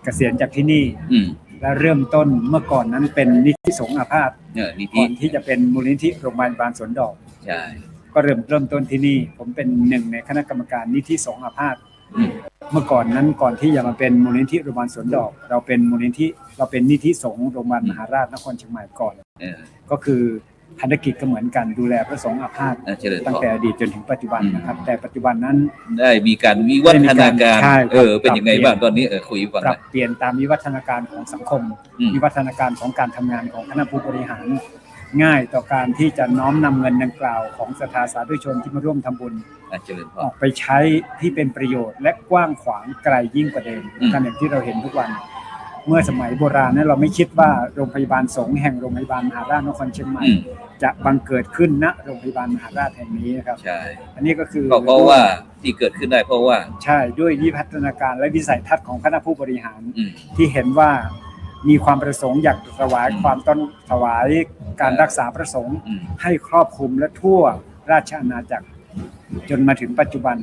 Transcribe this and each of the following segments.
เกษียณจากที่นี่และเริ่มต้นเมื่อก่อนนั้นเป็นนิธิสงฆ์อาพาธก่อนที่จะเป็นมูลนิธิโรงพยาบาลสวนดอกใช่ก็เริ่มต้นที่นี่ผมเป็นหนึ่งในคณะกรรมการนิธิสงฆ์อาพาธเมื่อก่อนนั้นก่อนที่จะมาเป็นมูลนิธิโรงพยาบาลสวนดอกเราเป็นนิธิสงฆ์โรงพยาบาลมหาราชนครเชียงใหม่ก่อนก็คือภารกิจก็เหมือนกันดูแลพระสงฆ์อาพาธตั้งแต่อดีตจนถึงปัจจุบันนะครับแต่ปัจจุบันนั้นได้มีการวิวัฒนาการเป็นยังไงบ้างตอนนี้คุยกันปรับเปลี่ยนตามวิวัฒนาการของสังคมวิวัฒนาการของการทำงานของคณะผู้บริหารง่ายต่อการที่จะน้อมนำเงินดังกล่าวของศรัทธาสาธุชนที่มาร่วมทำบุญออกไปใช้ที่เป็นประโยชน์และกว้างขวางไกลยิ่งกว่าเดิมกันอย่างที่เราเห็นทุกวันเมื่อสมัยโบราณนั้นเราไม่คิดว่าโรงพยาบาลสงฆ์แห่งโรงพยาบาลมหาราชนครเชียงใหม่จะบังเกิดขึ้นณโรงพยาบาลมหาราชแห่งนี้นะครับใช่อันนี้ก็คือเพราะว่าที่เกิดขึ้นได้เพราะว่าใช่ด้วยวิวัฒนาการและวิสัยทัศน์ของคณะผู้บริหารที่เห็นว่ามีความประสงค์อยากถวายความต้นถวายการรักษาพระสงฆ์ให้ครอบคลุมและทั่วราชอาณาจักรจนมาถึงปัจจุบัน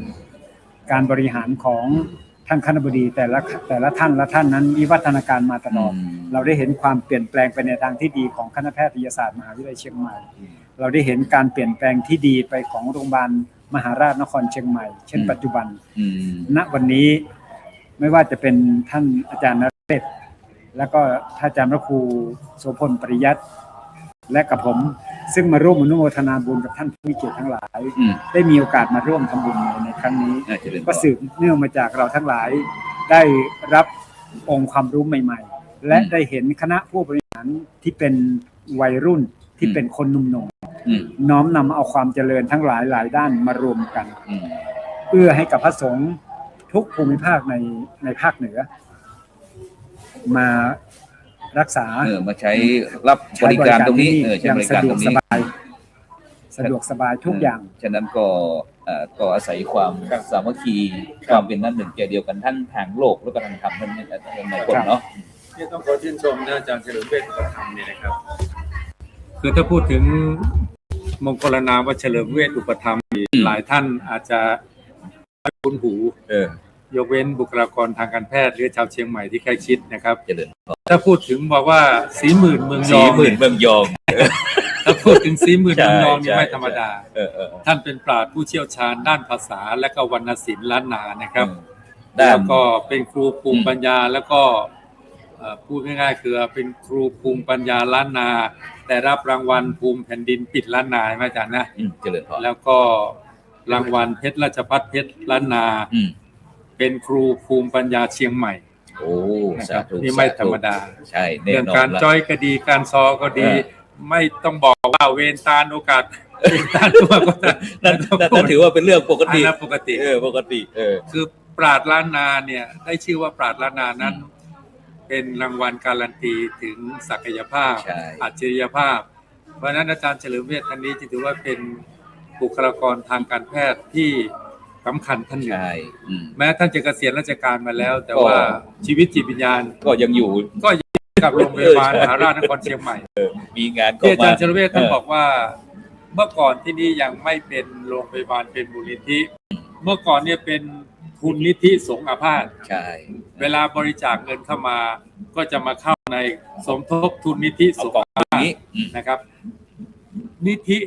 การบริหารของท่านคณบดีแต่ละท่านนั้นวิวัฒนาการมาตลอดเราได้เห็นความเปลี่ยนแปลงไปในทางที่ดีของคณะแพทยศาสตร์มหาวิทยาลัยเชียงใหม่เราได้เห็นการเปลี่ยนแปลงที่ดีไปของโรงพยาบาลมหาราชนครเชียงใหม่เช่นปัจจุบันณวันนี้ไม่ว่าจะเป็นท่านอาจารย์นเรศแล้วก็ท่านอาจารย์พระครูโสพลปริยัติและกับผมซึ่งมาร่วมอนุโมทนาบุญกับท่านผู้มีเกียรติทั้งหลายได้มีโอกาสมาร่วมทำบุญในครั้งนี้ก็สืบเนื่องมาจากเราทั้งหลายได้รับองค์ความรู้ใหม่ๆและได้เห็นคณะผู้บริหารที่เป็นวัยรุ่นที่เป็นคนหนุ่มๆน้อมนำเอาความเจริญทั้งหลายด้านมารวมกันเพื่อให้กับพระสงฆ์ทุกภูมิภาคในภาคเหนือมารักษามาใช้รับบริการตรงนี้อย่างสะดวกสบายทุกอย่างฉะนั้นก็อาศัยความสามัคคีความเป็นนั้นหนึ่งใจเดียวกันทั้งทางโลกและก็ทางธรรมนั่นในคนเนาะที่ต้องขอชื่นชมอาจารย์เฉลิมเวชอุปธรรมเนี่ยนะครับคือถ้าพูดถึงมงคลนามว่าเฉลิมเวชอุปธรรมหลายท่านอาจจะคุ้นหูยกเว้นบุคลากรทางการแพทย์หรือชาวเชียงใหม่ที่ใกล้ชิดนะครับถ้าพูดถึงบอกว่าสีหมื่นเมืองยองถ้าพูดถึงสีหมื่นเมืองยองนี่ไม่ธรรมดาท่านเป็นปราชญ์ผู้เชี่ยวชาญด้านภาษาและก็วรรณศิลป์ล้านนานะครับแล้วก็เป็นครูภูมิปัญญาแล้วก็พูดง่ายๆคือเป็นครูภูมิปัญญาล้านนาแต่รับรางวัลภูมิแผ่นดินปิดล้านนาอาจารย์นะแล้วก็รางวัลเพชรราชภัฏเพชรล้านนาเป็นครูภูมิปัญญาเชียงใหม่โอ้นี่ไม่ธรรมดาใช่เรื่องการจ้อยก็ดีการซอก็ดีไม่ต้องบอกว่าเวรตาลโอกาสเวรตาลตัวก็นั่นถือว่าเป็นเรื่องปกติปกติคือปราชญ์ล้านนาเนี่ยได้ชื่อว่าปราชญ์ล้านนานั้นเป็นรางวัลการันตีถึงศักยภาพอัจฉริยภาพเพราะฉะนั้นอาจารย์เฉลิมเวชท่านนี้ถือว่าเป็นบุคลากรทางการแพทย์ที่สำคัญท่านหนึ่งแม้ท่านจะเกษียณราชการมาแล้วแต่ว่าชีวิตจิตวิญญาณก็ยังอยู่กับโรงพยาบาลมหาราชนครเชียงใหม่มีงานที่อาจารย์เฉลิมเวชท่านบอกว่าเมื่อก่อนที่นี่ยังไม่เป็นโรงพยาบาลเป็นมูลนิธิเมื่อก่อนเนี่ยเป็นทุนนิธิสงฆ์อาพาธใช่เวลาบริจาคเงินเข้ามาก็จะมาเข้าในสมทบทุนนิธิสงฆ์อาพาธนะครับนิธิ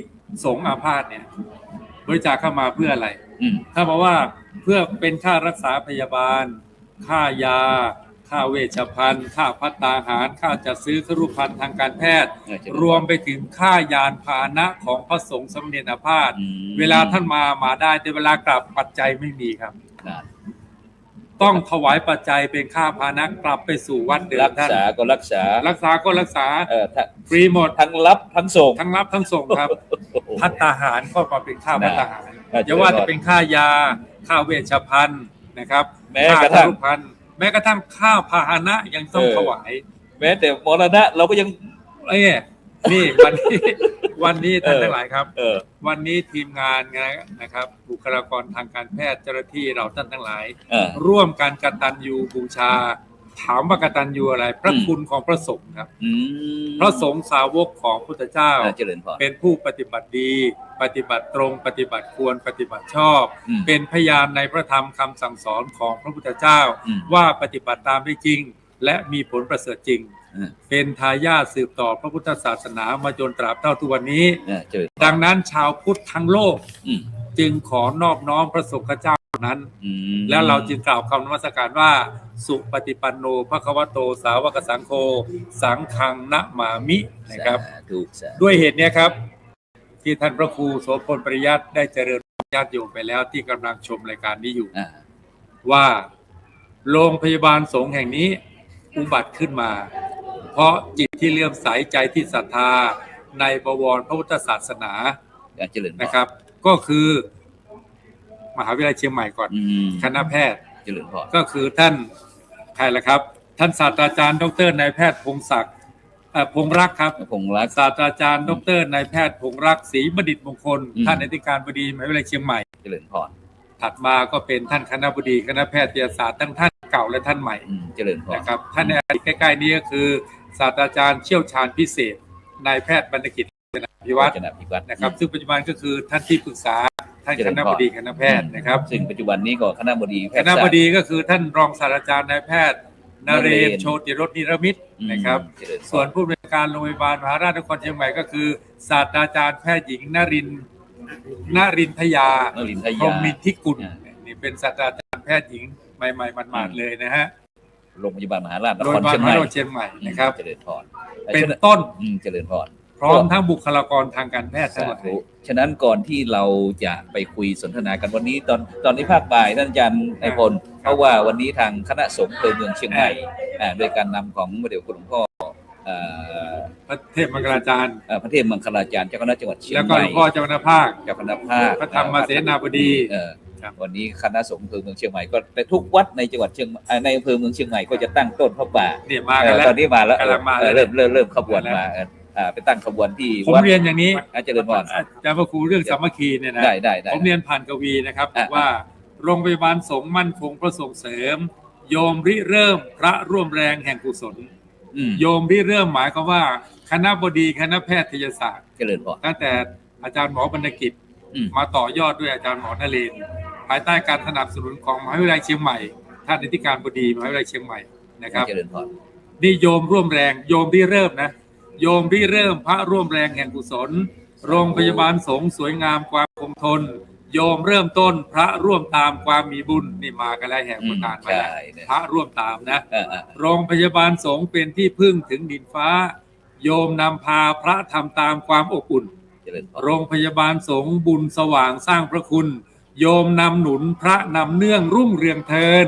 สงฆ์อาพาธเนี่ยบริจาคเข้ามาเพื่ออะไรถ้าบอกว่าเพื่อเป็นค่ารักษาพยาบาลค่ายาค่าเวชภัณฑ์ค่าภัตตาหารค่าจัดซื้อครุภัณฑ์ทางการแพทย์รวมไปถึงค่ายานพาหนะของพระสงฆ์สมเด็จอาพาธเวลาท่านมาได้แต่เวลากลับปัจจัยไม่มีครับต้องถวายปัจจัยเป็นค่าพาหนะกลับไปสู่วัดเดิมท่านรักษาฟรีหมดทั้งรับทั้งส่งครับภัตตาหารก็มาเป็นค่าภัตตาหารอย่าว่าจะเป็นค่ายาค่าเวชภัณฑ์นะครับแม้กระทั่งค่าพาหนะยังต้องถวายแม้แต่มรณะเราก็ยังนี่วันนี้ท่านทั้งหลายครับวันนี้ทีมงานนะครับบุคลากรทางการแพทย์เจ้าหน้าที่เราท่านทั้งหลายร่วมกันกตัญญูบูชาถามว่ากตัญญูอะไรพระคุณของพระสงฆ์ครับพระสงฆ์สาวกของพุทธเจ้าเป็นผู้ปฏิบัติดีปฏิบัติตรงปฏิบัติควรปฏิบัติชอบเป็นพยานในพระธรรมคำสั่งสอนของพระพุทธเจ้าว่าปฏิบัติตามได้จริง และมีผลประเสริฐจริงเป็นทายาทสืบต่อพระพุทธศาสนามาจนตราบเท่าทุกวันนี้ดังนั้นชาวพุทธทั้งโลกจึงขอนอบน้อมพระสงฆ์เจ้านั้นแล้วเราจึงกล่าวคำนมัสการว่าสุปฏิปันโนภควโตสาวกสังโฆสังฆังนะมามินะครับด้วยเหตุนี้ครับที่ท่านพระครูโสพลปริยัติได้เจริญญาติโยมไปแล้วที่กำลังชมรายการนี้อยู่ว่าโรงพยาบาลสงฆ์แห่งนี้อุบัติขึ้นมาเพราะจิตที่เลื่อมใสใจที่ศรัทธาในบวรพระพุทธศาสนานะครับก็คือมหาวิทยาลัยเชียงใหม่ก่อนคณะแพทย์ก็คือท่านใครล่ะครับท่านศาสตราจารย์ดร.นายแพทย์พงศักดิ์พงรักครับศาสตราจารย์ดร.นายแพทย์พงรักศรีบดิษฐ์มงคลท่านอธิการบดีมหาวิทยาลัยเชียงใหม่เจริญพรถัดมาก็เป็นท่านคณบดีคณะแพทยศาสตร์ทั้งท่านเก่าและท่านใหม่เจริญพรนะครับท่านในอดีตใกล้ๆนี้ก็คือศาสตราจารย์เชี่ยวชาญพิเศษนายแพทย์บรรณกิจพิวัตรนะครับซึ่งปัจจุบันก็คือท่านที่ปรึกษาท่านคณบดีคณะแพทย์นะครับซึ่งปัจจุบันนี้ก็คณบดีก็คือท่านรองศาสตราจารย์นายแพทย์นเรศโชติรสนิรมิตรนะครับส่วนผู้บริการโรงพยาบาลมหาราชนครเชียงใหม่ก็คือศาสตราจารย์แพทย์หญิงนรินทยาพรหมินทิกุลนี่เป็นศาสตราจารย์แพทย์หญิงใหม่ๆหมาดๆเลยนะฮะโรงพยาบาลมหาราชนครเชียงใหม่นะครับเจริญพรเป็นต้นเจริญพรพร้อมทั้งบุคลากรทางการแพทย์ทั้งหมดฉะนั้นก่อนที่เราจะไปคุยสนทนากันวันนี้ตอนนี้ภาคบ่ายท่านอาจารย์นายพลเพราะว่าวันนี้ทางคณะสงฆ์อำเภอเมืองเชียงใหม่โดยการนำของพระเดชคุณหลวงพ่อพระเทพมังคลาจารย์เจ้าคณะจังหวัดเชียงใหม่แล้วก็หลวงพ่อเจ้าคณะภาคพระธรรมเสนาบดีวันนี้คณะสงฆ์อำเภอเมืองเชียงใหม่ก็แต่ทุกวัดในจังหวัดเชียงในอำเภอเมืองเชียงใหม่ก็จะตั้งต้นพระป่าเนี่ยมากันแล้วตอนนี้มาแล้วเริ่มขบวนมาไปตั้งขบวนที่ผมเรียนอย่างนี้อาจารย์พรอาจารย์พระครูเรื่องสามัคคีเนี่ยนะได้ผมเรียนผ่านกวีนะครับว่าโรงพยาบาลสงฆ์มั่นคงพระส่งเสริมโยมริเริ่มพระร่วมแรงแห่งกุศลโยมริเริ่มหมายความว่าคณบดีคณะแพทยศาสตร์ตั้งแต่อาจารย์หมอบรรณกิจมาต่อยอดด้วยอาจารย์หมอนเรศภายใต้การสนับสนุนของมหาวิทยาลัยเชียงใหม่ท่านอธิการบดีมหาวิทยาลัยเชียงใหม่นะครับนี่โยมร่วมแรงโยมริเริ่มนะโยมริเริ่มพระร่วมแรงแห่งกุศลโรงพยาบาลสงฆ์สวยงามความคงทนโยมเริ่มต้นพระร่วมตามความมีบุญนี่มากันแล้วแห่งพุทธานมาแล้วพระร่วมตามนะโรงพยาบาลสงฆ์เป็นที่พึ่งถึงดินฟ้าโยมนำพาพระทำตามความอบอุ่นโรงพยาบาลสงฆ์บุญสว่างสร้างพระคุณโยมนำหนุนพระนำเนื่องรุ่งเรืองเทิน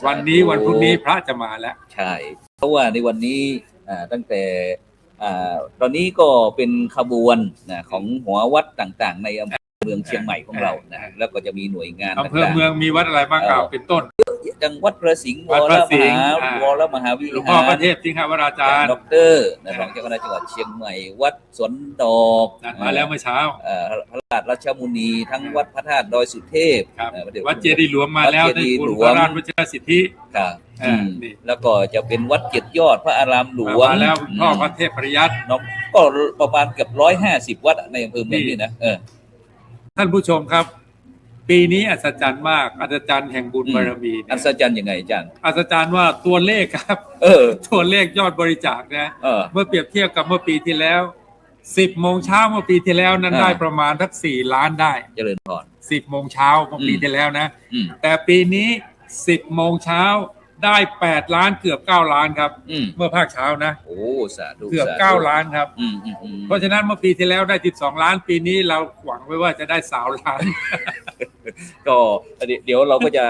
วันนี้วันพรุ่งนี้พระจะมาแล้วใช่เพราะว่าในวันนี้ตั้งแต่ตอนนี้ก็เป็นขบวนของหัววัดต่างๆในอำเภอเมืองเชียงใหม่ของเรานะแล้วก็จะมีหน่วยงานอำเภอเมืองมีวัดอะไรบ้างครับเป็นต้นจังวัดพระสิงห์วรมหาวิหารหลวงพ่อพระเทพสิงหวราจารย์ดร.รองเจ้าคณะจังหวัดเชียงใหม่วัดสวนดอกมาแล้วเมื่อเช้าพระราชราชมุนีทั้งวัดพระธาตุดอยสุเทพวัดเจดีย์หลวงมาแล้วในคุณพระราชวชิรสิทธิแล้วก็จะเป็นวัดเจ็ดยอดพระอารามหลวงมาแล้วพ่อพระเทพปริยัติก็ประมาณเกือบ150วัดในอำเภอเมืองนี่นะท่านผู้ชมครับปีนี้อัศจรรย์มากอัศจรรย์แห่งบุญบารมีอัศจรรย์ยังไงอาจารย์อัศจรรย์ว่าตัวเลขครับตัวเลขยอดบริจาคนะเมื่อเปรียบเทียบกับเมื่อปีที่แล้ว10 โมงเช้าเมื่อปีที่แล้วนั้นได้ประมาณสัก4 ล้านได้เจริญพร10 โมงเช้าเมื่อปีที่แล้วนะแต่ปีนี้10 โมงเช้าได้8 ล้านเกือบ9 ล้านครับเมื่อภาคเช้านะโอ้สาธุเกือบ9 ล้านครับเพราะฉะนั้นเมื่อปีที่แล้วได้12 ล้านปีนี้เราหวังไว้ว่าจะได้3 ล้านก็เดี๋ยวเราก็จะ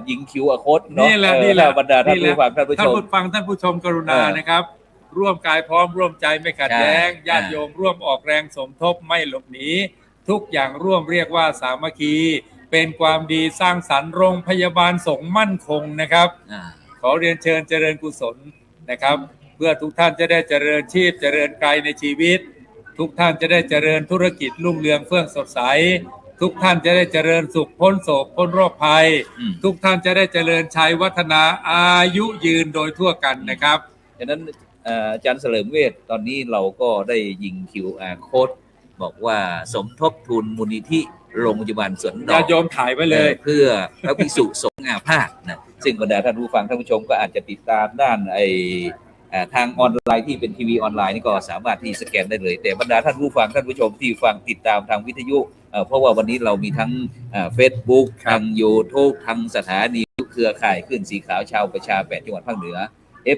ยิงคิวโค้ดเนาะนี่แหละบรรดาท่านผู้ฟังท่านผู้ชมกรุณานะครับร่วมกายพร้อมร่วมใจไม่ขัดแย้งญาติโยมร่วมออกแรงสมทบไม่หลบหนีทุกอย่างร่วมเรียกว่าสามัคคีเป็นความดีสร้างสรรค์โรงพยาบาลสงฆ์มั่นคงนะครับขอเรียนเชิญเจริญกุศลนะครับเพื่อทุกท่านจะได้เจริญชีพเจริญกายในชีวิตทุกท่านจะได้เจริญธุรกิจรุ่งเรืองเฟื่องสดใสทุกท่านจะได้เจริญสุขพ้นโศกพ้นโรคภัยทุกท่านจะได้เจริญชัยวัฒนาอายุยืนโดยทั่วกันนะครับฉะนั้นอาจารย์เฉลิมเวชตอนนี้เราก็ได้ยิง QR Code บอกว่าสมทบทุนมูลนิธิโรงพยาบาลสวนดอกญาติโยมถ่ายไว้เลยเพื่อพระภิกษุสงฆ์ง อาพาธนะซึ่งบรรดาท่านผู้ฟังท่านผู้ชมก็อาจจะติดตามด้านทางออนไลน์ที่เป็นทีวีออนไลน์นี่ก็สามารถที่สแกนได้เลยแต่บรรดาท่านผู้ฟังท่านผู้ชมที่ฟังติดตามทางวิทยุเพราะว่าวันนี้เรามีทั้งFacebook ทาง YouTube ทางสถานีเครือข่ายขึ้นสีขาวชาวประชา8จังหวัดภาคเหนือ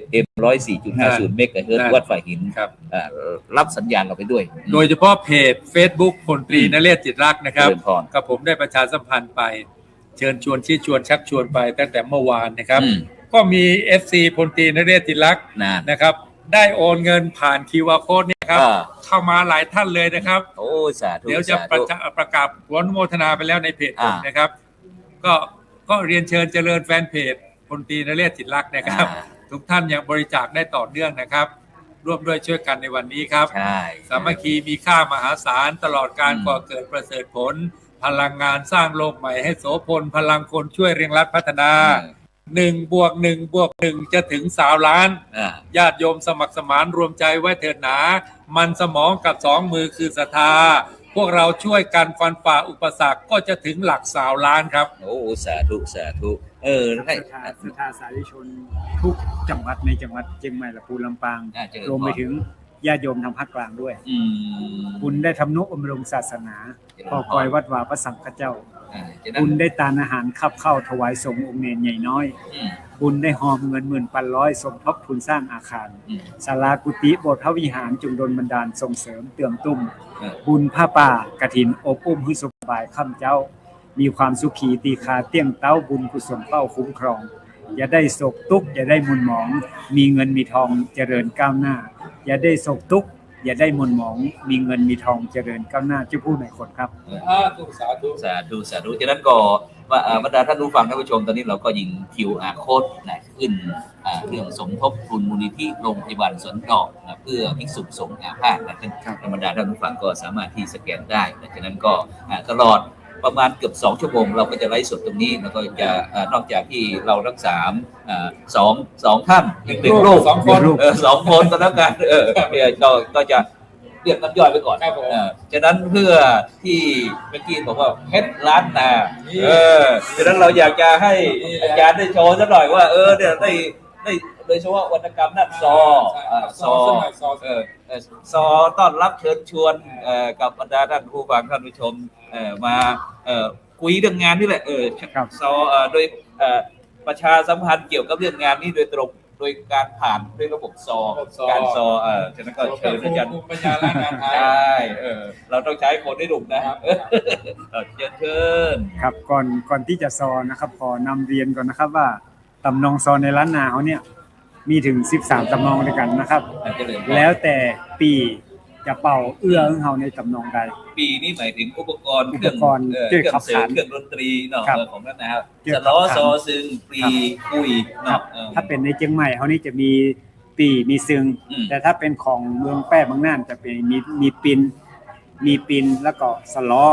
FM 104.50 เมกะเฮิรตซ์วัดฝ่ายหินรับสัญญาณเราไปด้วยโดยเฉพาะเพจ Facebook พลตรีนเรศจิตรักษ์นะครับกับผมได้ประชาสัมพันธ์ไปเชิญชวนชี้ชวนชักชวนไปตั้งแต่เมื่อวานนะครับก็มี FC พลตรีนเรศจิตรักษ์นะครับได้โอนเงินผ่าน QR Code เนี่ยครับเข้ามาหลายท่านเลยนะครับโอ้สาธุเดี๋ยวจะประกาศผลอนุโมทนาไปแล้วในเพจผมนะครับก็เรียนเชิญเจริญแฟนเพจพลตรีนเรศจิตรักษ์นะครับทุกท่านยังบริจาคได้ต่อเนื่องนะครับร่วมด้วยช่วยกันในวันนี้ครับสามัคคีมีค่ามหาศาลตลอดการก่อเกิดประเสริฐผลพลังงานสร้างโลกใหม่ให้โสพลพลังคนช่วยเร่งรัดพัฒนา1+1+1จะถึง3 ล้านญาติโยมสมัครสมานรวมใจไว้เถิดหนามันสมองกับ2 มือคือศรัทธาพวกเราช่วยกันฟันฝ่าอุปสรรคก็จะถึงหลัก3 ล้านครับโอ้สาธุสาธุให้ศรัทธาสาธุชนทุกจังหวัดในจังหวัดเชียงใหม่และภูลำปางรวมไปถึงญาติโยมทางภาคกลางด้วยคุณได้ทำนุบำรุงศาสนาก่อกอยวัดวาพระสังฆเจ้าคุณได้ทานอาหารขับเข้าถวายสงฆ์องค์เนรใหญ่น้อยคุณได้หอมเงิน10,000 สมทบทุนสร้างอาคารศาลากุฏิโบสถ์พระวิหารจงดลบันดาลส่งเสริมเติมตุ้มบุญผ้าป่ากฐินอบอุ้มให้สุขสบายข้ามเจ้ามีความสุขีตีขาเตี้ยงเต้าบุญกุศลเฝ้าคุ้มครองอย่าได้โศกทุกข์อย่าได้มุนหมองมีเงินมีทองเจริญก้าวหน้าอย่าได้โศกทุกข์อย่าได้มุนหมองมีเงินมีทองเจริญก้าวหน้าเจ้าผู้ในคนครับสาธุสาธุสาธุฉะนั้นก็บรรดาท่านผู้ฟังท่านผู้ชมตอนนี้เราก็ยิง QR Code ขึ้นเรื่องสมทบทุนมูลนิธิโรงพยาบาลสวนดอกเพื่อภิกษุสงฆ์อาพาธนะท่านบรรดาท่านผู้ฟังก็สามารถที่สแกนได้ฉะนั้นก็ตลอดประมาณเกือบ2 ชั่วโมงเราก็จะไลฟ์สดตรงนี้แล้วก็จะนอกจากที่เรารักษาสองท่านอีก1 รูป2 คน2 คนก็แล้วกันก็จะเรียกน้ำย่อยไปก่อนฉะนั้นเพื่อที่เมื่อกี้บอกว่าเพชรล้านนาฉะนั้นเราอยากจะให้อาจารย์ได้โชว์สักหน่อยว่าเนี่ยได้โดยเฉพาะวรรณกรรมด้านซอต้อนรับเชิญชวนกับบรรดาท่านผู้ฟังท่านผู้ชมมาคุยเรื่องงานนี่แหละซอโดยประชาสัมพันธ์เกี่ยวกับเรื่องงานนี้โดยตรงโดยการผ่านด้วยระบบการฉะนั้นก็เชิญอาจารย์ปัญญาล้านนาไทยใช่เราต้องใช้คนให้ถูกนะเชิญครับก่อนที่จะนะครับขอนำเรียนก่อนนะครับว่าตำนองในล้านนาเขาเนี่ยมีถึง13ตำนองด้วยกันนะครับแล้วแต่ปีจะเป่าเอื้อของเขาในตำนองใดปีนี้หมายถึงอุปกรณ์เครื่องเสริมเครื่องดนตรีเนาะของนั่นนะครับสล้อซอซึงปีคุยเนาะถ้าเป็นในเชียงใหม่เขานี่จะมีปีมีซึงแต่ถ้าเป็นของเมืองแป้บางน่านจะเป็นมีปินแล้วก็สล้อ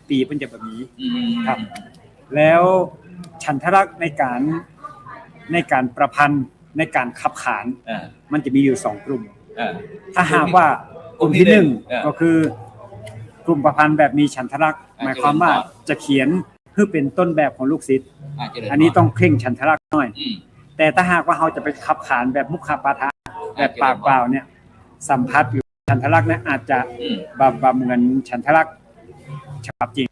ปีเพิ่นจะแบบนี้ครับแล้วฉันทลักษณ์ในการประพันธ์ในการขับขานมันจะมีอยู่2 กลุ่มถ้าหากว่ากลุ่มที่1ก็คือกลุ่มประพันธ์แบบมีฉันทลักษณ์หมายความว่าจะเขียนเพื่อเป็นต้นแบบของลูกศิษย์อันนี้ต้องเคร่งฉันทลักษณ์หน่อยแต่ถ้าหากว่าเราจะไปขับขานแบบมุขปาฐะแบบปากเปล่าเนี่ยสัมผัสหรือฉันทลักษณ์เนี่ยอาจจะบำเหมือนฉันทลักษณ์ฉบับจริง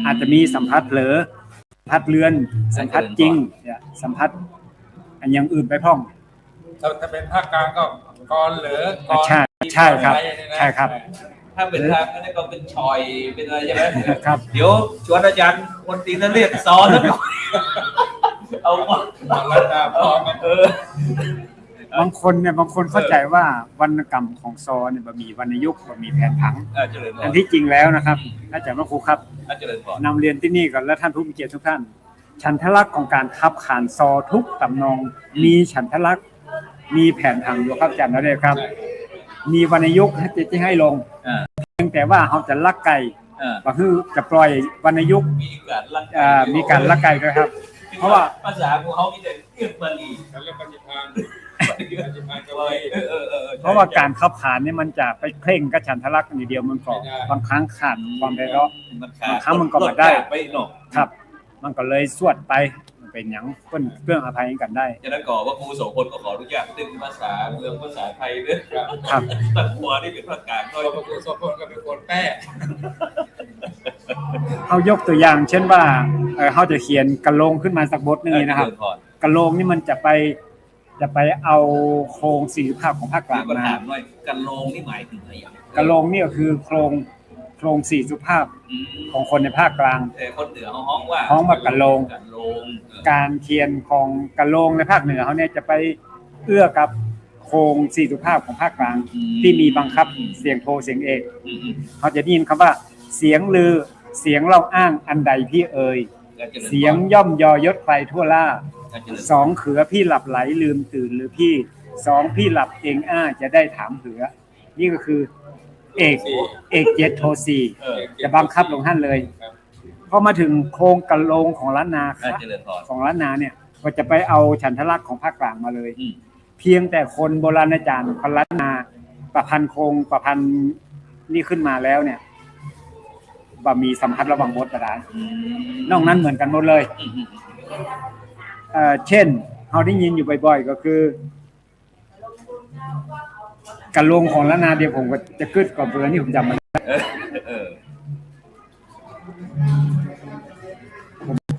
อาจจะมีสัมผัสเผลอสัมผัสเลือนสัมผัสจริงเนี่ยสัมผัสอันอย่างอื่นไปพ้องถ้าเป็นภาคกลางก็กรเหลือกรใช่ครับใช่ครับถ้าเป็นทางนั้นก็เป็นชอยเป็นอะไรใช่ไหมครับเดี๋ยวชวนอาจารย์คนตีนเรียกซอแล้วหน่อยเอาแล้วนะบางคนเข้าใจว่าวรรณกรรมของซอเนี่ยมีวรรณยุกต์มีแผนผังอันที่จริงแล้วนะครับอาจารย์ครูครับนำเรียนที่นี่ก่อนและท่านผู้มีเกียรติทุกท่านฉันทลักษณ์ของการขับขานซอทุกตำนองมีฉันทลักษณ์มีแผนผังอยู่ครับอาจารย์นั่นเองครับมีวรรณยุกต์ที่ให้ลงเพียงแต่ว่าเขาจะลักไก่ก็คือจะปล่อยวรรณยุกต์มีการลักไก่ด้วยครับเพราะว่าภาษาของเขามีแต่เรื่องบาลีเรื่องปฏิภาณเพราะว่าการขับขานเนี่ยมันจะไปเคร่งกับฉันทลักษณ์อย่างเดียวมันก็บางครั้งขาดความไพเราะบางครั้งมันก็มาได้ครับมันก็เลยสวดไป เป็นหยังเพิ่นเรื่องอภัยกันได้ ฉะนั้นก่อว่าครูโสพลก็ขออนุญาตดึงภาษาเมืองภาษาไทยด้วย ครับ ตัดหัวนี่เป็นภาคกลางด้วย พระครูโสพลก็เป็นคนแป้ เฮายกตัวอย่าง เช่นว่าเฮาจะเขียนกะโลงขึ้นมาสักบทหนึงนี่นะครับ กะโลงนี่มันจะไปเอาโครงสีภาพของภาคกลาง ก็ มา ถามว่ากันโลงนี่หมายถึงอะไรอย่าง กะโลงนี่ก็คือโครงสีสุภาพของคนในภาคกลาง แต่คนเหนือเขาฮ้องว่า ฮ้องว่ากะโลง กะโลง การเขียนของกะโลงในภาคเหนือเขาเนี่ยจะไปเอื้อกับโครงสีสุภาพของภาคกลาง ที่มีบังคับเสียงโทเสียงเอกเขาจะได้ยินคำว่าเสียงลือเสียงเล่าอ้างอันใดพี่เอ่ยเสียงย่อมยอยศใครทั่วล่าสองเขือพี่หลับไหลลืมตื่นหรือพี่สองพี่หลับเองจะได้ถามเขือนี่ก็คือเอกเจ็ดโทสีจะบังคับลงท่านเลยพอมาถึงโครงกะโลงของล้านนาของล้านนาเนี่ยก็จะไปเอาฉันทลักษณ์ของภาคกลางมาเลยเพียงแต่คนโบราณอาจารย์คนล้านนาประพันธ์โครงประพันธ์นี่ขึ้นมาแล้วเนี่ยบ่มีสัมพันธ์ระหว่างบทประดานนอกนั้นเหมือนกันหมดเลยเช่นเราได้ยินอยู่บ่อยๆก็คือกะโลงของล้านนาเดี๋ยวผมก็จะกึดก่อนเบื่อนี่ผมจำมัน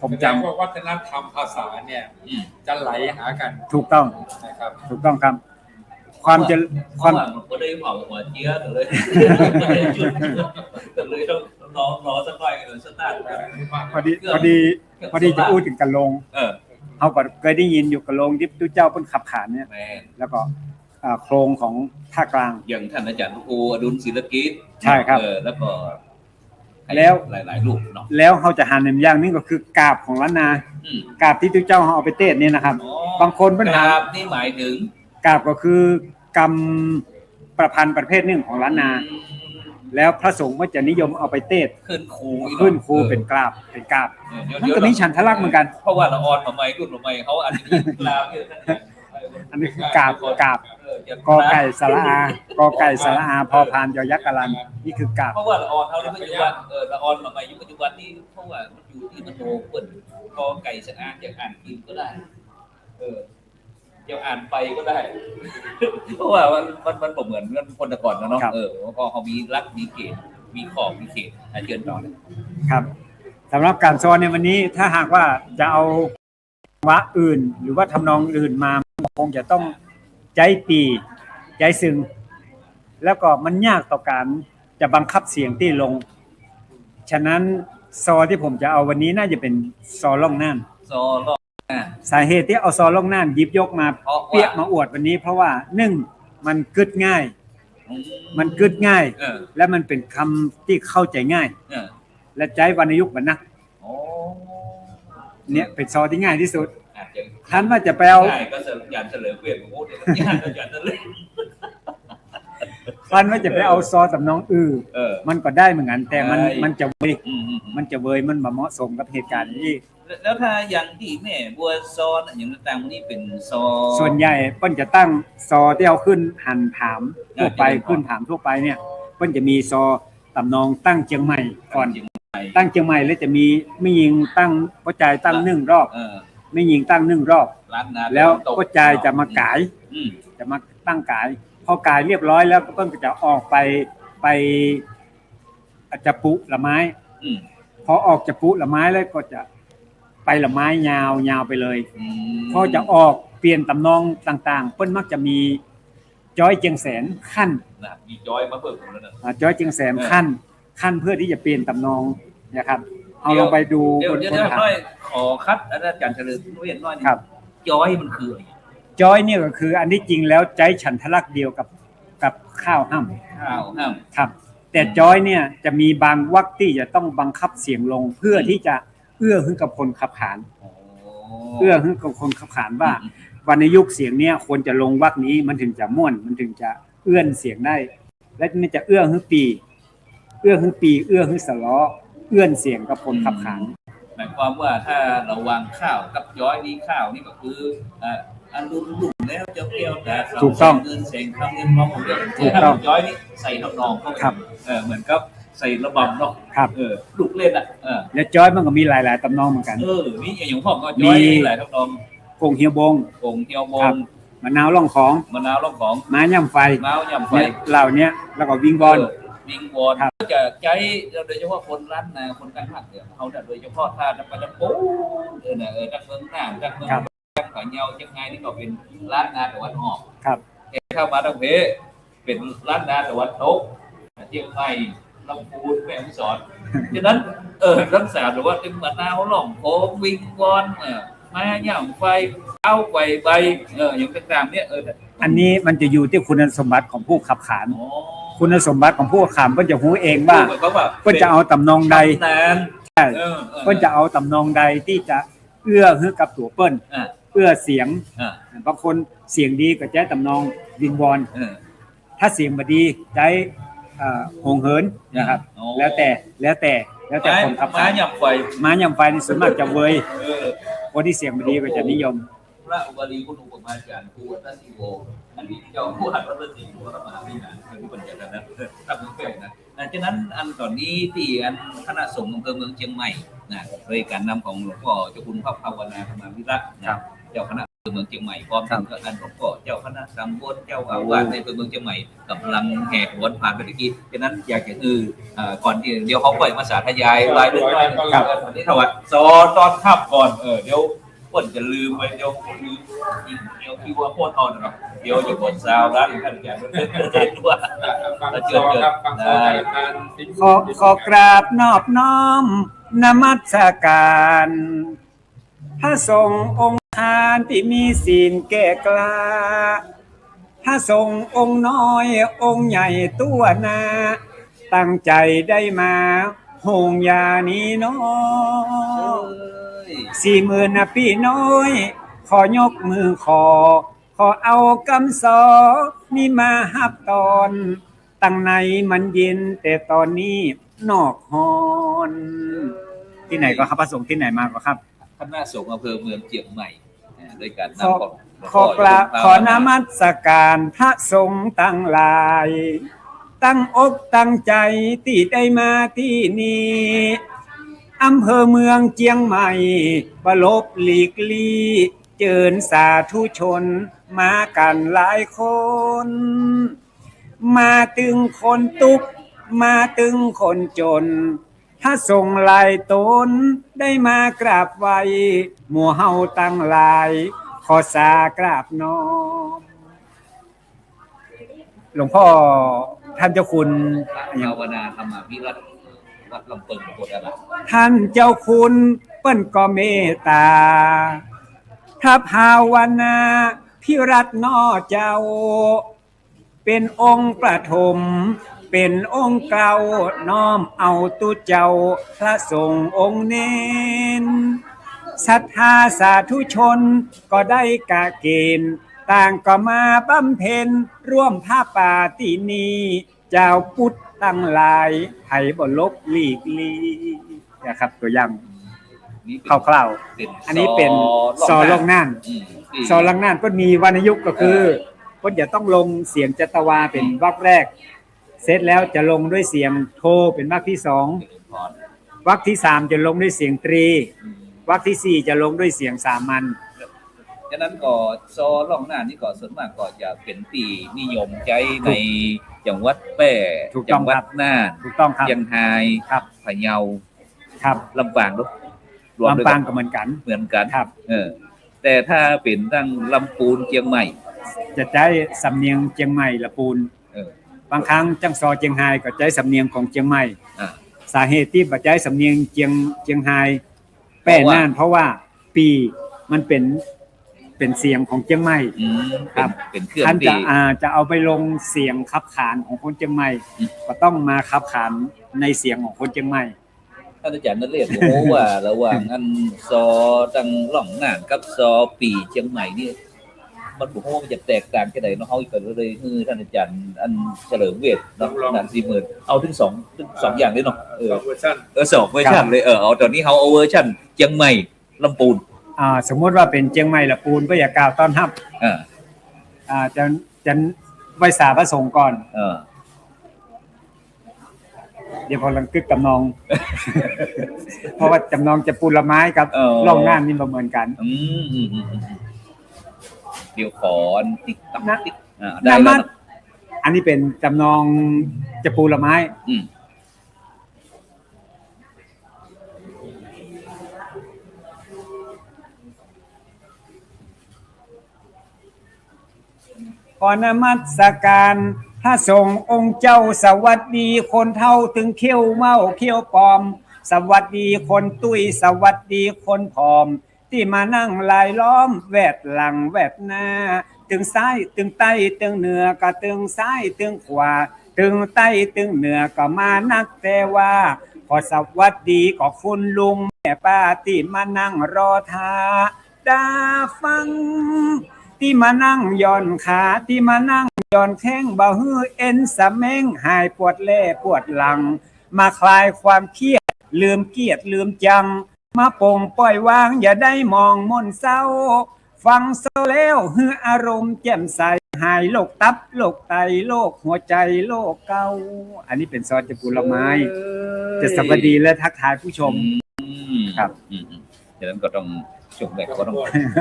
ผมจำว่าวัฒนธรรมภาษาเนี่ยจะไหลหากันถูกต้องนะครับถูกต้องครับความก็ได้เผาหัวเจี๊ยบเลยแต่เลยต้องรอสักหน่อยสตาร์ทพอดีจะอู้ถึงกะโลงเขาก็เคยได้ยินอยู่กะโลงที่ตู้เจ้าเพิ่นขับขานเนี่ยแล้วก็โครงของภาคกลางอย่างท่านอาจารย์ครูอดุลศิลกิจใช่ครับแล้วก็แล้วหลายๆรูปเนาะแล้วเขาจะหันอย่างนึงก็คือกาบของล้านนากาบที่ตู้เจ้าเขาเอาไปเทศเนี่ยนะครับบางคนปัญหาก าบนี่หมายถึงกาบก็คือกรรมประพันธ์ประเภทหนึ่งของล้านนาแล้วพระสงฆ์ก็จะนิยมเอาไปเทศขึ้นครูเป็นกราบมันก็มีฉันทลักษณ์เหมือนกันเพราะว่าละออนทำไมรุ่นทำไมเขาอันนี้กราบอันนี้คือกาบกอไก่สระอากอไก่สระอาพอพานยอยักษ์กะลันนี่คือกาบเพราะว่าละออนเขาในปัจจุบันละออนทำไมยุคปัจจุบันนี่เพราะว่ามันอยู่ที่มโนเปิดกอไก่สระอาจะอ่านกินก็ได้จะอ่านไปก็ได้เพราะว่ามันเหมือนคนแต่ก่อนเนาะพอเขามีรักมีเกณฑ์มีขอบมีเขตเชิญต่อเลยครับสำหรับการสอนในวันนี้ถ้าหากว่าจะเอาวะอื่นหรือว่าทำนองอื่นมาคงจะต้องใจปีใจซึ้งแล้วก็มันยากต่อการจะบังคับเสียงที่ลงฉะนั้นซอที่ผมจะเอาวันนี้น่าจะเป็นซอล่องน่านสาเหตุที่เอาซอล่องน่านหยิบยกมาเปียกมาอวดวันนี้เพราะว่า1มันกึดง่ายและมันเป็นคำที่เข้าใจง่ายและใจวรรณยุกต์บรรณะเนี่ยเป็นซอที่ง่ายที่สุดท่านว่าจะไปเอาก็ยันเฉลิมเวทพูดยันเฉลิมท่านว่าจะไปเอาซอสำนองมันก็ได้เหมือนกันแต่มันจะเวยมันบ่เหมาะสมกับเหตุการณ์นี้แล้วถ้าอย่างที่แม่บัวซอนอย่างต่างๆนี่เป็นซอส่วนใหญ่เพิ่นจะตั้งซอที่เอาขึ้นหันถามทั่วไปขึ้นถามทั่วไปเนี่ยเพิ่นจะมีซอตำนองตั้งเชียงใหม่ก่อนตั้งเชียงใหม่แล้วจะมีไม่ยิงตั้งพ่อใจตั้ง1รอบไม่ยิงตั้ง1รอบแล้วพ่อใจจะมากายจะมาตั้งกายพอกายเรียบร้อยแล้วก็เพิ่นก็จะออกไปอาจจะปุละไม้พอออกจะปุละไม้แล้วก็จะไปละไม้ยาวไปเลยพอจะออกเปลี่ยนตำนองต่างๆเพิ่นมักจะมีจ้อยเจียงแสนขั้นมีจ้อยมาเพิ่มแล้วนะจ้อยเจียงแสนขั้นเพื่อที่จะเปลี่ยนตำนองนะครับเอาลองไปดูเดี๋ยวน้อยขอคัดอาจารย์เฉลิมเวียนน้อยครับจ้อยมันคืออะไรจ้อยเนี่ยก็คืออันที่จริงแล้วใจฉันทลักษณ์เดียวกับข้าวห้ำครับแต่จ้อยเนี่ยจะมีบางวรรคที่จะต้องบังคับเสียงลงเพื่อที่จะเอื้อให้กับคนขับขานว่าวรรณยุกต์เสียงเนี่ยควรจะลงวรรคนี้มันถึงจะม่วนมันถึงจะเอื้อนเสียงได้และมันจะเอื้อให้ปีเอื้อให้สล้อเอื้อนเสียงกับคนขับขานหมายความว่าถ้าเราวางข้าวกับย้อยนี้ข้าวนี่ก็คืออันรุ่นแล้วจะเกี่ยวแต่เงินเสียงคำเงินมองผมเรียกถูกต้องย้อยนี่ใส่ทำนองเข้าเหมือนกับ ใส่ระบำเนาะ ครับ ลูกเล่นและจอยมันก็มีหลายๆตำนองเหมือนกัน นี่อย่างพ่อก็ย้อยหลายทำนอง กงเฮียบง โป่งเที่ยวม ครั ง บ มะนาวล่องของ มะนาวล่องของ ม้าย่ำไฟ ม้าวยำไฟ เนี่ยเหล่าเนี้ยแล้วก็วิงบอล วิงวอน ครับ จะใจโดยเฉพาะคนร้านนาคนกลางภาคเนี่ยเขาโดยเฉพาะท่าน้ำปลาน้ำโป๊นักเมืองหน้านักเมืองขายเงาจังไงนี่ก็เป็นร้านนาตะวันออก ครับ เข้ามาทางเพเป็นร้านนาตะวันตกเชียงใหม่ลำพูนแม่ฮ่องสอนฉะนั้นรักษาหรือว่าเป็นมะนาวหล่องโค้งวิงวอนมาย่างไฟเอาไฟใบอย่างต่างๆเนี่ยอันนี้มันจะอยู่ที่คุณสมบัติของผู้ขับขาน คุณสมบัติของผู้ขับขานก็จะรู้เองว่าก็จะเอาตำนองใด นาน ใช่ก็จะเอาตำนองใดที่จะเอื้อให้กับตัวเปิ้ลเอื้อเสียงบางคนเสียงดีก็ใช้ตำนองวิงวอนถ้าเสียงไม่ดีใช้หงเหินนะครับแล้วแต่คนขับขาน ม้าย่ำไฟ ม้าย่ำไฟในส่วนมากจะเวยคนที่เสียงไม่ดีก็จะนิยม พระอุบาลีคุณอุปมาจารย์ครูวัฒนศิโวอันนี้เจ้าผู้หัดวัฒนศิโวพระมหาวิหารเป็นผู้บัญชาการนะตั้งเป้นะฉะนั้นอันตอนนี้ที่อันคณะสงฆ์อำเภอเมืองเชียงใหม่นะโดยการนำของหลวงพ่อเจ้าคุณพระภาวนาธรรมวิรัตนะเจ้าคณะอำเภอเมืองเชียงใหม่พร้อมทั้งอันหลวงพ่อเจ้าคณะตำบลเจ้าอาวาสในอำเภอเมืองเชียงใหม่กำลังแห่ขบวนผ่านไปตะกี้ฉะนั้นอยากจะก่อนที่เดี๋ยวเขาปล่อยมาสาธยายรายเรื่องรายอันนี้ถวัดซอตอนข้ามก่อนเดี๋ยวคนจะลืมไปเดี๋ยวคิดว่าโคตรอ่อนเนาะเดี๋ยวจะกดซาวร้านท่านแกด้วยเจอได้ ขอกราบนอบน้อมนมัสการพระสงฆ์องค์ทานที่มีศีลแก่กล้าพระสงฆ์องค์น้อยองค์ใหญ่ตัวนาตั้งใจได้มาโหงยานี้น้อย40,000พี่น้อยขอยกมือขอเอากำสอนี่มาฮับตอนตั้งในมันเย็นแต่ตอนนี้นอกฮอนที่ไหนก็ครับพระสงฆ์ที่ไหนมาก็ครับคณะสงฆ์อำเภอเมืองเชียงใหม่ด้วยการนำขอนมัสการพระสงฆ์ตั้งหลายตั้งอกตั้งใจที่ได้มาที่นี้อำเภอเมืองเชียงใหม่บลบหลีกลีเจิญสาธุชนมากันหลายคนมาตึงคนตุกมาตึงคนจนถ้าส่งลายตนได้มากราบไหวหมู่เฮาตั้งหลายขอสากราบน้อมหลวงพ่อท่านเจ้าคุณ ภาวนาธรรมวิรัตวัดลำเปิงโคตรอะไร ท่านเจ้าคุณเปิ้นก็เมตตาถ้าภาวนาพิรัตนอเจ้าเป็นองค์ประถมเป็นองค์เก่าน้อมเอาตุเจ้าพระสงฆ์องค์เน้นศรัทธาสาธุชนก็ได้กะเกณฑ์ต่างก็มาบำเพ็ญร่วมผ้าป่าที่นี้เจ้าพุทธตั้งหลายไผ่บ่ลบหลีกลีนะครับตัวอย่างคร่าวๆอันนี้เป็นซอลงน่านซอลงน่านก็มีวรรณยุกต์ก็คือก็จะต้องลงเสียงจัตวาเป็นวรรคแรกเสร็จแล้วจะลงด้วยเสียงโทเป็นวรรคที่2วรรคที่3จะลงด้วยเสียงตรีวรรคที่4จะลงด้วยเสียงสามัญฉะนั้นก็ซอล่องหน้านี่ก็ส่วนมากก็จะเป็นปีนิยมใจในจังหวัดแพร่จังหวัดน่านถูกต้องครับเชียงรายพะเยาครับลำปางลำปางก็เหมือนกันครับแต่ถ้าเป็นทั้งลำพูนเชียงใหม่จะใช้สำเนียงเชียงใหม่ละปูนบางครั้งจังซอเชียงรายก็ใช้สำเนียงของเชียงใหม่สาเหตุที่บ่ใช้สำเนียงเชียงรายแป้น่านเพราะว่าปีมันเป็นเสียงของเชียงใหม่ครับเป็นเครื่องท่านจะเอาไปลงเสียงขับขานของคนเชียงใหม่ก็ต้องมาขับขานในเสียงของคนเชียงใหม่ท่านอาจารย์นั่นเรียกว่าระหว่างอันซอตังล่องน่านกับซอปีเชียงใหม่นี่มันบอกว่ามันจะแตกต่างแค่ไหนเนาะเฮาก็เลยคือท่านอาจารย์อันเฉลิมเวชเนาะนั่น40,000เอาถึง2อย่างเลยเนาะ2เวอร์ชั่น2เวอร์ชั่นเลยเอาตอนนี้เฮาเอาเวอร์ชั่นเชียงใหม่ลำพูนสมมติว่าเป็นเชียงใหม่ละปูนก็อย่ากล่าวต้อนรับจะไหว้สาพระสงฆ์ก่อน เดี๋ยวพอลังกึกจำนอง เพราะว่าจำนองจะปูละไม้กับร่องน้ำนี่มาเหมือนกัน เดี๋ยวขอติ๊กตักติ๊กได้ น้ำ แล้ มั ว ดอันนี้เป็นจำนองจะปูละไม้ ขอนมัสการพระสงฆ์องค์เจ้าสวัสดีคนเฒ่าถึงเขี้ยวเมาเขี้ยวปลอมสวัสดีคนตุ้ยสวัสดีคนผอมที่มานั่งลายล้อมแวดหลังแวดหน้าตึงซ้ายตึงใต้ตึงเหนือก็ตึงซ้ายตึงขวาตึงใต้ตึงเหนือก็มานักแต่ว่าขอสวัสดีก็คุณลุงแม่ป้าที่มานั่งรอทาดาฟังที่มานั่งย่อนขาที่มานั่งย่อนแข้งบ่ฮื้อเอ็นสะเม้งหายปวดเล่ปวดหลังมาคลายความเครียดลืมเกียดลืมจังมาปลงปล่อยวางอย่าได้มองมนเศร้าฟังเศร้าแล้วฮื้ออารมณ์แจ่มใสหายโรคตับโรคไตโรคหัวใจโรคเกาอันนี้เป็นซอสจากผลไม้จะสวัสดีและทักทายผู้ชมครับดังนั้นก็ต้องช่วงแรกก็ต้อง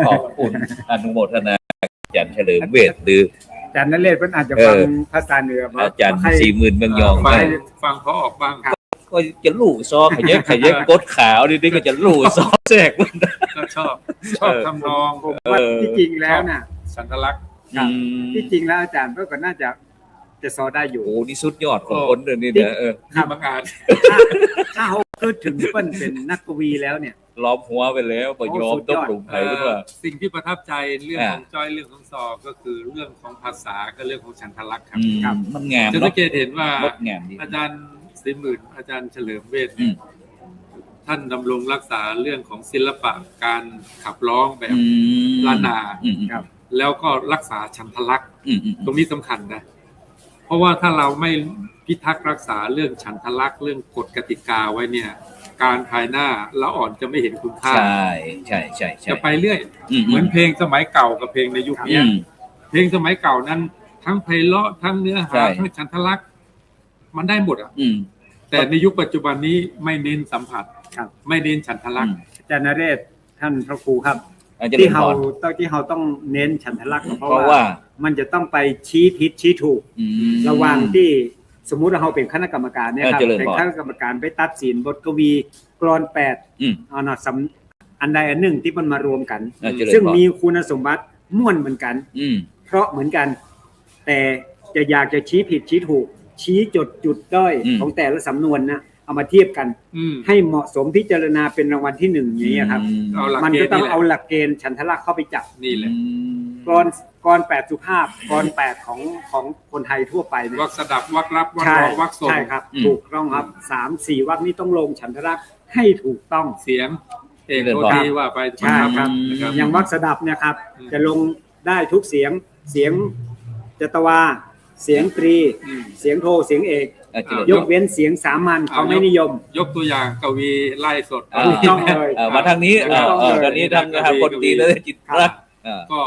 ขอบคุณอนุโมทนาอาจารย์เฉลิมเวชหรืออาจารย์นเรศเพิ่นอาจจะฟังภาษาเหนืออาจารย์40,000เมืองยองได้ฟังเขาออกบ้างก็จะลู่ซอขยักกดขาวนี่ก็จะลู่ซอแทรกก็ชอบทำนองว่าที่จริงแล้วน่ะสัญลักษณ์ที่จริงแล้วอาจารย์ก็น่าจะซอได้อยู่โอ้นี่สุดยอดของคนเดี๋ยวนี้เนี่ยที่บางอาจถ้าเขาพูดถึงเปิ้นเป็นนักกวีแล้วเนี่ยล้อมหัวไปแล้วก็ยอมต้องปรุงไทยขึ้นมาสิ่งที่ประทับใจเรื่องของจ้อยเรื่องของซอก็คือเรื่องของภาษาก็เรื่องของฉันทลักษณ์ครับมันงามจะสังเกตเห็นว่าอาจารย์40,000อาจารย์เฉลิมเวชท่านดำรงรักษาเรื่องของศิลปะการขับร้องแบบล้านนาแล้วก็รักษาฉันทลักษณ์ตรงนี้สำคัญนะเพราะว่าถ้าเราไม่พิทักษ์รักษาเรื่องฉันทลักษณ์เรื่องกฎกติกาไว้เนี่ยการภายหน้าละอ่อนจะไม่เห็นคุณค่าใช่จะไปเรื่อยเหมือนเพลงสมัยเก่ากับเพลงในยุคนี้เพลงสมัยเก่านั้นทั้งไพเราะทั้งเนื้อหาทั้งฉันทลักษณ์มันได้หมดแต่ในยุคปัจจุบันนี้ไม่เน้นสัมผัสไม่เน้นฉันทลักษณ์อาจารย์นเรศท่านพระครูครับที่เราต้องเน้นฉันทลักษณ์เพราะว่ามันจะต้องไปชี้ผิดชี้ถูกระหว่างที่สมมุติเราเป็นคณะกรรมการเนี่ยครับเป็นคณะกรรมการไปตัดสินบทกวีกลอน8อันใดอันหนึ่งที่มันมารวมกันซึ่งมีคุณสมบัติม่วนเหมือนกันเพราะเหมือนกันแต่จะอยากจะชี้ผิดชี้ถูกชี้จุดด้อยของแต่ละสำนวนนะเอามาเทียบกันให้เหมาะสมพิจารณาเป็นรางวัลที่1อย่างนี้ครับมันก็ต้องเอาหลักเกณฑ์ฉันทลักษณ์เข้าไปจับนี่แหละกร8สุภาพกร8ของคนไทยทั่วไปเนี่ยวรรคสดับวรรครับวรรครองวรรคส่งใช่ครับถูกต้องครับ 3-4 วรรคนี้ต้องลงฉันทลักษณ์ให้ถูกต้องเสียงเอกโคดีว่าไปใช่ครับอย่างวรรคสดับเนี่ยครับจะลงได้ทุกเสียงจตวาเสียงตรีเสียงโทเสียงเอกยกเว้นเสียงสามัญเขาไม่นิยมยกตัวอย่างกวีไล่สดถูกต้องเลยมาทางนี้ตอนนี้ทางคนดีเลยจิตรักก็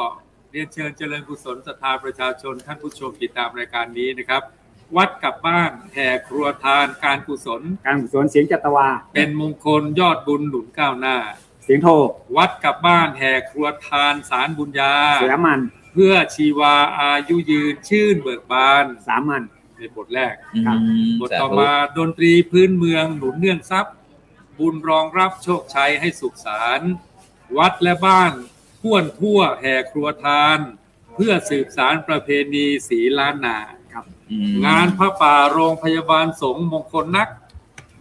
เรียนเชิญเจริญกุศลศรัทธาประชาชนท่านผู้ชมติดตามรายการนี้นะครับวัดกลับบ้านแห่ครัวทานการกุศลเสียงจตวาเป็นมงคลยอดบุญหนุนก้าวหน้าเสียงโทวัดกลับบ้านแห่ครัวทานสารบุญญาสามัญเพื่อชีวาอายุยืนชื่นเบิกบานสามัญในบทแรกบทต่อมาดนตรีพื้นเมืองหนุนเนื่องทรัพย์บุญรองรับโชคชัยให้สุขสารวัดและบ้านท่วนทั่วแห่ครัวทานเพื่อสืบสารประเพณีศรีล้านนางานพระป่าโรงพยาบาลสงฆ์มงคลนัก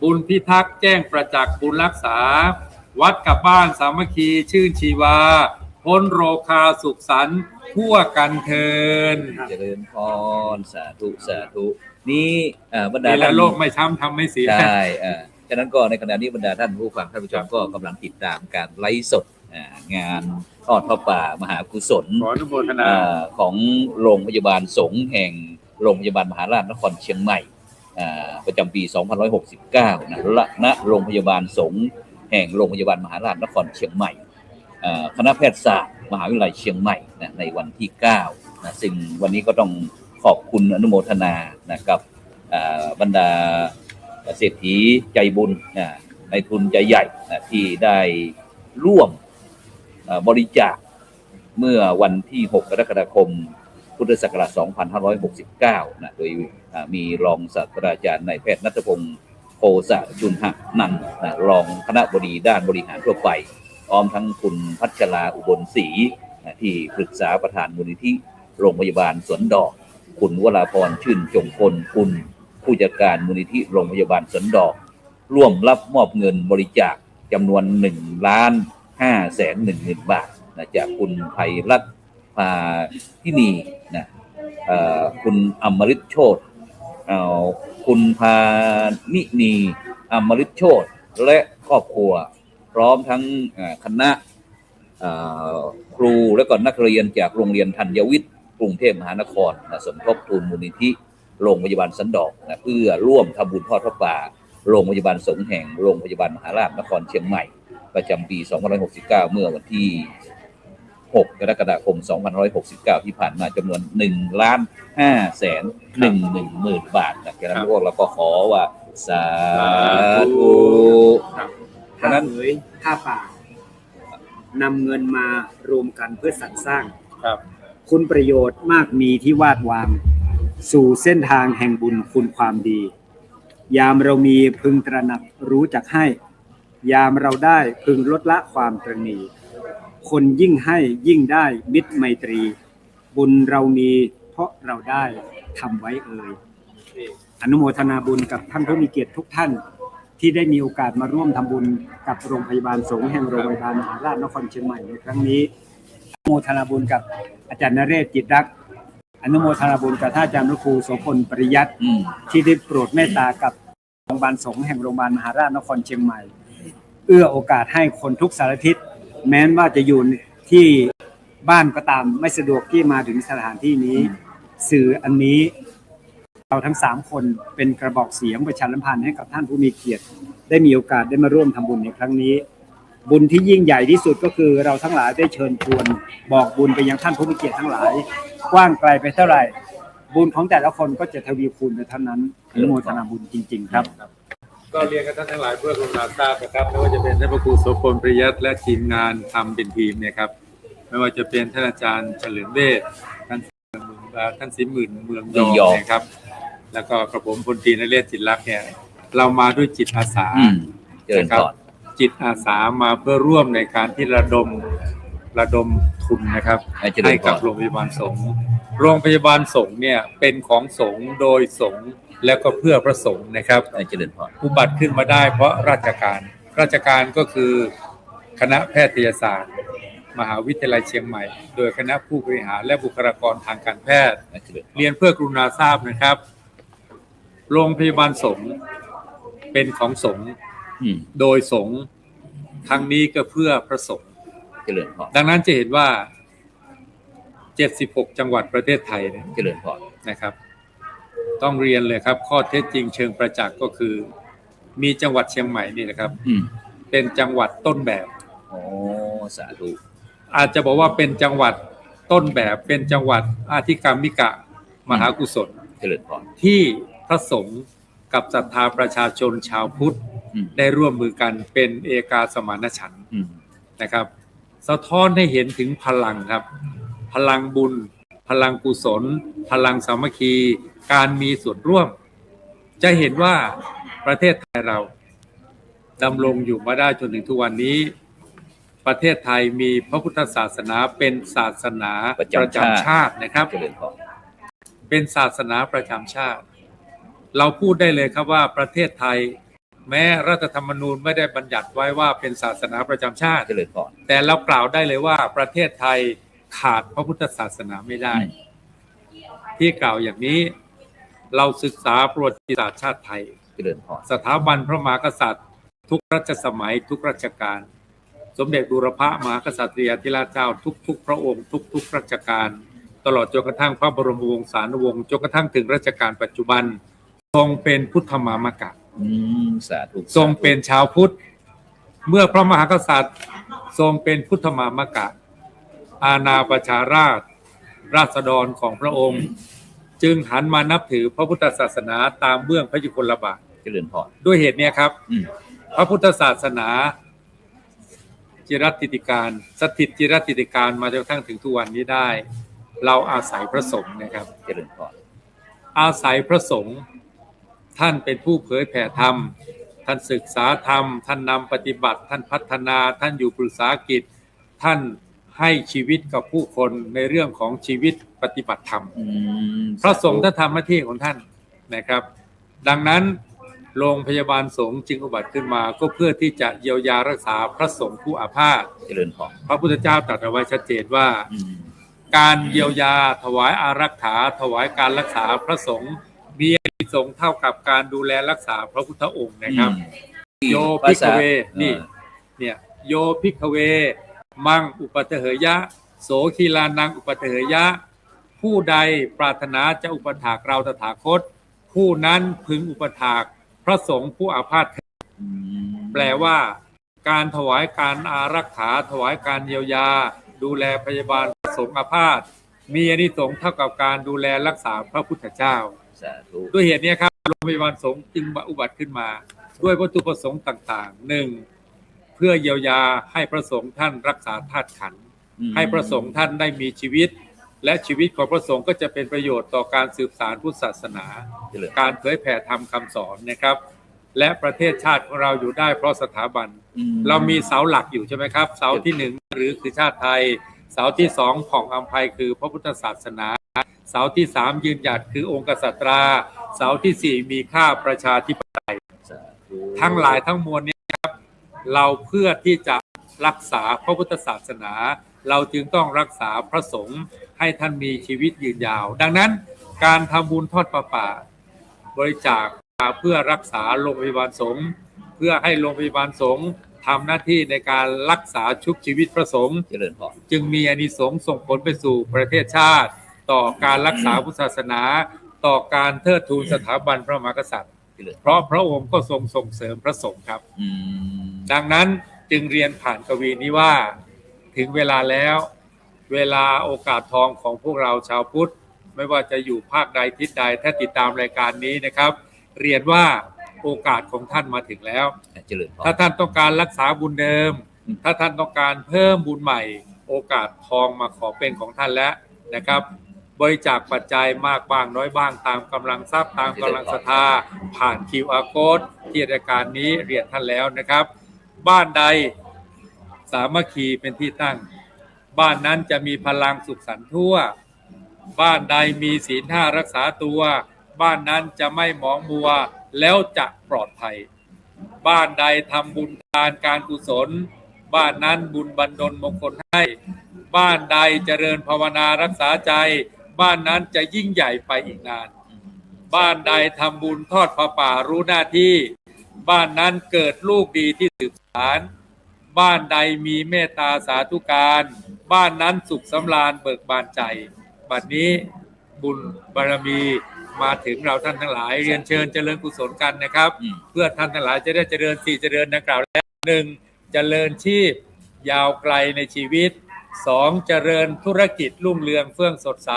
บุญพิทักษ์แจ้งประจักษ์บุญรักษาวัดกับบ้านสามัคคีชื่นชีวาพ้นโรคาสุขสันต์ทั่วกันเทินเจริญพรสาธุนี่บรรดาท่านโลกไม่ช้ำทำไม่เสียใช่ฉะนั้นก็ในขณะนี้บรรดาท่านผู้ฟังท่านผู้ชมก็กำลังติดตามการไลฟ์สดงานทอดพระป่ามหากุศลของโรงพยาบาลสงฆ์แห่งโรงพยาบาลมหาราชนครเชียงใหม่ประจำปี2569ณโรงพยาบาลสงฆ์แห่งโรงพยาบาลมหาราชนครเชียงใหม่คณะแพทยศาสตร์มหาวิทยาลัยเชียงใหม่ในวันที่9ซึ่งวันนี้ก็ต้องขอบคุณอนุโมทนากับบรรดา เศรษฐีใจบุญในทุนใจใหญ่ที่ได้ร่วมบริจาคเมื่อวันที่ 6 กรกฎาคม พุทธศักราช 2569 โดยมีรองศาสตราจารย์นายแพทย์ณัฐพงศ์โพสะจุลหนันท์รองคณบดีด้านบริหารทั่วไปพร้อมทั้งคุณพัชราอุบลศรีที่ปรึกษาประธานมูลนิธิโรงพยาบาลสวนดอกคุณวราพรชื่นจงพลคุณผู้จัดการมูลนิธิโรงพยาบาลสวนดอกร่วมรับมอบเงินบริจาคจำนวน 1,510,000 บาทจากคุณไพรัตน์ภาทินีคุณอมฤตโชติคุณพานินีอมฤตโชติและครอบครัวพร้อมทั้งคณะครูและก็นักเรียนจากโรงเรียนธัญวิทย์กรุงเทพมหานครสมทบทุนมูลนิธิโรงพยาบาลสันดอกเพื่อร่วมทำบุญทอดพระป่าโรงพยาบาลสงฆ์แห่งโรงพยาบาลมหาราชนครเชียงใหม่ประจำปี 2569 เมื่อวันที่ 6 กรกฎาคม 2569 ที่ผ่านมาจำนวน 1,510,000 บาทจากนั้นพวกเราก็ขอว่าสาธุฉะนั้นผ้าป่านำเงินมารวมกันเพื่อสรรสร้างคุณประโยชน์มากมีที่วาดวางสู่เส้นทางแห่งบุญคุณความดียามเรามีพึงตระหนักรู้จักให้ยามเราได้พึงลดละความตระหนี่คนยิ่งให้ยิ่งได้มิตรไมตรีบุญเรามีเพราะเราได้ทำไว้อนุโมทนาบุญกับท่านผู้มีเกียรติทุกท่านที่ได้มีโอกาสมาร่วมทำบุญกับโรงพยาบาลสงฆ์แห่งโรงพยาบาลมหาราชนครเชียงใหม่ในครั้งนี้อนุโมทนาบุญกับอาจารย์นเรศจิตรักษ์อนุโมทนาบุญกับท่านอาจารย์ครูโสพลปริยัติที่ได้โปรดเมตตากับโรงพยาบาลสงฆ์แห่งโรงพยาบาลมหาราชนครเชียงใหม่เอื้อโอกาสให้คนทุกสารทิศแม้ว่าจะอยู่ที่บ้านก็ตามไม่สะดวกที่มาถึงสถานที่นี้สื่ออันนี้เราทั้ง3คนเป็นกระบอกเสียงประชาสัมพันธ์ให้กับท่านผู้มีเกียรติได้มีโอกาสได้มาร่วมทำบุญในครั้งนี้บุญที่ยิ่งใหญ่ที่สุดก็คือเราทั้งหลายได้เชิญชวนบอกบุญไปยังท่านผู้มีเกียรติทั้งหลายกว้างไกลไปเท่าไหร่บุญของแต่ละคนก็จะทวีคูณไปเท่านั้นอนุโมทนาบุญจริงๆครับก็เรียนกับท่านทั้งหลายเพื่อกรุณาทราบนะครับไม่ว่าจะเป็นท่านพระครูโสพลปริยัติและทีมงานทำเป็นทีมเนี่ยครับไม่ว่าจะเป็นท่านอาจารย์เฉลิมเวชท่านศรีหมื่นเมืองยองนะครับแล้วก็กระผมพลตรีนเรศจิตรักษ์เนี่ยเรามาด้วยจิตอาสานะครับจิตอาสามาเพื่อร่วมในการที่ระดมทุนนะครับให้กับโรงพยาบาลสงฆ์โรงพยาบาลสงฆ์เนี่ยเป็นของสงฆ์โดยสงฆ์แล้วก็เพื่อพระสงฆ์นะครับอุบัติขึ้นมาได้เพราะราชการก็คือคณะแพทยศาสตร์มหาวิทยาลัยเชียงใหม่โดยคณะผู้บริหารและบุคลากรทางการแพทย์เรียนเพื่อกรุณาทราบนะครับโรงพยาบาลสงฆ์เป็นของสงฆ์โดยสงฆ์ทั้งนี้ก็เพื่อพระสงฆ์ดังนั้นจะเห็นว่า76จังหวัดประเทศไทยเนี่ยนะครับต้องเรียนเลยครับข้อเท็จจริงเชิงประจักษ์ก็คือมีจังหวัดเชียงใหม่นี่นะครับเป็นจังหวัดต้นแบบสาธุอาจจะบอกว่าเป็นจังหวัดต้นแบบเป็นจังหวัดอาธิกรรมิกะมหากุศลที่พระสงฆ์กับศรัทธาประชาชนชาวพุทธได้ร่วมมือกันเป็นเอกาสมานฉันท์นะครับสะท้อนให้เห็นถึงพลังครับพลังบุญพลังกุศลพลังสามัคคีการมีส่วนร่วมจะเห็นว่าประเทศไทยเราดำรงอยู่มาได้จนถึงทุกวันนี้ประเทศไทยมีพระพุทธศาสนาเป็นศาสนาประจำชาตินะครับเป็นศาสนาประจำชาติเราพูดได้เลยครับว่าประเทศไทยแม้รัฐธรรมนูญไม่ได้บัญญัติไว้ว่าเป็นศาสนาประจำชาติแต่เรากล่าวได้เลยว่าประเทศไทยขาดพระพุทธศาสนาไม่ได้ที่กล่าวอย่างนี้เราศึกษาประวัติศาสตร์ชาติไทยสถาบันพระมหากษัตริย์ทุกรัชสมัยทุกรัชกาลสมเด็จบูรพมหากษัตริยาธิราชเจ้าทุกพระองค์ทุกรัชกาลตลอดจนกระทั่งพระบรมวงศานุวงศ์จนกระทั่งถึงรัชกาลปัจจุบันทรงเป็นพุทธมามกะทรงเป็นชาวพุทธเมื่อพระมหากษัตริย์ทรงเป็นพุทธมามกะอาณาประชาราษฎร์ราษฎรของพระองค์จึงหันมานับถือพระพุทธศาสนาตามเบื้องพระยุคลบาท เจริญพร ด้วยเหตุเนี้ยครับ พระพุทธศาสนาจิรัติติการสถิตจิรัติติการมาจนกระทั่งถึงทุกวันนี้ได้ เราอาศัยพระสงฆ์นะครับ เจริญพร อาศัยพระสงฆ์ท่านเป็นผู้เผยแผ่ธรรมท่านศึกษาธรรมท่านนำปฏิบัติท่านพัฒนาท่านอยู่ปรึกษากิจท่านให้ชีวิตกับผู้คนในเรื่องของชีวิตปฏิบัติธรรมพระสงฆ์ท่านทำหน้าที่ของท่านนะครับ ดังนั้นโรงพยาบาลสงฆ์จึงอุบัติขึ้นมาก็เพื่อที่จะเยียวยารักษาพระสงฆ์ผู้อาพาธ เจริญพร พระพุทธเจ้าตรัสเอาไว้ชัดเจนว่าการเยียวยาถวายอารักขาถวายการรักษาพระสงฆ์มีอานิสงส์เท่ากับการดูแลรักษาพระพุทธองค์นะครับโยภิกขเวนี่เนี่ยโยภิกขเวมังอุปเทเหยะโสคีลานังอุปเทเหยะผู้ใดปรารถนาจะอุปถากเราตถาคตผู้นั้นพึงอุปถากพระสงฆ์ผู้อาพาธแปลว่าการถวายการอารักขาถวายการเยียวยาดูแลพยาบาลพระสงฆ์อาพาธมีอานิสงส์เท่ากับการดูแลรักษาพระพุทธเจ้าด้วยเหตุนี้ครับโรงพยาบาลสงฆ์จึงอุบัติขึ้นมาด้วยวัตถุประสงค์ต่างๆหนึ่งเพื่อเยียวยาให้พระสงฆ์ท่านรักษาธาตุขันธ์ให้พระสงฆ์ท่านได้มีชีวิตและชีวิตของพระสงฆ์ก็จะเป็นประโยชน์ต่อการสืบสานพุทธศาสนาการเผยแผ่ธรรมคำสอนนะครับและประเทศชาติของเราอยู่ได้เพราะสถาบันเรามีเสาหลักอยู่ใช่ไหมครับเสาที่หนึ่งหรือคือชาติไทยเสาที่สองผ่องอัมไพคือพระพุทธศาสนาเสาที่สามยืนหยัดคือองค์กษัตราเสาที่สี่มีค่าประชาธิปไตยทั้งหลายทั้งมวลนี้ครับเราเพื่อที่จะรักษาพระพุทธศาสนาเราจึงต้องรักษาพระสงฆ์ให้ท่านมีชีวิตยืนยาวดังนั้นการทำบุญทอดป่าบริจาคเพื่อรักษาโรงพยาบาลสงฆ์เพื่อให้โรงพยาบาลสงฆ์ทำหน้าที่ในการรักษาชุบชีวิตพระสงฆ์จึงมีอานิสงส์ส่งผลไปสู่ประเทศชาติต่อการรักษาพุทธศาสนาต่อการเทิดทูนสถาบันพระมหากษัตริย์เพราะพระองค์ก็ทรงส่งเสริมพระสงฆ์ครับดังนั้นจึงเรียนผ่านกวีนี้ว่าถึงเวลาแล้วเวลาโอกาสทองของพวกเราชาวพุทธไม่ว่าจะอยู่ภาคใดทิศใดถ้าติดตามรายการนี้นะครับเรียนว่าโอกาสของท่านมาถึงแล้วถ้าท่านต้องการรักษาบุญเดิมถ้าท่านต้องการเพิ่มบุญใหม่โอกาสทองมาขอเป็นของท่านแล้วนะครับบริจาคปัจจัยมากบ้างน้อยบ้างตามกำลังทรัพย์ตามกำลังศรัทธาผ่าน QR Code ที่รายการนี้เรียนท่านแล้วนะครับบ้านใดสามัคคีเป็นที่ตั้งบ้านนั้นจะมีพลังสุขสันต์ทั่วบ้านใดมีศีล5รักษาตัวบ้านนั้นจะไม่หมองมัวแล้วจะปลอดภัยบ้านใดทำบุญทานการกุศลบ้านนั้นบุญบันดลมงคลให้บ้านใดเจริญภาวนารักษาใจบ้านนั้นจะยิ่งใหญ่ไปอีกนานบ้านใดทำบุญทอดผ้าป่ารู้หน้าที่บ้านนั้นเกิดลูกดีที่สืบสานบ้านใดมีเมตตาสาธุการบ้านนั้นสุขสำราญเบิกบานใจบัดนี้บุญบารมีมาถึงเราท่านทั้งหลายเรียนเชิญเจริญกุศลกันนะครับเพื่อท่านทั้งหลายจะได้เจริญ4เจริญดังกล่าวแล้ว1เจริญชีพยาวไกลในชีวิต2เจริญธุรกิจรุ่งเรืองเฟื่องสดใส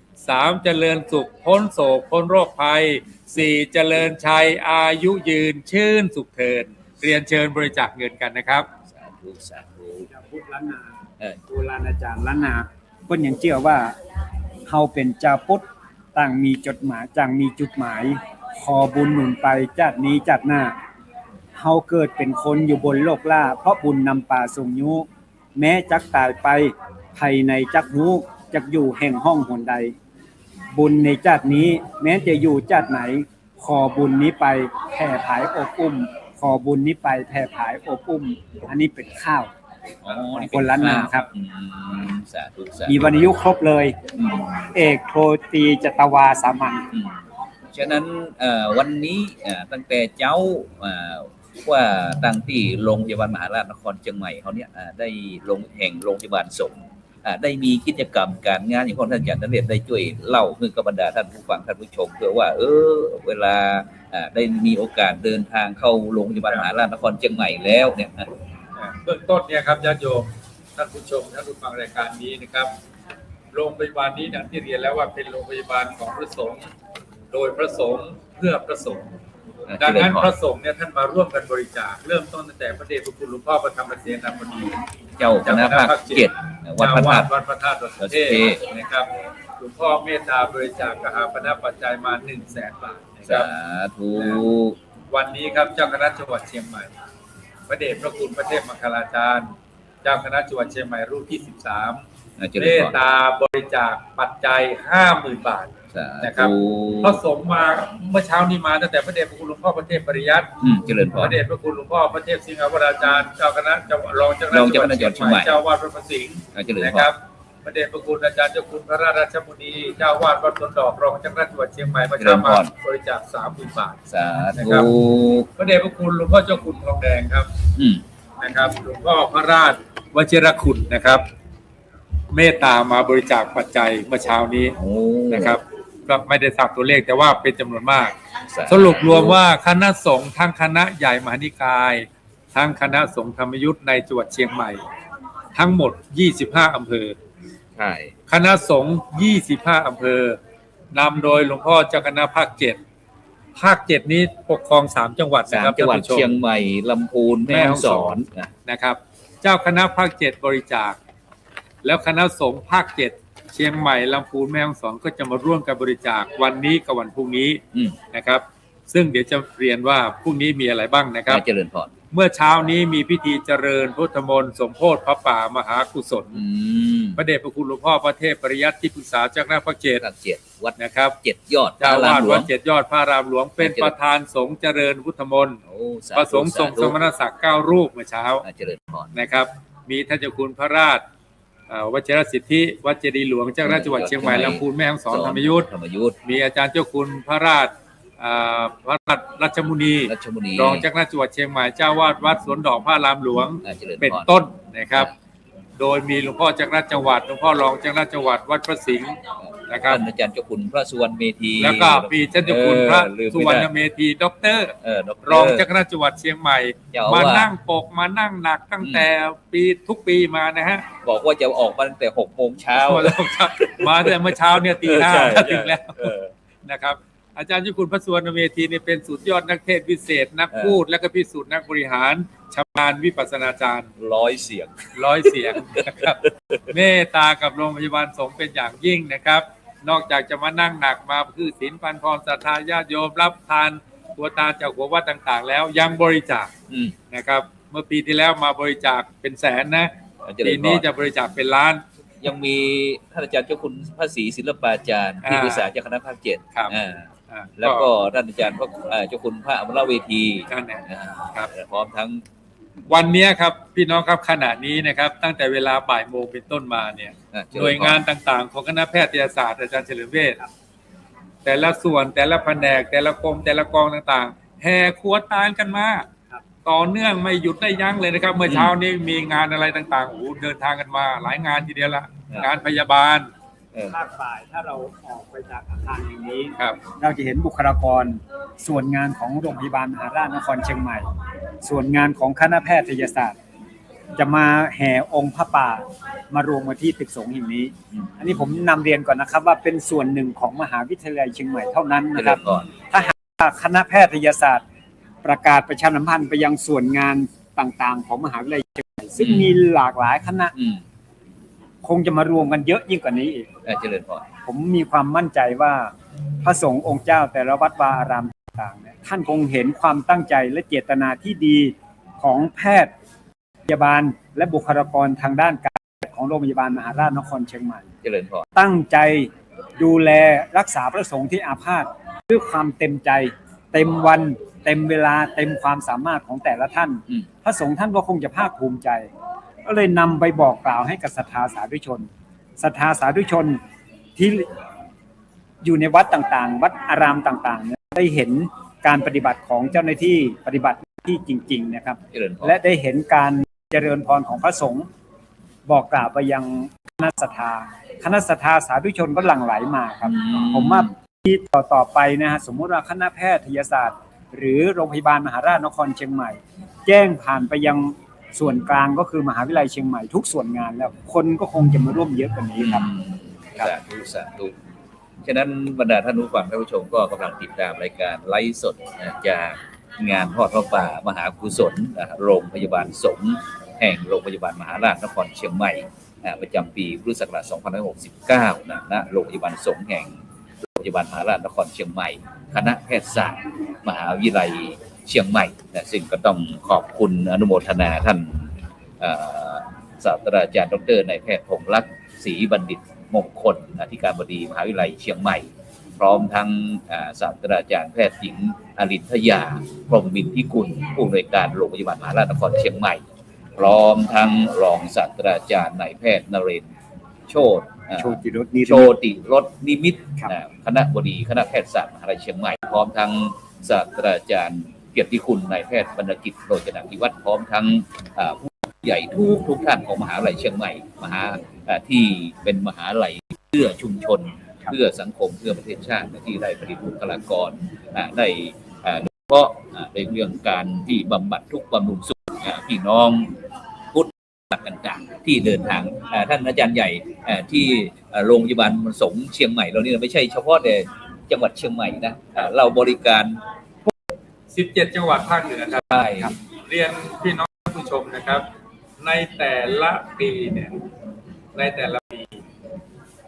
3เจริญสุขพ้นโศกพ้นโรคภัย4เจริญชัยอายุยืนชื่นสุขเถิดเรียนเชิญบริจาคเงินกันนะครับสาธุพุทธล้านนาโบราณอาจารย์ล้านนาเพิ่นยังเชื่อว่าเฮาเป็นชาวพุทธต่างมีจดหมายจังมีจุดหมายขอบุญหนุนไปชาตินี้ชาติหน้าเฮาเกิดเป็นคนอยู่บนโลกล่าเพราะบุญนำป่าส่งยุแม้จักตายไปภายในจักหูจักอยู่แห่งห้องหนใดบุญในชาตินี้แม้จะอยู่ชาติไหนขอบุญนี้ไปแผ่ผายอบอุ้มขอบุญนี้ไปแผ่ผายอบอุ้มอันนี้เป็นข้าวคนล้านนาครับมีวรรณยุกต์ครบเลยเอกโทตีจตวาสามัญฉะนั้นวันนี้ตั้งแต่เจ้าว่าตั้งที่โรงพยาบาลมหาราชนครเชียงใหม่เขาเนี่ยได้ลงแห่งโรงพยาบาลสงฆ์ได้มีกิจกรรมการงานอย่างของท่านอาจารย์นเรศได้ช่วยเล่าให้กับบรรดาท่านผู้ฟังท่านผู้ชมเพื่อว่าเวลาได้มีโอกาสเดินทางเข้าโรงพยาบาลมหาราชนครเชียงใหม่แล้วเนี่ยเบื้องต้นเนี่ยครับญาติโยมท่านผู้ชมท่านผู้ฟังรายการนี้นะครับโรงพยาบาลนี้ดังที่เรียนแล้วว่าเป็นโรงพยาบาลของพระสงฆ์โดยพระสงฆ์เพื่อพระสงฆ์ ดังนั้นพระสงฆ์เนี่ยท่านมาร่วมกันบริจาคเริ่มต้นตั้งแต่พระเดชพระคุณหลวงพ่อประธรรมเสนาบดี เจ้าคณะภาค7วัดพระธาตุ วัดพระธาตุดอยสุเทพนะครับหลวงพ่อเมตตาบริจาคกหาปณะปัจจัยมา 100,000 บาทนะครับ สาธุ วันนี้ครับเจ้าคณะจังหวัดเชียงใหม่พระเดชพระคุณพระเทพมังคลาจารย์เจ้าคณะจังหวัดเชียงใหม่รูปที่ 13 เมตตาบริจาคปัจจัย 50,000 บาทนะครับพระสงฆ์มาเมื่อเช้านี้มาตั้งแต่พระเดชพระคุณหลวงพ่อพระเทพปริยัติเจริญพ พ ร ระเดชพระคุณหลวงพ่อพระเทพสิงหวราจารย์เจ้าคณะรองเจ้าคณะจังหวัดเชียงใหม่เจ้าวาดวัดพระสิงห์นะครับพระเดชพระคุณอาจารย์เจ้าคุณพระราชมุนีเจ้าวาดวัดสวนดอกรองเจ้าคณะจังหวัดเชียงใหม่มาเช้ามาบริจาค 30,000 บาท สา นะครับ ธุ พระเดชพระคุณหลวงพ่อเจ้าคุณทองแดงครับนะครับหลวงพ่อพระราชวชิรคุณนะครับเมตตามาบริจาคปัจจัยเมื่อเช้านี้นะครับก็ไม่ได้ทราบตัวเลขแต่ว่าเป็นจำนวนมาก สรุปรวมว่าคณะสงฆ์ทั้งคณะใหญ่มหานิกายทั้งคณะสงฆ์ธรรมยุทธ์ในจังหวัดเชียงใหม่ทั้งหมด25อำเภอใช่คณะสงฆ์25อำเภอนำโดยหลวงพ่อเจ้าคณะภาค7ภาค7นี้ปกครอง3จังหวัดนะครับจังหวัดเชียงใหม่ลำพูนแม่ฮ่องสอนนะครับเจ้าคณะภาค7บริจาคแล้วคณะสงฆ์ภาค7เชียงใหม่ลำพูนแม่ฮ่องสอนก็จะมาร่วมกันบริจาควันนี้กับวันพรุ่งนี้นะครับซึ่งเดี๋ยวจะเรียนว่าพรุ่งนี้มีอะไรบ้างนะครับเจริญพรเมื่อเช้านี้มีพิธีเจริญพุทธมนต์สมโภชพระป่ามหากุศลพระเดชพระคุณหลวงพ่อพระเทพปริยัติที่ปรึกษาเจ้าคณะภาค7วัดนะครับ7ยอดเจ้าวาดวัด7ยอดพระรามหลวงเป็นประธานสงฆ์เจริญพุทธมนต์พระสงฆ์ทรงสมณศักดิ์9รูปเมื่อเช้าเจริญพรนะครับมีท่านเจ้าคุณพระราชวชิรสิทธิวัดเจดีย์หลวงเจ้าคณะจังหวัดเชียงใหม่ลำพูนแม่ฮ่องสอนธรรมยุทธ์มีอาจารย์เจ้าคุณพระราชพระราชมุนีรองเจ้าคณะจังหวัดเชียงใหม่เจ้าวาดวัดสวนดอกพระรามหลวงเป็นต้นนะครับโดยมีหลวงพ่อเจ้าคณะจังหวัดหลวงพ่อรองเจ้าคณะจังหวัดวัดพระสิงห์นะครับอาจารย์เจ้าคุณพระสุวรรณเมธีแล้วก็มีท่านเจ้าคุณพระสุวรรณเมธีด็อกเตอร์รองเจ้าคณะจังหวัดเชียงใหม่มานั่งปกมานั่งหนักตั้งแต่ปีทุกปีมานะฮะบอกว่าจะออกมาตั้งแต่6 โมงเช้ามาแต่เมื่อเช้าเนี่ยตี 5ถึงแล้วนะครับอาจารย์เจ้าคุณพระสุวรรณเมธีนี่เป็นสุดยอดนักเทศพิเศษนักพูดและก็พิสูจน์นักบริหารชำนาญวิปัสสนาจารย์100 เสียงนะครับเมตตากับโรงพยาบาลสงฆ์เป็นอย่างยิ่งนะครับนอกจากจะมานั่งหนักมาคือศีลปันพรศรัทธาญาติโยมรับทานตัวตาจากหัววัดต่างๆแล้วยังบริจาคนะครับเมื่อปีที่แล้วมาบริจาคเป็นแสนนะปีนี้จะบริจาคเป็นล้านยังมีท่านอาจารย์เจ้าคุณพระศรีศิลปาจารย์ที่ปรึกษาเจ้าคณะภาค7แล้วก็ท่านอาจารย์เจ้าคุณพระอมรเวทีครับพร้อมทั้งวันนี้ครับพี่น้องครับขณะนี้นะครับตั้งแต่เวลาบ่ายโมงเป็นต้นมาเนี่ยหน่วยงานต่างๆของคณะแพทยศาสตร์อาจารย์เฉลิมเวชแต่ละส่วนแต่ละแผนกแต่ละกรมแต่ละกองต่างๆแห่ครัวตานกันมาต่อเนื่องไม่หยุดได้ยั้งเลยนะครับเมื่อเช้านี้มีงานอะไรต่างๆโอ้เดินทางกันมาหลายงานทีเดียวละงานพยาบาลภาคบ่ายถ้าเราออกไปจากอาคารแห่งนี้เราจะเห็นบุคลากรส่วนงานของโรงพยาบาลมหาราชนครเชียงใหม่ส่วนงานของคณะแพทยศาสตร์จะมาแห่องค์พระป่ามารวมมาที่ตึกสงฆ์แห่งนี้อันนี้ผมนำเรียนก่อนนะครับว่าเป็นส่วนหนึ่งของมหาวิทยาลัยเชียงใหม่เท่านั้นนะครับถ้าหากคณะแพทยศาสตร์ประกาศประชาสัมพันธ์ไปยังส่วนงานต่างๆของมหาวิทยาลัยเชียงใหม่ซึ่งมีหลากหลายคณะคงจะมารวมกันเยอะยิ่งกว่านี้อีกเจริญพรผมมีความมั่นใจว่าพระสงฆ์องค์เจ้าแต่ละวัดวาอารามต่างๆเนี่ยท่านคงเห็นความตั้งใจและเจตนาที่ดีของแพทย์พยาบาลและบุคลากรทางด้านการแพทย์ของโรงพยาบาลมหาราชนครเชียงใหม่เจริญพรตั้งใจดูแลรักษาพระสงฆ์ที่อาพาธด้วยความเต็มใจเต็มวันเต็มเวลาเต็มความสามารถของแต่ละท่านพระสงฆ์ท่านก็คงจะภาคภูมิใจก็เลยนำไปบอกกล่าวให้กับศรัทธาสาธุชนที่อยู่ในวัดต่างๆวัดอารามต่างๆได้เห็นการปฏิบัติของเจ้าหน้าที่ปฏิบัติที่จริงๆนะครับและได้เห็นการเจริญพรของพระสงฆ์บอกกล่าวไปยังคณะศรัทธาสาธุชนก็หลั่งไหลมาครับผมว่าที่ต่อไปนะฮะสมมุติว่าคณะแพทยศาสตร์หรือโรงพยาบาลมหาราชนครเชียงใหม่แจ้งผ่านไปยังส่วนกลางก็คือมหาวิทยาลัยเชียงใหม่ทุกส่วนงานแล้วคนก็คงจะมาร่วมเยอะกว่านี้ครับสาธุ ฉะนั้นบรรดาท่านผู้ฟังท่านผู้ชมก็กำลังติดตามรายการไลฟ์สดจากงานทอดพระป่ามหากุศลโรงพยาบาลสงฆ์แห่งโรงพยาบาลมหาราชนครเชียงใหม่ประจำปีพุทธศักราช 2569 ณ โรงพยาบาลสงฆ์แห่งโรงพยาบาลมหาราชนครเชียงใหม่คณะแพทยศาสตร์มหาวิทยาลัยเชียงใหม่ซึ่งก็ต้องขอบคุณอนุโมทนาท่านศาสตราจารย์ดร.นายแพทย์พงษ์ลักษณ์ศรีบัณฑิตมงคลอธิการบดีมหาวิทยาลัยเชียงใหม่พร้อมทั้งศาสตราจารย์แพทย์หญิงอรินทยาพรหมมินทร์พิกุลผู้อำนวยการโรงพยาบาลมหาราชนครเชียงใหม่พร้อมทั้งรองศาสตราจารย์นายแพทย์นเรศโชติรสนิมิตคณะบดีคณะแพทยศาสตร์มหาวิทยาลัยเชียงใหม่พร้อมทั้งศาสตราจารย์เกียรติคุณนายแพทย์บรรณกิจโรจนภิวัฒน์พร้อมทั้งผู้ใหญ่ทุกท่านของมหาวิทยาลัยเชียงใหม่ที่เป็นมหาวิทยาลัยเพื่อชุมชนเพื่อสังคมเพื่อประเทศชาติที่ได้ผลิตบุคลากรได้โดยเฉพาะในเรื่องการที่บำบัดทุกข์บำรุงสุขพี่น้องพุทธต่างๆที่เดินทางท่านอาจารย์ใหญ่ที่โรงพยาบาลสงฆ์เชียงใหม่เรานี่ไม่ใช่เฉพาะแต่จังหวัดเชียงใหม่นะเราบริการ17 จังหวัดภาคเหนือครับใช่ครับเรียนพี่น้องผู้ชมนะครับในแต่ละปีเนี่ยในแต่ละปี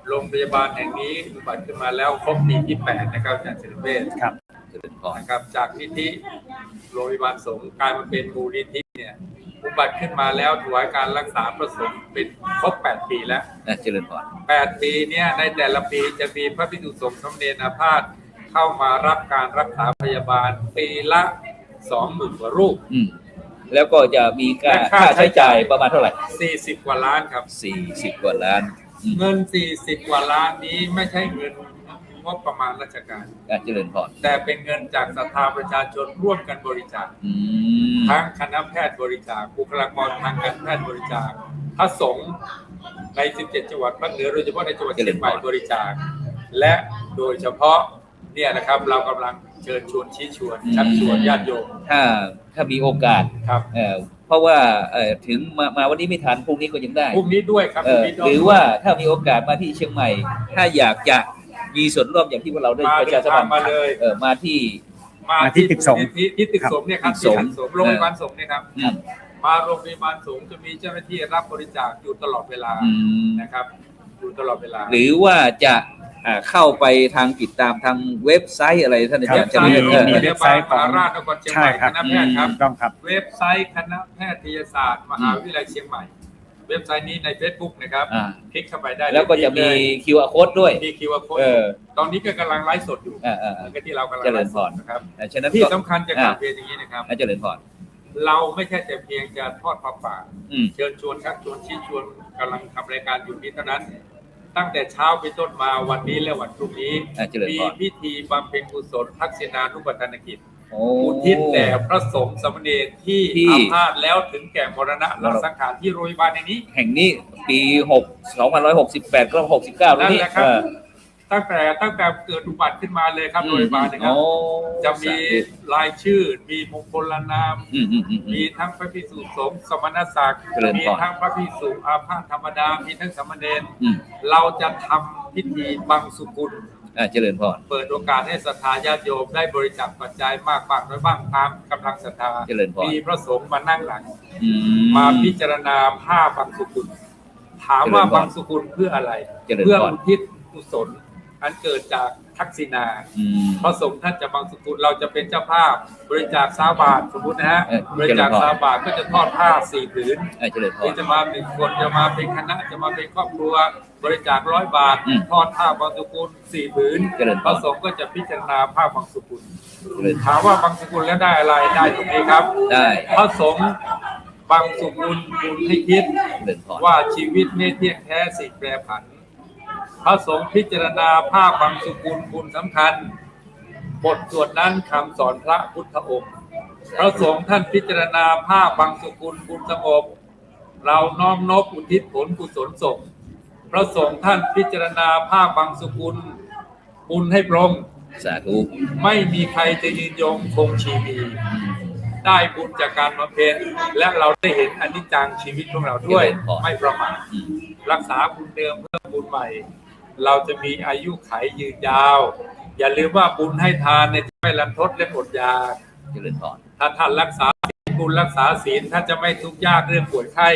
โรงพยาบาลแห่งนี้อุบัติขึ้นมาแล้วครบปีที่ 8 นะครับอาจารย์ศิริเวชครับนะครับจากนิธิโรงพยาบาลสงฆ์กลายมาเป็นมูลนิธิเนี่ยอุบัติขึ้นมาแล้วถวายการรักษาพระสงฆ์เป็นครบ 8 ปีแล้วเจริญพร8 ปีเนี่ยในแต่ละปีจะมีพระภิกษุสงฆ์สามเณรอาพาธเข้ามารับการรักษาพยาบาลปีละ 20,000 กว่ารูปแล้วก็จะมีการค่าใช้จ่ายประมาณเท่าไหร่40 กว่าล้านครับ40 กว่าล้านเงิน40 กว่าล้านนี้ไม่ใช่เงินงบประมาณราชการเจริญพรแต่เป็นเงินจากศรัทธาประชาชนร่วมกันบริจาคทั้งคณะแพทย์บริจาคบุคลากรทางการแพทย์บริจาคพระสงฆ์ใน17 จังหวัดภาคเหนือโดยเฉพาะในจังหวัดเชียงใหม่บริจาคและโดยเฉพาะเนี่ยนะครับเรากำลังเชิญชวนชี้ชวนชักชวนญาติโยมถ้ามีโอกาสครับเพราะว่าถึงมาวันนี้ไม่ทันพรุ่งนี้ก็ยังได้พรุ่งนี้ด้วยครับหรือว่าถ้ามีโอกาสมาที่เชียงใหม่ถ้าอยากจะมีส่วนร่วมอย่างที่พวกเราได้ประชาสัมพันธ์มาเลยมาที่ตึกสงฆ์ที่ตึกสงฆ์เนี่ยครับที่ตึกสงฆ์โรงพยาบาลสงฆ์เนี่ยครับมาโรงพยาบาลสงฆ์จะมีเจ้าหน้าที่รับบริจาคอยู่ตลอดเวลานะครับอยู่ตลอดเวลาหรือว่าจะเข้าไปทางติดตามทางเว็บไซต์อะไรท่านอาจารย์จะมีเว็บไซต์มหาราชนครเชียงใหม่คณะแพทย์ครับต้องครับเว็บไซต์คณะแพทยศาสตร์มหาวิทยาลัยเชียงใหม่เว็บไซต์นี้ใน Facebook นะครับคลิกเข้าไปได้แล้วก็จะมี QR code ด้วยมี QR code ตอนนี้ก็กำลังไลฟ์สดอยู่ก็ที่เรากำลังไลฟ์สดนะครับฉะนั้นที่สำคัญจะกล่าวเพียงอย่างนี้นะครับเจริญพรเราไม่ใช่แต่เพียงจะทอดผ้าป่าเชิญชวนชักชวนชี้ชวนกำลังทำรายการอยู่นี้เท่านั้นตั้งแต่เช้าไปต้นมาวันนี้และวันพรุ่งนี้มีพิธีบำเพ็ญกุศลทักษิณานุปัฏฐานกิจอุทิศแด่พระสงฆ์สามเณรที่อาพาธแล้วถึงแก่มรณะละสังขารที่โรงพยาบาลแห่งนี้ปี2568ก็69นั่นแหละครับตั้งแต่เกิดอุบัติขึ้นมาเลยครับโรงพยาบาลนะครับจะมีรายชื่อมีมงคลนามมีทั้งพระภิกษุสงฆ์สมณศักดิ์มีทั้งพระภิกษุอาพาธธรรมดามีทั้งสามเณรเราจะทำพิธีบังสุกุลเจริญพรเปิดโอกาสให้ศรัทธาญาติโยมได้บริจาคปัจจัยมากบ้างน้อยบ้างตามกำลังศรัทธามีพระสงฆ์มานั่งหลังมาพิจารณาผ้าบังสุกุลถามว่าบังสุกุลเพื่ออะไรเพื่ออุทิศกุศลอันเกิดจากทักษิณาพระสงฆ์ท่านจะบังสุกุลเราจะเป็นเจ้าภาพบริจาค20 บาทสมมุตินะฮะบริจาค20 บาทก็จะทอดผ้า4 ผืนที่จะมาเป็นคนจะมาเป็นคณะจะมาเป็นครอบครัวบริจาค100 บาททอดผ้าบังสุกุล4 ผืนพระสงฆ์ก็จะพิจารณาผ้าบังสุกุลถามว่าบังสุกุลแล้วได้อะไรได้ตรงนี้ครับได้พระสงฆ์บังสุกุลคุณให้คิดว่าชีวิตไม่เที่ยงแท้สิ่งแปรผันพระสงฆ์พิจารณาภาพบังสุกุลคุณสำคัญบทสวดนั้นคำสอนพระพุทธองค์พระสงฆ์ท่านพิจารณาภาพบังสุกุลคุณสงบเราน้อมนบอุทิศผลกุศลส่งพระสงฆ์ท่านพิจารณาภาพบังสุกุลบุญให้ปรงสาธุไม่มีใครจะยืนยงคงชีวีได้บุญจากการบำเพ็ญและเราได้เห็นอนิจจังชีวิตของเราด้วยไม่ประมาทรักษาบุญเดิมเพิ่มบุญใหม่ เราจะมีอายุขัยยืนยาว อย่าลืมว่าบุญให้ทานเนี่ยจะไม่รันทดและอดอยาก เจริญพร ถ้าท่านรักษาบุญรักษาศีลท่านจะไม่ทุกข์ยากเรื่องป่วยไข้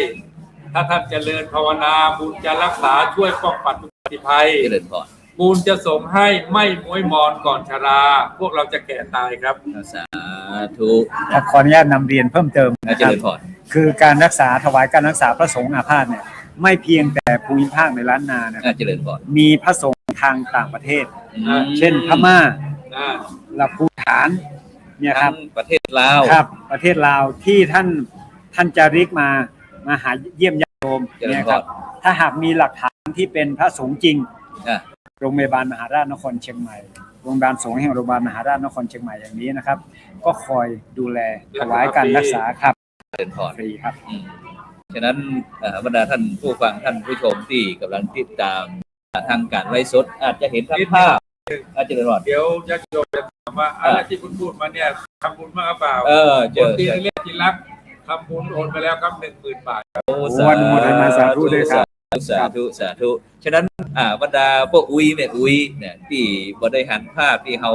ถ้าท่านเจริญภาวนาบุญจะรักษาช่วยป้องกันอุบัติภัย เจริญพร บุญจะส่งให้ไม่ม้วยมอนก่อนชรา พวกเราจะแก่ตายครับ สาธุ ขออนุญาตนำเรียนเพิ่มเติมนะ เจ ครับ ริญพร คือการรักษาถวายการรักษาพระสงฆ์อาพาธเนี่ยไม่เพียงแต่ภูมิภาคในล้านนานะครับ เจริญพร มีพระสงฆ์ทางต่างประเทศ อืม เช่นพม่า อ่า และภูฏานเนี่ยค ทั้ รับ งประเทศลาว ครับประเทศลาวที่ท่านจาริกมาหาเยี่ยมญาติโยม เจริญพร เนี่ยครับถ้าหากมีหลักฐานที่เป็นพระสงฆ์จริง อ่ะ โรงพยาบาลมหาราชนครเชียงใหม่โรงพยาบาลสงฆ์แห่งโรงพยาบาลมหาราชนครเชียงใหม่อย่างนี้นะครับ ก็คอยดูแลถวายการรักษาครับ เจริญพร ฟรีครับ ฉะนั้นบรรดาท่านผู้ฟังท่านผู้ชมที่กำลังติดตามทางการไลฟ์สดอาจจะเห็นทั้งภาพอาจจะเจริญพร เดี๋ยวญาติโยมจะถามว่าอะไรที่คุณพูดมาเนี่ยทำบุญมากหรือเปล่า เจ คน อ ตีเรียกที่รักทำบุญโอนไปแล้วครับ10,000 บาท โอ้ อนุโมทนาสาธุด้วยครับ สาธุสาธุฉะนั้นบรรดาพวกอุ้ยแม่อุ้ยเนี่ยที่บริหารภาพที่เรา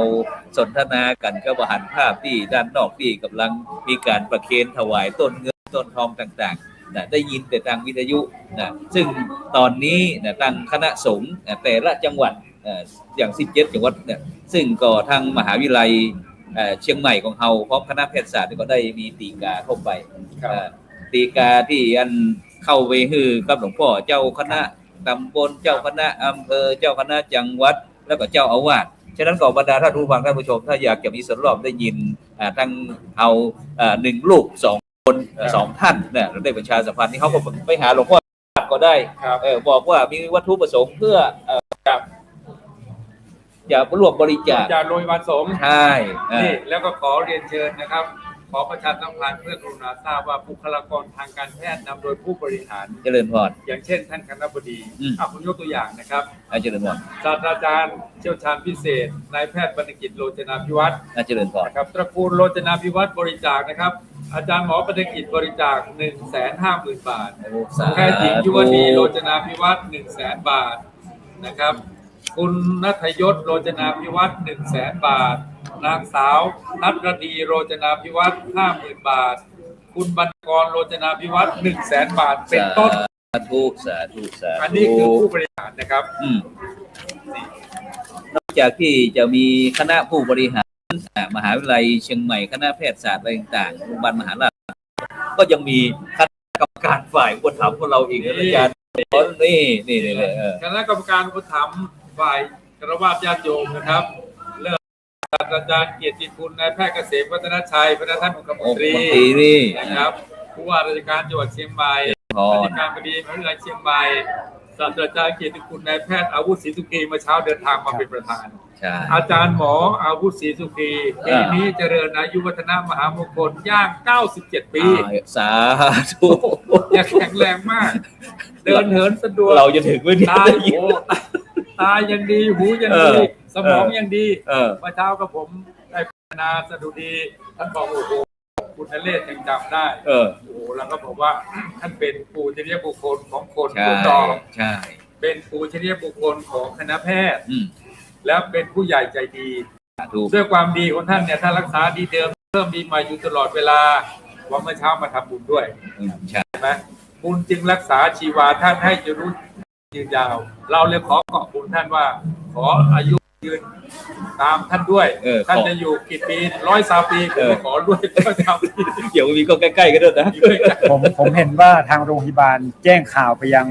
สนทนากันก็บริหารภาพที่ด้านนอกที่กำลังมีการประเคนถวายต้นเงินต้นทองต่างๆนะได้ยินแต่ทางวิทยุนะซึ่งตอนนี้นะทางคณะสงฆ์แต่ละจังหวัดอย่าง17จังหวัดเนี่ยซึ่งก็ทางมหาวิทยาลัยเชียงใหม่ของเราพร้อมคณะแพทยศาสตร์ก็ได้มีตีกาเข้าไป ครับ ตีกาที่อันเข้าไปฮือกับหลวงพ่อเจ้าคณะตำบลเจ้าคณะอำเภอเจ้าคณะจังหวัดแล้วก็เจ้าอาวาสฉะนั้นก็บรรดาท่านผู้ฟังท่านผู้ชมถ้าอยากจะมีส่วนร่วมได้ยินทั้งเอา1 ลูก 2 คน2 ท่านเนี่ยเราได้ประชาสัมพันธ์ที่เขาก็ไปหาหลวงพ่อก็ได้ ครับ บอกว่ามีวัตถุประสงค์เพื่อจะร่วมบริจาค จากโรงพยาบาลสงฆ์ ใช่นี่แล้วก็ขอเรียนเชิญนะครับ ขอประชาสัมพันธ์เพื่อกรุณาทราบว่าบุคลากรทางการแพทย์นำโดยผู้บริหาร เจริญพร อย่างเช่นท่านคณบดีผมยกตัวอย่างนะครับ เจริญพร ศาสตราจารย์เชี่ยวชาญพิเศษนายแพทย์บรรณกิจโรจนาภิวัตร เจริญพร นะครับตระกูลโรจนาภิวัตรบริจาคนะครับ อาจารย์หมอบรรณกิจบริจาค 150,000 บาทแพทย์หญิงยุวดีโรจนาภิวัตร 100,000 บาทนะครับคุณณัฐยศโรจนาภิวัตร 100,000 บาทนางสาวนัทรดีโรจนาภิวัตร 50,000 บาทคุณบรรณกรโรจนาภิวัตร 100,000 บาทเป็นต้น สาธุสาธุสาธุ อันนี้คือผู้บริหารนะครับ นอกจากที่จะมีคณะผู้บริหารมหาวิทยาลัยเชียงใหม่คณะแพทยศาสตร์อะไรต่างๆโรงพยาบาลมหาราชก็ยังมีคณะกรรมการฝ่ายอุปถัมภ์ของเราอีกนะอาจารย์นี่เลย คณะกรรมการอุปถัมภ์ฝ่ายคฤหัสถ์ญาติโยมนะครับเริ่มจากอาจารย์เกียรติคุณนายแพทย์เกษมวัฒนชัยพระท่านองคมนตรี นี่ นะครับผู้ว่าราชการจังหวัดเชียงใหม่อธิการบดีมหาวิทยาลัยเชียงใหม่ศาสตราจารย์เกียรติคุณนายแพทย์อาวุธศรีสุกีเมื่อเช้าเดินทางมาเป็นประธาน ใช่ อาจารย์หมออาวุธศรีสุกีปีนี้เจริญอายุวัฒนะมหามงคลย่าง 97 ปี สาธุ ยังแข็งแรงมาก เดินเหินสะดวก เราจะถึงไม่ได้ ตายังดีหูยังดีสมองยังดีเมื่อเช้ากับผมได้พัฒนาสดุดีท่านบอกโอ้โหคุณนเรศยังจำได้โอ้โหแล้วก็บอกว่าท่านเป็นปูชนียบุคคลของคนทุกดอง ใช่ เป็นปูชนียบุคคลของคณะแพทย์แล้วเป็นผู้ใหญ่ใจดีด้วยความดีของท่านเนี่ยท่านรักษาดีเดิมเพิ่มดีใหม่อยู่ตลอดเวลาวันเมื่อเช้ามาทำบุญด้วย ใช่ ใช่ไหมบุญจึงรักษาชีวาท่านให้ยืนยาว เราเลยขอเกาะบุญท่านว่าขออายุยืนตามท่านด้วยท่านจะอยู่กี่ปี100 ปีผมขอด้วย100 ปีเดี๋ยวมีก็ใกล้ๆกันด้วยนะ ผมเห็นว่าทางโรงพยาบาลแจ้งข่าวไปยัง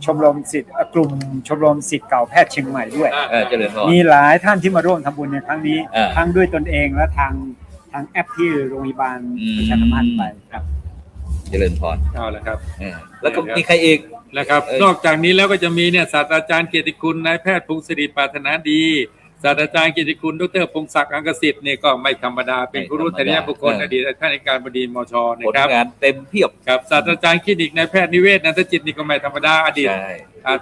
ชมรมศิษย์กลุ่มชมรมศิษย์เก่าแพทย์เชียงใหม่ด้วย เจริญพร มีหลายท่านที่มาร่วมทำบุญในครั้งนี้ทั้งด้วยตนเองและทางแอปที่โรงพยาบาลประชาสัมพันธ์ไปครับ เจริญพร เอาละครับ แล้วก็มีใครอีก นะครับนอกจากนี้แล้วก็จะมีเนี่ยศาสตราจารย์เกียรติคุณนายแพทย์พงศิริปรารถนาดีศาสตราจารย์เกียรติคุณดร.พงศักดิ์อังกฤษเนี่ยก็ไม่ธรรมดาเป็นผู้รู้ทางบุคคลอดีตท่านอัยการบดีมช.นะ ผล ครับ งานเต็มเพียบ ครับศาสตราจารย์คลินิกนายแพทย์นิเวศนันทจิตนี่ก็ไม่ธรรมดาอดีต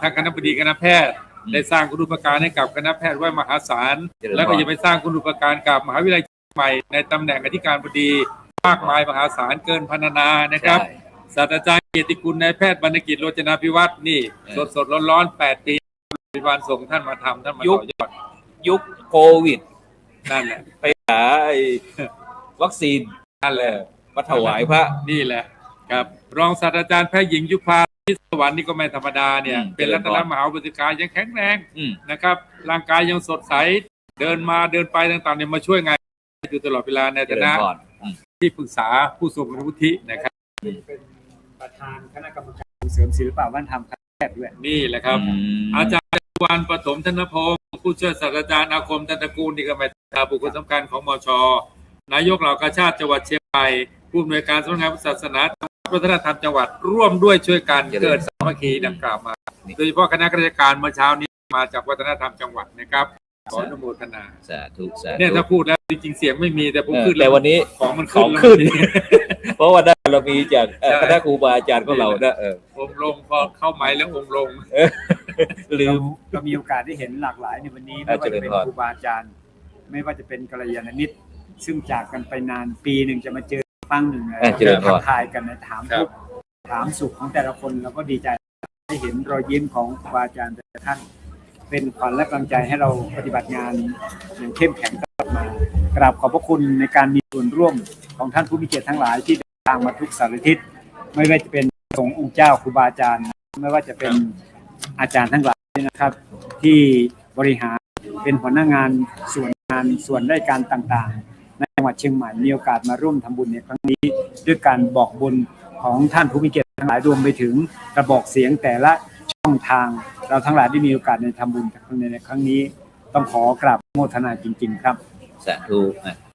ทางคณบดีคณะแพทย์ได้สร้างคุณูปการให้กับคณะแพทย์ไว้มหาศาลแล้วก็ยังไปสร้างคุณูปการกับมหาวิทยาลัยใหม่ในตำแหน่งอธิการบดีมากมายมหาศาลเกินพรรณนานะครับศาสตราจารย์เกียรติคุณนายแพทย์บรรณกิจโรจนาภิวัตรนี่สดๆร้อนๆ8 ปี ริวารส่งท่านมาทำท่านมา ยุค ต่อยอด ยุคโควิด นั่นแหละ ไปหาไอ้วัคซีน นั่นแหละ มาถวายพระ นี่แหละครับรองศาสตราจารย์แพทย์หญิงยุพาพิสวรรค์นี่ก็ไม่ธรรมดาเนี่ยเป็นรัตนมหาวิทยาลัยยังแข็งแรง อืม นะครับร่างกายยังสดใสเดินมาเดินไปต่างๆเนี่ยมาช่วยงานอยู่ตลอดเวลาใน เจ ฐา ริญ นะ พรอืม ที่ปรึกษาผู้ทรงวุฒินะครับ เป็นประธานคณะกรรมการส่งเสริมศิลปวัฒนธรรมคณะแพทย์ด้วย นี่แหละครับ อาจารย์วันปฐมธนพงศ์ผู้ช่วยศาสตราจารย์อาคมตันตระกูลนี่ก็เป็นบุคคลสำคัญของมช.นายกเหล่ากาชาติจังหวัดเชียงใหม่ผู้อำนวยการสำนักงานศาสนาวัฒนธรรมจังหวัดร่วมด้วยช่วยกันเกิดสามัคคีดังกล่าวมาโดยเฉพาะคณะราชการเมื่อเช้านี้มาจากวัฒนธรรมจังหวัดนะครับขออนุโมทนา สาธุสาธุ เนี่ยถ้าพูดแล้วจริงๆเสียงไม่มีแต่ผมขึ้น แต่วันนี้ ของมัน ของ ขึ้น ขึ้น เพราะว่าได้เรามีจากคณะครูบาอาจารย์ของเรานะองค์ลงพอเข้าไหมแล้วองค์ลง ลืม เรามีโอกาสได้เห็นหลากหลายในวันนี้ อ่า ไม่ว่าจะเป็น เจริญพร ครูบาอาจารย์ ไม่ว่าจะเป็นกัลยาณมิตร ซึ่งจากกันไปนานปีหนึ่งจะมาเจอครั้งหนึ่งนะ เจริญพร ทักทายกันในถามทุกข์ถามสุขของแต่ละคนเราก็ดีใจได้เห็นรอยยิ้มของครูบาอาจารย์แต่ละท่าน เป็นขวัญและกำลังใจให้เราปฏิบัติงานอย่างเข้มแข็งตลอดมากราบขอบพระคุณในการมีส่วนร่วมของท่านผู้มีเกียรติทั้งหลายที่เดินทางมาทุกสารทิศไม่ว่าจะเป็นสงฆ์องค์เจ้าครูบาอาจารย์ไม่ว่าจะเป็นอาจารย์ทั้งหลายนะครับ ที่บริหารเป็นหัวหน้างานส่วนราชการต่างๆในจังหวัดเชียงใหม่มีโอกาสมาร่วมทำบุญในครั้งนี้ด้วยการบอกบุญของท่านผู้มีเกียรติทั้งหลายรวมไปถึงกระบอกเสียงแต่ละช่องทางเราทั้งหลายได้มีโอกาสในทำบุญในครั้งนี้ต้องขอกราบโมทนาจริงๆครับ สาธุ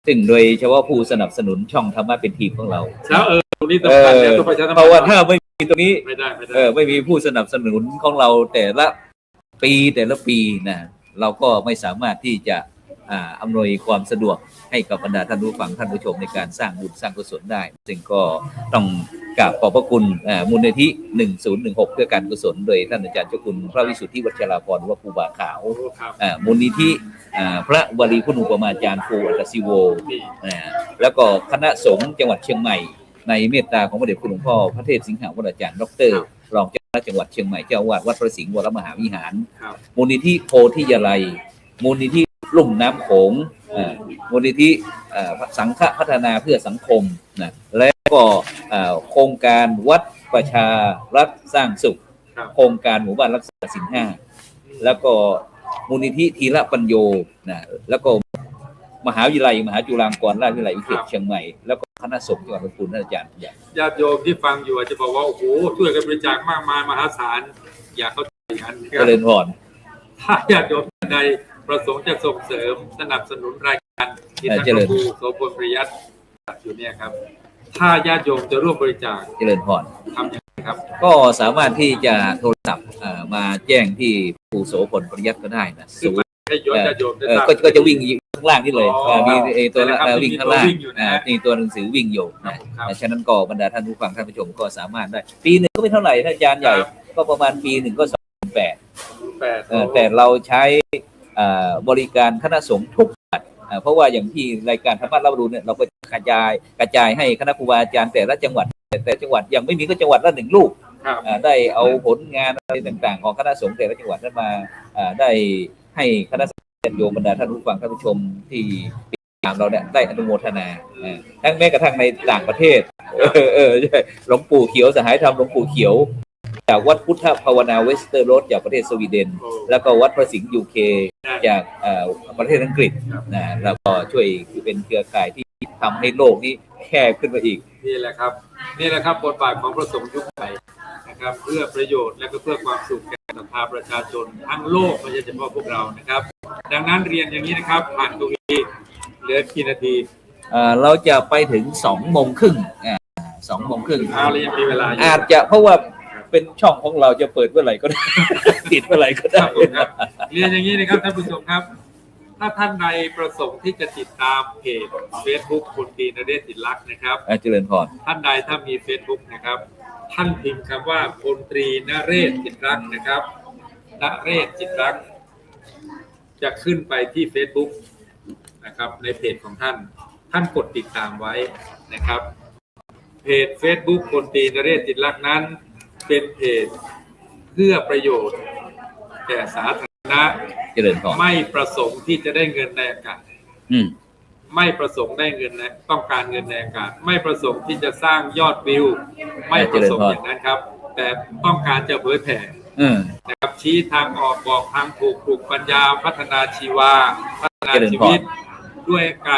ซึ่งโดยเฉพาะผู้สนับสนุนช่องธรรมะเป็นทีมของเรา แล้วตรงนี้สำคัญนะต้องประชาสัมพันธ์ เพราะว่าถ้าไม่มีตรงนี้ ไม่ได้ ไม่มีผู้สนับสนุนของเราแต่ละปีนะเราก็ไม่สามารถที่จะอำนวยความสะดวกให้กับบรรดาท่านผู้ฟังท่านผู้ชมในการสร้างบุญสร้างกุศลได้ซึ่งก็ต้องกราบขอบพระคุณมูลนิธิ1016เพื่อการกุศลโดยท่านอาจารย์เจ้าคุณพระวิสุทธิวัชราภรณ์หรือว่าครูบาขาว ครับ มูลนิธิพระวลีคุณูปมาจารย์ครูอัตศิโวแล้วก็คณะสงฆ์จังหวัดเชียงใหม่ในเมตตาของพระเดชคุณหลวงพ่อพระเทพสิงหาวรอาจารย์ดร.รองเจ้าคณะจังหวัดเชียงใหม่เจ้าอาวาสวัดพระสิงห์วรมหาวิหาร ครับ มูลนิธิโพธิยาลัยมูลนิธิลุ่มน้ำโขงมูลนิธิสังฆพัฒนาเพื่อสังคมนะและก็โครงการวัดประชารัฐสร้างสุข ครับ โครงการหมู่บ้านรักษาศีล5แล้วก็มูลนิธิทีละปัญโยนะแล้วก็มหาวิทยาลัยมหาจุฬาลงกรณราชวิทยาลัยวิเทศเชียงใหม่แล้วก็คณะสงฆ์จังหวัดลำพูนท่านอาจารย์ใหญ่ ญาติโยมที่ฟังอยู่อาจจะบอกว่าโอ้โหช่วยกันบริจาคมากมายมหาศาลอย่าเข้าใจอย่างนั้น เจริญพร ถ้าญาติโยมใดประสงค์จะส่งเสริมสนับสนุนรายการที่ท่านพระครูโสพลปริยัติจัดอยู่เนี่ยครับถ้าญาติโยมจะร่วมบริจาค เจริญพร ทำยังไงครับ ก็สามารถที่จะโทรศัพท์มาแจ้งที่ครูโสพลปริยัติก็ได้นะ ซึ่งให้ญาติโยมได้ทราบ ก็จะวิ่งข้างล่างนี่เลย อ๋อ มีตัววิ่งข้างล่าง มีตัววิ่งอยู่นะ มีตัวหนังสือวิ่งอยู่นะครับ ฉะนั้นก็บรรดาท่านผู้ฟังท่านผู้ชมก็สามารถได้ปีหนึ่งก็ไม่เท่าไหร่ท่านอาจารย์ใหญ่ ครับ ก็ประมาณปีหนึ่งก็28,000 8 แต่เราใช้บริการคณะสงฆ์ทุกจังหวัดเพราะว่าอย่างที่รายการธรรมะรับรู้เนี่ยเราก็กระจายให้คณะครูบาอาจารย์แต่ละจังหวัดแต่จังหวัดยังไม่มีก็จังหวัดละ1ลูก ครับ ได้เอาผลงานอะไรต่างๆของคณะสงฆ์แต่ละจังหวัดนั้นมาได้ให้คณะโยมบรรดาท่านผู้ฟังท่านผู้ชมที่ติดตามเราเนี่ยได้อนุโมทนาทั้งแม้กระทั่งในต่างประเทศใช่หลวงปู่เขียวสหายธรรมหลวงปู่เขียวจากวัดพุทธภาวนาเวสเตอร์โรดจากประเทศสวีเดน แล้วก็วัดพระสิงห์ UK จากประเทศอังกฤษนะแล้วก็ช่วยเป็นเครือข่ายที่ทำให้โลกนี้แคบขึ้นมาอีก นี่แหละครับบทบาทของพระสงฆ์ยุคใหม่นะครับเพื่อประโยชน์และก็เพื่อความสุขแก่ศรัทธาประชาชนทั้งโลกไม่ใช่เฉพาะพวกเรานะครับดังนั้นเรียนอย่างนี้นะครับผ่านตรงนี้เหลือกี่นาที เราจะไปถึง2:30 2:30 เอาเลยยังมีเวลาอยู่ อาจจะเพราะว่าเป็นช่องของเราจะเปิดเมื่อไหร่ก็ได้ ปิดเมื่อไหร่ก็ ค ได้ รับผมครับเรียนอย่างนี้นะครับท่านผู้ชมครับ ถ้าท่านใดประสงค์ที่จะติดตามเพจ Facebook คนดีนเรศจิตรักษ์นะครับ เจริญพร ท่านใดถ้ามี Facebook นะครับท่านพิมพ์คำว่าพลตรีนเรศจิตรักษ์นะครับนเรศจิตรักษ์จะขึ้นไปที่ Facebook นะครับในเพจของท่านกดติดตามไว้นะครับเพจ Facebook พลตรีนเรศจิตรักษ์นั้นเป็นเพจเพื่อประโยชน์แก่สาธารณ นะ เจริญพร ไม่ประสงค์ที่จะได้เงินในอากาศ ไม่ประสงค์ได้เงินนะต้องการเงินในอากาศไม่ประสงค์ที่จะสร้างยอดวิวไม่ประสงค์อย่างนั้นครับ แต่ต้องการจะเผยแผ่นะครับชี้ทางออกบอกทางถูกปลุกปัญญาพัฒนาชีวาพัฒนาชีวิตด้วยก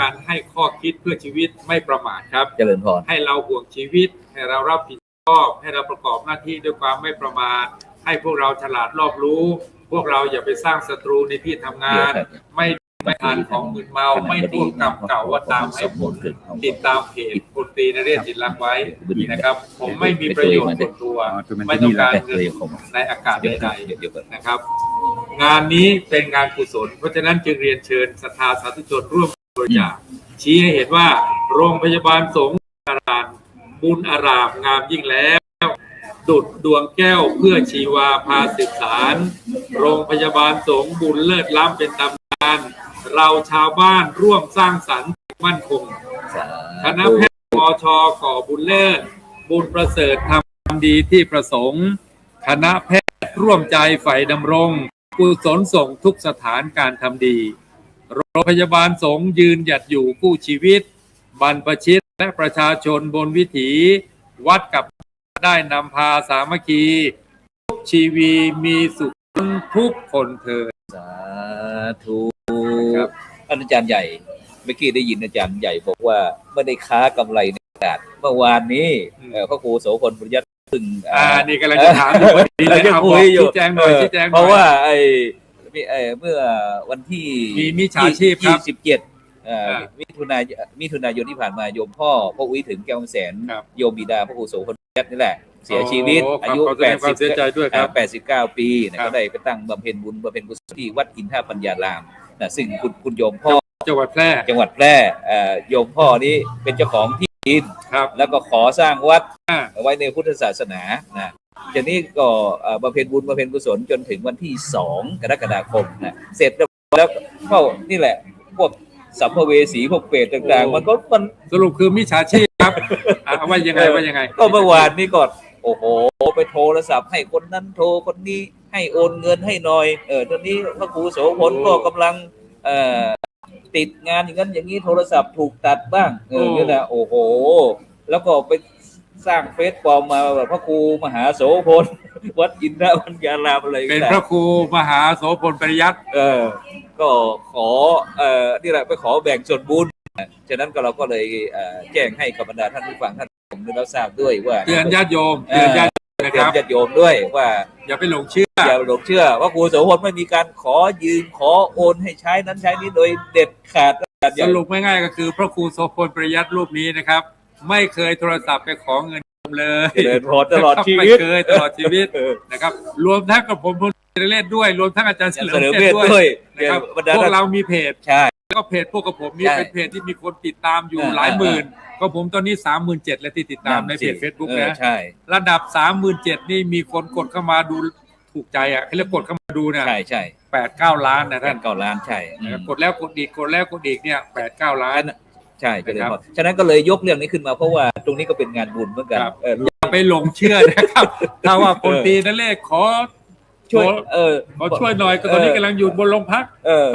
ารให้ข้อคิดเพื่อชีวิตไม่ประมาทครับเจริญพรให้เราห่วงชีวิตให้เรารับผิดชอบให้เราประกอบหน้าที่ด้วยความไม่ประมาทให้พวกเราฉลาดรอบรู้พวกเราอย่าไปสร้างศัตรูในที่ทำงานไม่ทานของมึนเมาไม่พูดกรรมเก่าว่าตามให้ผลติดตามเพจพลตรีนเรศจิตรักไว้นะครับผมไม่มีประโยชน์ส่วนตัวไม่ต้องการเงินในอากาศใดๆนะครับงานนี้เป็นงานกุศลเพราะฉะนั้นจึงเรียนเชิญศรัทธาสาธุชนร่วมบริจาคชี้ให้เห็นว่าโรงพยาบาลสงฆ์บุญอารามงามยิ่งแล้วดุจดวงแก้วเพื่อชีวาพาสืบสารโรงพยาบาลสงฆ์บุญเลิศล้ำเป็นตำนานเราชาวบ้านร่วมสร้างสรรค์มั่นคงคณะแพทย์มช.ก่อบุญเลิศบุญประเสริฐทำดีที่ประสงค์คณะแพทย์ร่วมใจใฝ่ดำรงกุศลส่งทุกสถานการทำดีโรงพยาบาลสงฆ์ยืนหยัดอยู่กู้ชีวิตบรรพชิตและประชาชนบนวิถีวัดกับได้นำพาสามัคคีทุกชีวีมีสุขทุกคนเถิดสาธุครับอาจารย์ใหญ่เมื่อกี้ได้ยินอาจารย์ใหญ่บอกว่าไม่ได้ค้ากำไรในตลาดเมื่อวานนี้พระครูโสพลบุญยัตซึ่งนี่กำลังจะถามอยู่พอดีเลยเอาบอกชี้แจงหน่อยชี้แจงหน่อยเพราะว่าเมื่อวันที่มีมิจฉาชีพครับ27มิถุนายนที่ผ่านมาโยมพ่อพระอุ้ยถึงแก้วแสนโยมบิดาพระครูโสพลบุญยัตนี่แหละเสียชีวิตอายุ89 ปีก็ได้ไปตั้งบำเพ็ญบุญบำเพ็ญกุศลที่วัดอินทปัญญารามนะซึ่งคุณโยมพ่อจังหวัดแพร่โยมพ่อนี้เป็นเจ้าของที่ดินแล้วก็ขอสร้างวัดไว้ในพุทธศาสนานะทีนี้ก็บำเพ็ญบุญบำเพ็ญกุศลจนถึงวันที่2 กรกฎาคมนะเสร็จแล้วก็นี่แหละพวกสัมภเวสีพวกเปรตต่างๆมันสรุปคือมิจฉาชีพครับว่ายังไงก็เมื่อวานนี้ก่อนโอ้โหไปโทรศัพท์ให้คนนั้นโทรคนนี้ให้โอนเงินให้หน่อยตอนนี้พระครูโสพลก็กำลังติดงานอย่างนั้นอย่างนี้โทรศัพท์ถูกตัดบ้างนี่แหละโอ้โหแล้วก็ไปสร้างเฟซปลอมมาแบบพระครูมหาโสพลวัดอินทปัญญารามอะไรเป็นพระครูมหาโสพลปริยัติก็ขอนี่แหละไปขอแบ่งส่วนบุญฉะนั้นก็เราก็เลยแจ้งให้กับบรรดาท่านผู้ฟังท่านผมได้รับทราบด้วยว่าเตือนญาติโยมนะครับญาติโยมด้วยว่าอย่าไปหลงเชื่อว่าครูโสพลไม่มีการขอยืมขอโอนให้ใช้นั้นใช้นี้โดยเด็ดขาดสรุปง่ายๆก็คือพระครูโสพลปริยัติรูปนี้นะครับไม่เคยโทรศัพท์ไปขอเงินเลยตลอดชีวิตไม่เคยตลอดชีวิตนะครับรวมทั้งกับผมพลเล่นด้วยรวมทั้งอาจารย์เฉลิมเวชด้วยนะครับพวกเรามีเพจใช่แล้วก็เพจพวกกับผมนี่เป็นเพจที่มีคนติดตามอยู่หลายหมื่นก็ผมตอนนี้ 37,000 แล้วที่ติดตามในเพจ Facebook นะระดับ 37,000 นี่มีคนกดเข้ามาดูถูกใจอ่ะให้เรียกกดเข้ามาดูเนี่ยใช่ 8-9 ล้านนะท่าน9 ล้านใช่กดแล้วกดอีกเนี่ย 8-9 ล้านใช่ครับฉะนั้นก็เลยยกเรื่องนี้ขึ้นมาเพราะว่าตรงนี้ก็เป็นงานบุญเหมือนกันอย่าไปหลงเชื่อนะครับถ้าว่าพลตรีนเรศขอช่วยช่วยหน่อยก็ตอนนี้กำลังอยู่บนโรงพัก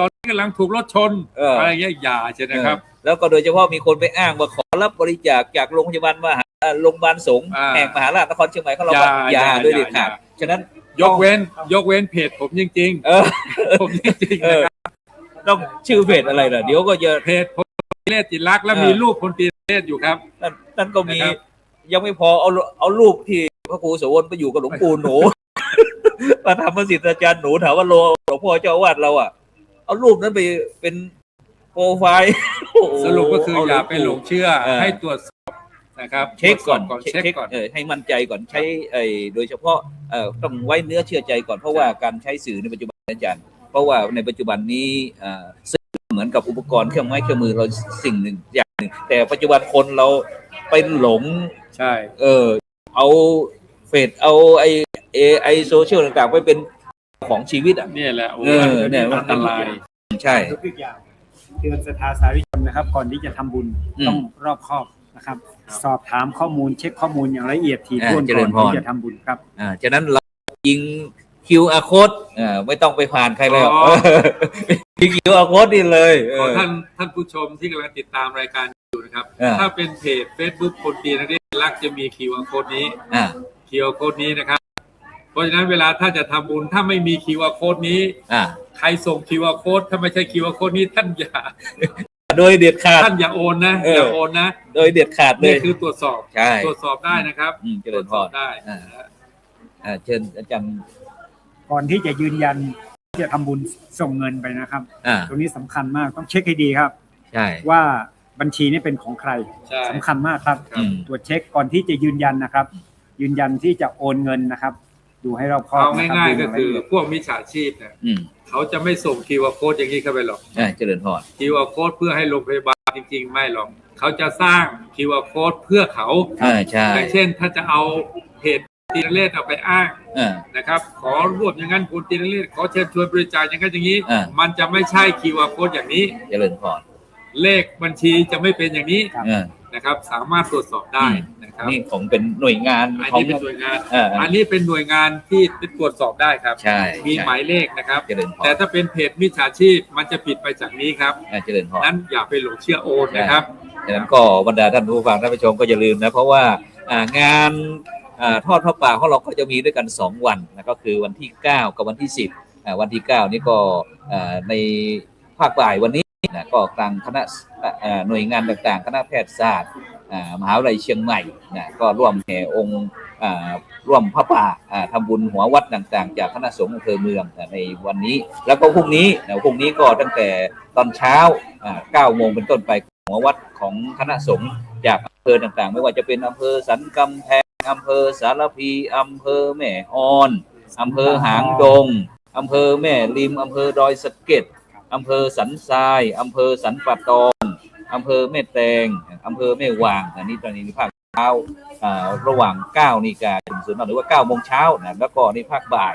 ตอนนี้กำลังถูกรถชนอะไรเงี้ยอย่าใช่ไหมครับแล้วก็โดยเฉพาะมีคนไปอ้างว่าขอรับบริจาคจากโรงพยาบาลสงฆ์แห่งมหาราชนครเชียงใหม่เขาเราอย่าด้วยเด็ดขาดฉะนั้นยกเว้นเพจผมจริงๆผมจริงๆนะครับต้องชื่อเพจอะไรล่ะเดี๋ยวก็จะเพจพลตรีนเรศจิตรักแล้วมีรูปพลตรีนเรศอยู่ครับนั่นก็มียังไม่พอเอารูปที่พระครูโสพลไปอยู่กับหลวงปู่หนูมาทำพระศิษย์อาจารย์หนูถามว่าหลวงพ่อเจ้าอาวาสเราเอารูปนั้นไปเป็นโปรไฟล์สรุปก็คืออย่าไปหลงเชื่อให้ตรวจสอบนะครับเช็คก่อนให้มั่นใจก่อนใช้โดยเฉพาะต้องไว้เนื้อเชื่อใจก่อนเพราะว่าการใช้สื่อในปัจจุบันอาจารย์เพราะว่าในปัจจุบันนี้เหมือนกับอุปกรณ์เครื่องไม้เครื่องมือเราสิ่งหนึ่งอย่างหนึ่งแต่ปัจจุบันคนเราไปหลงใช่เอาเฟซเอาไอโซเชียลต่างๆไปเป็นของชีวิตอ่ะนี่แหละเนี่ยอันตรายใช่ทุกอย่างเตือนศรัทธาสาธุชนนะครับก่อนที่จะทำบุญต้องรอบคอบนะครับสอบถามข้อมูลเช็คข้อมูลอย่างละเอียดถี่ถ้วนก่อนที่จะทำบุญครับฉะนั้นเรายิง QR code ไม่ต้องไปผ่านใครแล้วมี QR code นี่เลย ขอท่านผู้ชมที่กำลังติดตามรายการอยู่นะครับถ้าเป็นเพจ Facebook คนตีนักเรียนรักจะมี QR code นี้QR code นี้นะครับเพราะฉะนั้นเวลาถ้าจะทำบุญถ้าไม่มี QR code นี้ใครส่ง QR code ถ้าไม่ใช่ QR code นี้ท่านอย่าโดยเด็ดขาดท่านอย่าโอนนะอย่าโอนนะโดยเด็ดขาดเลยนี่คือตรวจสอบตรวจสอบได้นะครับตรวจสอบได้เชิญอาจารย์ก่อนที่จะยืนยันจะทำบุญส่งเงินไปนะครับตรงนี้สำคัญมากต้องเช็คให้ดีครับใช่ว่าบัญชีนี้เป็นของใครสำคัญมากครับตรวจเช็คก่อนที่จะยืนยันนะครับยืนยันที่จะโอนเงินนะครับดูให้รอบคอบเอาง่ายๆก็คือพวกมิจฉาชีพเนี่ยเขาจะไม่ส่ง QR code อย่างนี้เข้าไปหรอกเจริญพร QR code เพื่อให้โรงพยาบาลจริงๆไม่หรอกเขาจะสร้าง QR code เพื่อเขาใช่อย่างเช่นถ้าจะเอาเพจตีนเลศเอาไปอ้างนะครับขอรวบอย่างนั้นคุณตีนเลศขอเชิญชวนบริจาคอย่างนั้นอย่างนี้มันจะไม่ใช่ QR code อย่างนี้เจริญพรเลขบัญชีจะไม่เป็นอย่างนี้นะครับสามารถตรวจสอบได้นะครับนี่ผมเป็นหน่วยงานอันนี้เป็นหน่วยงานอันนี้เป็นหน่วยงานที่ตรวจสอบได้ครับใช่มีหมายเลขนะครับแต่ถ้าเป็นเพจมิจฉาชีพมันจะผิดไปจากนี้ครับเจริญพรนั้นอย่าไปหลงเชื่อโอนนะครับดังนั้นก็บรรดาท่านผู้ฟังท่านผู้ชมก็อย่าลืมนะเพราะว่างานทอดพระป่าของเราก็จะมีด้วยกัน2วันนะก็คือวันที่9กับวันที่10วันที่9นี่ก็ในภาคบ่ายวันนี้นะก็กลางคณะหน่วยงานต่างๆคณะแพทยศาสตร์มหาวิทยาลัยเชียงใหม่นะก็ร่วมแห่องค์ร่วมพระป่าทำบุญหัววัดต่างๆจากคณะสงฆ์อำเภอเมืองในวันนี้แล้วก็พรุ่งนี้ก็ตั้งแต่ตอนเช้า9 โมงเป็นต้นไปหัววัดของคณะสงฆ์จากอำเภอต่างๆไม่ว่าจะเป็นอำเภอสันกำแพงอำเภอสารพีอำเภอแม่ออนอำเภอหางดงอำเภอแม่ริมอำเภอดอยสะเก็ดอำเภอสันทรายอำเภอสันป่าตองอำเภอแม่แตงอำเภอแม่วางอันนี้ตอนนี้ภาคเช้าระหว่าง 9 นาฬิกาถึง0 หรือว่า 9 โมงเช้านะแล้วก็ในภาคบ่าย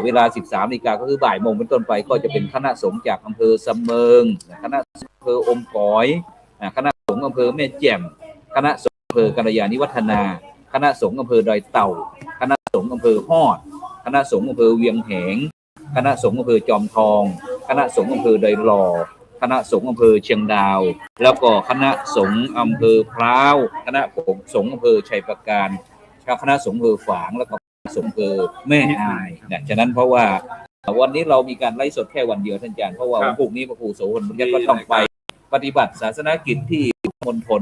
เวลา 13 นาฬิกาก็คือบ่ายโมงเป็นต้นไปก็จะเป็นคณะสงฆ์จากอำเภอสำเมิงคณะสงฆ์อำเภออมก๋อยคณะสงฆ์อำเภอแม่แจ่มคณะสงฆ์อำเภอกัลยาณิวัฒนาคณะสงฆ์อำเภอดอยเต่าคณะสงฆ์อำเภอฮอดคณะสงฆ์อำเภอเวียงแหงคณะสงฆ์อำเภอจอมทองคณะสงฆ์อำเภอดอยหล่อคณะสงฆ์อำเภอเชียงดาวแล้วก็คณะสงฆ์อำเภอพร้าวคณะสงฆ์อำเภอชัยปราการคณะสงฆ์อำเภอฝางแล้วก็สงฆ์อำเภอแม่อายนะฉะนั้นเพราะว่าวันนี้เรามีการไลฟ์สดแค่วันเดียวท่านอาจารย์เพราะว่าวันพรุ่งนี้พระครูโสพลบุญญก็ต้องไปปฏิบัติศาสนกิจที่มณฑล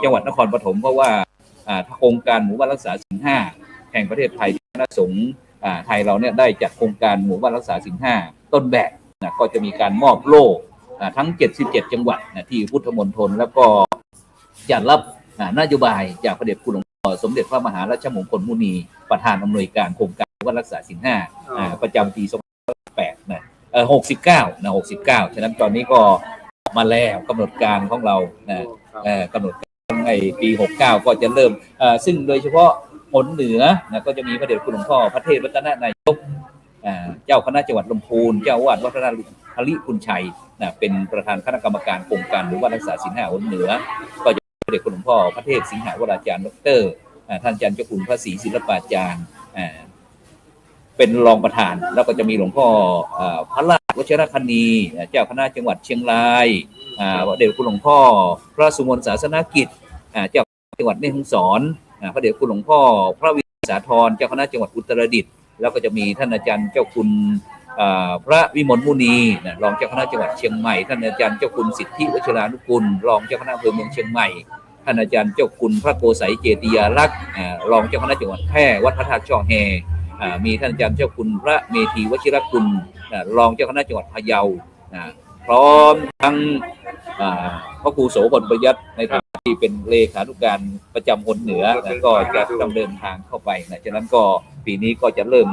จังหวัดนครปฐมเพราะว่าโครงการหมู่บ้านรักษาศีล 5แห่งประเทศไทยคณะสงฆ์ไทยเราเนี่ยได้จัดโครงการหมู่บ้านรักษาศีล 5ต้นแบบนะก็จะมีการมอบโล่ทั้ง77จังหวัดนะที่พุทธมณฑลแล้วก็จะรับนโยบายจากพระเดชคุณหลวงพ่อสมเด็จพระมหาราชมงคลมุนีประธานอำนวยการโครงการหมู่บ้านรักษาศีล 5ประจำปี2008นะ69นะ69ฉะนั้นตอนนี้ก็มาแล้วกำหนดการของเรานะกำหนดการในปี69ก็จะเริ่มซึ่งโดยเฉพาะผลเหนือนะก็จะมีพระเดชคุณหลวงพ่อพระเทพรัตนนายกเจ้าคณะจังหวัดลำพูนเจ้าอาวาสวัดพระลิคุณชัยนะเป็นประธานคณะกรรมการโครงการหมู่บ้านรักษาศีล 5 ผลเหนือก็จะพระเดชคุณหลวงพ่อพระเทพสิงหาวราจารย์ดร.ท่านอาจารย์เจ้าคุณพระศรีศิลปาจารย์เป็นรองประธานแล้วก็จะมีหลวงพ่อพระราชวชิรคณีเจ้าคณะจังหวัดเชียงรายพระเดชคุณหลวงพ่อพระสุมนศาสนกิจเจ้าจังหวัดแม่ฮ่องสอนพระเดชคุณหลวงพ่อพระวิสาธรเจ้าคณะจังหวัดอุตรดิตถ์แล้วก็จะมีท่านอาจารย์เจ้าคุณพระวิมลมุนีรองเจ้าคณะจังหวัดเชียงใหม่ท่านอาจารย์เจ้าคุณสิทธิวชิรานุกุลรองเจ้าคณะอำเภอเมืองเชียงใหม่ท่านอาจารย์เจ้าคุณพระโกษัยเจติยาลักษณ์รองเจ้าคณะจังหวัดแพร่วัดพระธาตุช่อแฮมีท่านอาจารย์เจ้าคุณพระเมธีวชิรกุลรองเจ้าคณะจังหวัดพะเยาพร้อมทั้งพระครูโสพลประยัติในฐานะที่เป็นเลขานุการประจำคนเหนือก็จะดำเนินทางเข้าไปนะฉะนั้นก็ปีนี้ก็จะเริ่ม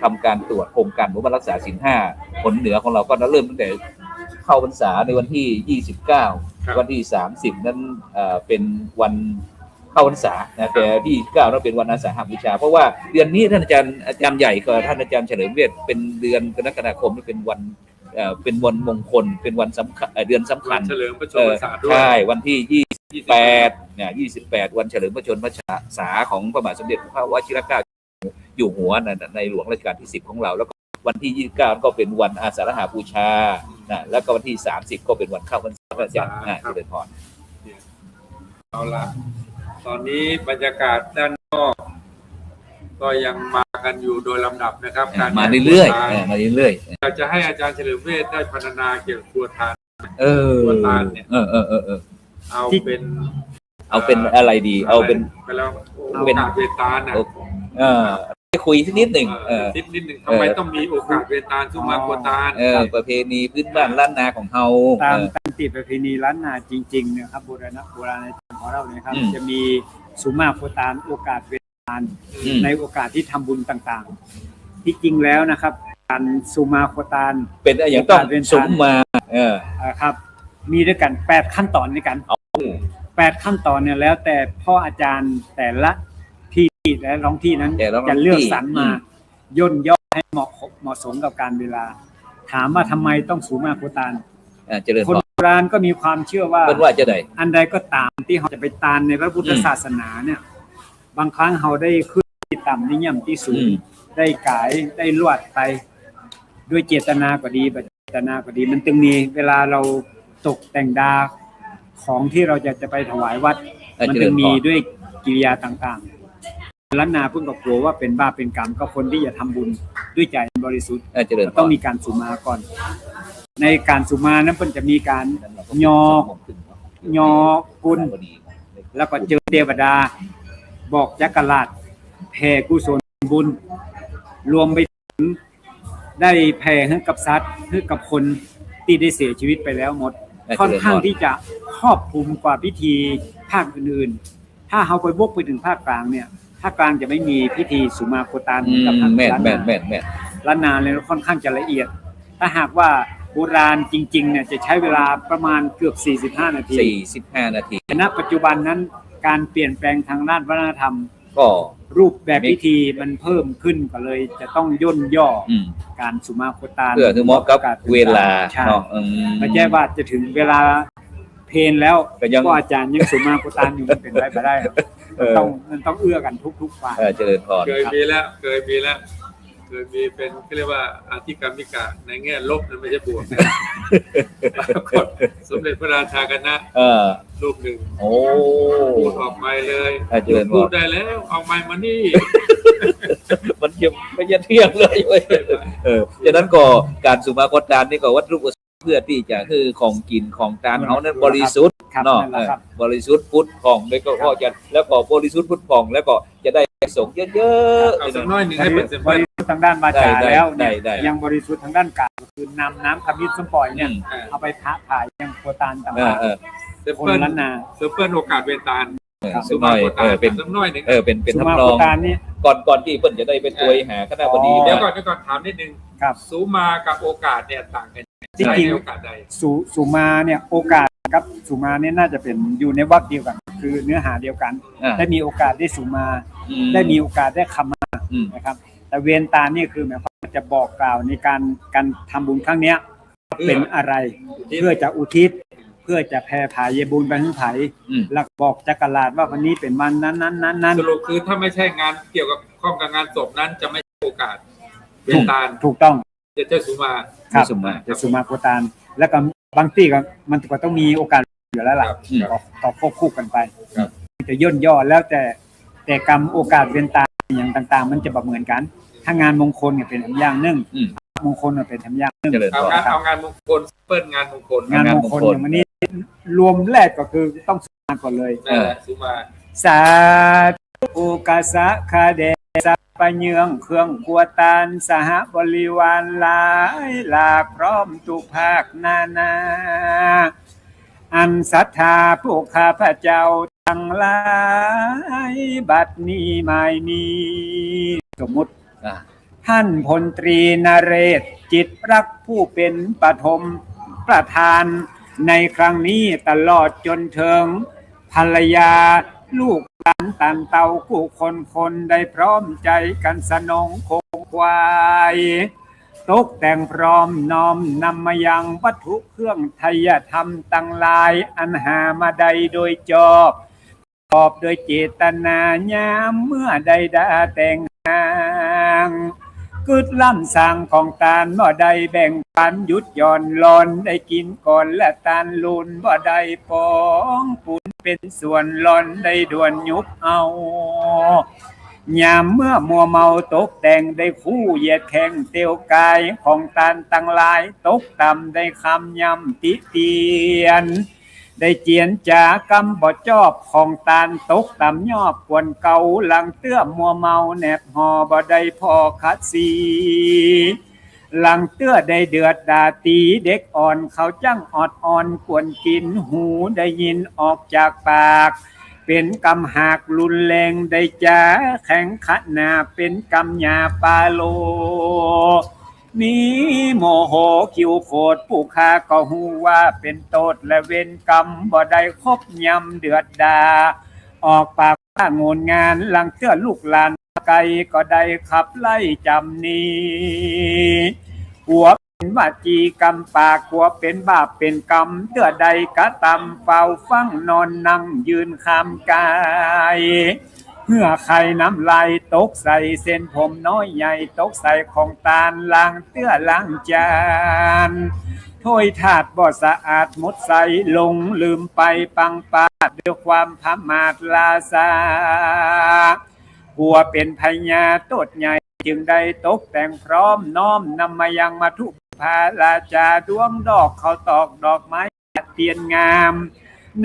ทำการตรวจโครงการหมู่บ้านรักษาศีล 5ผลเหนือของเราก็เริ่มตั้งแต่เข้าพรรษาในวันที่29วันที่30นั้นเป็นวันเข้าพรรษานะแต่ที่9นั้นเป็นวันอาสาฬหบูชาเพราะว่าเดือนนี้ท่านอาจารย์ใหญ่กับท่านอาจารย์เฉลิมเวชเป็นเดือนกรกฎาคมนี่เป็นวันมงคลเป็นวันสำคัญเดือนสำคัญเฉลิมพระชนมพรรษาด้วยใช่วันที่28เนี่ย28วันเฉลิมพระชนมพรรษาของพระบาทสมเด็จพระวชิรเกล้า อยู่หัวในหลวงรัชกาลที่10ของเราแล้วก็วันที่29ก็เป็นวันอาสาฬหบูชานะแล้วก็วันที่30ก็เป็นวันเข้าพรรษาอาจารย์เจริญพรเอาละตอนนี้บรรยากาศด้านนอกก็ยังมากันอยู่โดยลำดับนะครับมาเรื่อยๆมาเรื่อยๆอยากจะให้อาจารย์เฉลิมเวชได้พรรณนาเกี่ยวกับครัวทานครัวทานเนี่ยเอาเป็นอะไรดีเอาเป็นโอกาสเวตาลนะคุยสักนิดหนึ่งนิดหนึ่งทำไมต้องมีโอกาสเวตาลสุมาครัวทานประเพณีพื้นบ้านล้านนาของเฮาตามติประเพณีล้านนาจริงๆเนี่ยครับโบราณของเราเนี่ยครับจะมีสุมาครัวทานโอกาสเวตาลในโอกาสที่ทำบุญต่างๆที่จริงแล้วนะครับการสุมาครัวทานเป็นอย่างต้องสุมาครับมีด้วยกัน8ขั้นตอนด้วยกัน8ขั้นตอนเนี่ยแล้วแต่พ่ออาจารย์แต่ละที่และท้องที่นั้นจะเลือกสรรมาย่นย่อให้เหมาะสมกับการเวลาถามว่าทำไมต้องสุมาครัวทานคนโบราณก็มีความเชื่อว่าจะได้อันใดก็ตามที่เขาจะไปตานในพระพุทธศาสนาเนี่ยบางครั้งเขาได้ขึ้นที่ต่ำนิยมที่สูงได้กายได้ลวดไปด้วยเจตนาก็ดีแบบเจตนาก็ดีมันจึงมีเวลาเราตกแต่งดาของที่เราจะไปถวายวัดมันจึงมีด้วยกิริยาต่างๆล้านนาเพิ่งก็กลัวว่าเป็นบาปเป็นกรรมก็คนที่จะทำบุญด้วยใจบริสุทธิ์ต้องมีการสุมาก่อนในการสุมานั้นเพิ่นจะมีการยอกุลแล้วก็เจอเทวดาบอกจักรราชแผ่กุศลบุญรวมไปถึงได้แผ่ให้กับสัตว์ให้กับคนที่ได้เสียชีวิตไปแล้วหมดค่อนข้างที่จะครอบคลุมกว่าพิธีภาคอื่นๆถ้าเขาไปวกไปถึงภาคกลางเนี่ยภาคกลางจะไม่มีพิธีสุมาโคตานกับภาคล้านนาล้านนาเลยค่อนข้างจะละเอียดถ้าหากว่าโบราณจริงๆเนี่ยจะใช้เวลาประมาณเกือบ45นาทีแต่ณปัจจุบันนั้นการเปลี่ยนแปลงทางด้านวัฒนธรรมก็รูปแบบพิธีมันเพิ่มขึ้นก็เลยจะต้องย่นย่อการสุมาโคตานเพื่อเหมาะกับเวลาไม่ใช่ว่าจะถึงเวลาเพลนแล้วก็อาจารย์ยังสุมาโคตานอยู่มันเป็นไปไม่ได้มันต้องเอื้อกันทุกฝ่ายเจริญพรเคยมีเป็นเรียกว่าอธิกรรมิกะในแง่ลบนะไม่ใช่บวกนะสมเด็จพระราชาคณะรูปหนึ่งพูดออกไปเลยพูดได้แล้วเอาไม้มานี่มันยังไม่ยันเที่ยงเลยเว้ยจากนั้นก็การสุมาโคตานนี่ก็วัตถุประสงค์เพื่อที่จะคือของกินของทานเขานั้นบริสุทธิ์เนาะบริสุทธิ์พุทธผ่องแล้วก็จะแล้วก็บริสุทธิ์พุทธผ่องแล้วก็จะได้สงฆ์เยอะๆเอาสักน้อยนึงให้เป็นบริสุทธิ์ทางด้านวาจาแล้วยังบริสุทธิ์ทางด้านกายคือนำน้ำขมิ้นส้มปล่อยเนี่ยเอาไปพระถ่ายยังโคตานต่างๆคนล้านนาเปิ้ลโอกาสเวตาลสุมาโคตานเป็นสักน้อยนึงเป็นทำนองก่อนที่เปิ้ลจะได้เป็นตัวหาคณะบดีเดี๋ยวก่อนถามนิดนึงสุมากับโอกาสเนี่ยต่างกันจริงๆโอกาสใดสุมาเนี่ยโอกาสกับสุมาเนี่ยน่าจะเป็นอยู่ในวรรคเดียวกันคือเนื้อหาเดียวกันได้มีโอกาสได้สุมาได้มีโอกาสได้คำมานะครับแต่เวรตานี่คือหมายความจะบอกกล่าวในการทำบุญครั้งนี้เป็นอะไรเพื่อจะอุทิศเพื่อจะแผ่ผายบุญไปให้ไผหลักบอกจักรราชว่าวันนี้เป็นวันนั้นสรุปคือถ้าไม่ใช่งานเกี่ยวกับข้องกับงานศพนั้นจะไม่โอกาสเวรตาถูกต้องจะสุมาจะสุมาโคตานแล้วก็บางที่ก็มันก็ต้องมีโอกาสอยู่แล้วล่ะต่อควบคู่กันไปจะย่นย่อแล้วแต่กรรมโอกาสเวียนตาอย่างต่างๆมันจะแบบเหมือนกันถ้างานมงคลเนี่ยเป็นอย่างนึงมงคลเป็นอย่างนึงเอางานมงคลเปิ้ลงานมงคลอย่างวันนี้รวมแรกก็คือต้องสุมาก่อนเลยสุมาสาธุกสะคาเดสัพเยืองเครื่องครัวตานสหบริวารหลายหลากพร้อมทุกภาคนาอันศรัทธาพวกข้าพเจ้าทั้งหลายบัดนี้ไม่มีสมมุติท่านพลตรีนเรศจิตรักผู้เป็นปฐมประธานในครั้งนี้ตลอดจนถึงภรรยาลูกหลานตันเตาผู้คนได้พร้อมใจกันสนองคงควายตกแต่งพร้อมน้อมนำมายังวัตถุเครื่องไทยธรรมตั้งหลายอันหามาใดโดยจอบโดยเจตนายามเมื่อใดดาแต่ง างกึดล้ำสั่งของตาลบ่ได้แบ่งปันหยุดหย่อนหลอนได้กินก่อนและตาลลุนบ่ได้ปองปุนเป็นส่วนหลอนได้ด่วนยุบเอายามเมื่อมัวเมาตกแต่งได้คู่เหยียดแข่งเตียวกายของตาลตั้งหลายตกต่ำได้คำย้ำติเตียนได้เจียนจากำบ่จอบของตาลตกต่ำยอบกวนเก่าหลังเตื้อมัวเมาแนบหอบ่ได้พอคัดสีหลังเตื้อได้เดือดดาตีเด็กอ่อนเขาจังออดอ่อนกวนกินหูได้ยินออกจากปากเป็นกำหากรุนแรงได้จ้าแข็งขัดหนาเป็นกำยาปาโลมีโมโหคิวโคตรผู้ค้าก็หูว่าเป็นโทษและเวรกรรมบ่ได้คบยำเดือดดาออกปากว่าโงนงานหลังเตื้อลูกหลานไกลก็ได้ขับไล่จำนี้หัวเป็นวาจีกรรมปากหัวเป็นบาปเป็นกรรมเตื้อใดกะตำเฝ้าฟังนอนนั่งยืนคำกายเมื่อไข่น้ำลายตกใส่เส้นผมน้อยใหญ่ตกใส่ของตาลล้างเตื้อล้างจานถ้วยถาดบ่สะอาดหมดใส่ลงลืมไปปังปาดด้วยความพมาทลาซาหัวเป็นพญาโตดใหญ่จึงได้ตกแต่งพร้อมน้อมนำมายังมาทุกพาลาจาดวงดอกเขาตอกดอกไม้เตียนงาม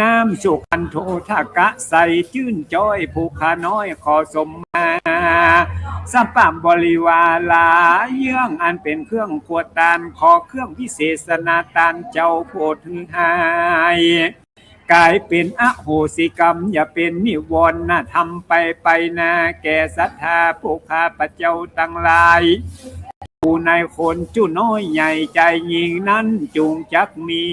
น้ำสุขันโททากะใสชื่นจ้อยผู้ขาน้อยขอสมมาสัมปามบริวาลาเยื่องอันเป็นเครื่องขวดตานขอเครื่องวิเศษนาตานเจ้าโพธิหายกายเป็นอโหสิกรรมอย่าเป็นนิวรณ์นะทำไปนาแก่ศรัทธาผู้ข้าพเจ้าตั้งหลายผู้ในคนจุน้อยใหญ่ใจยิงนั้นจุงจักมี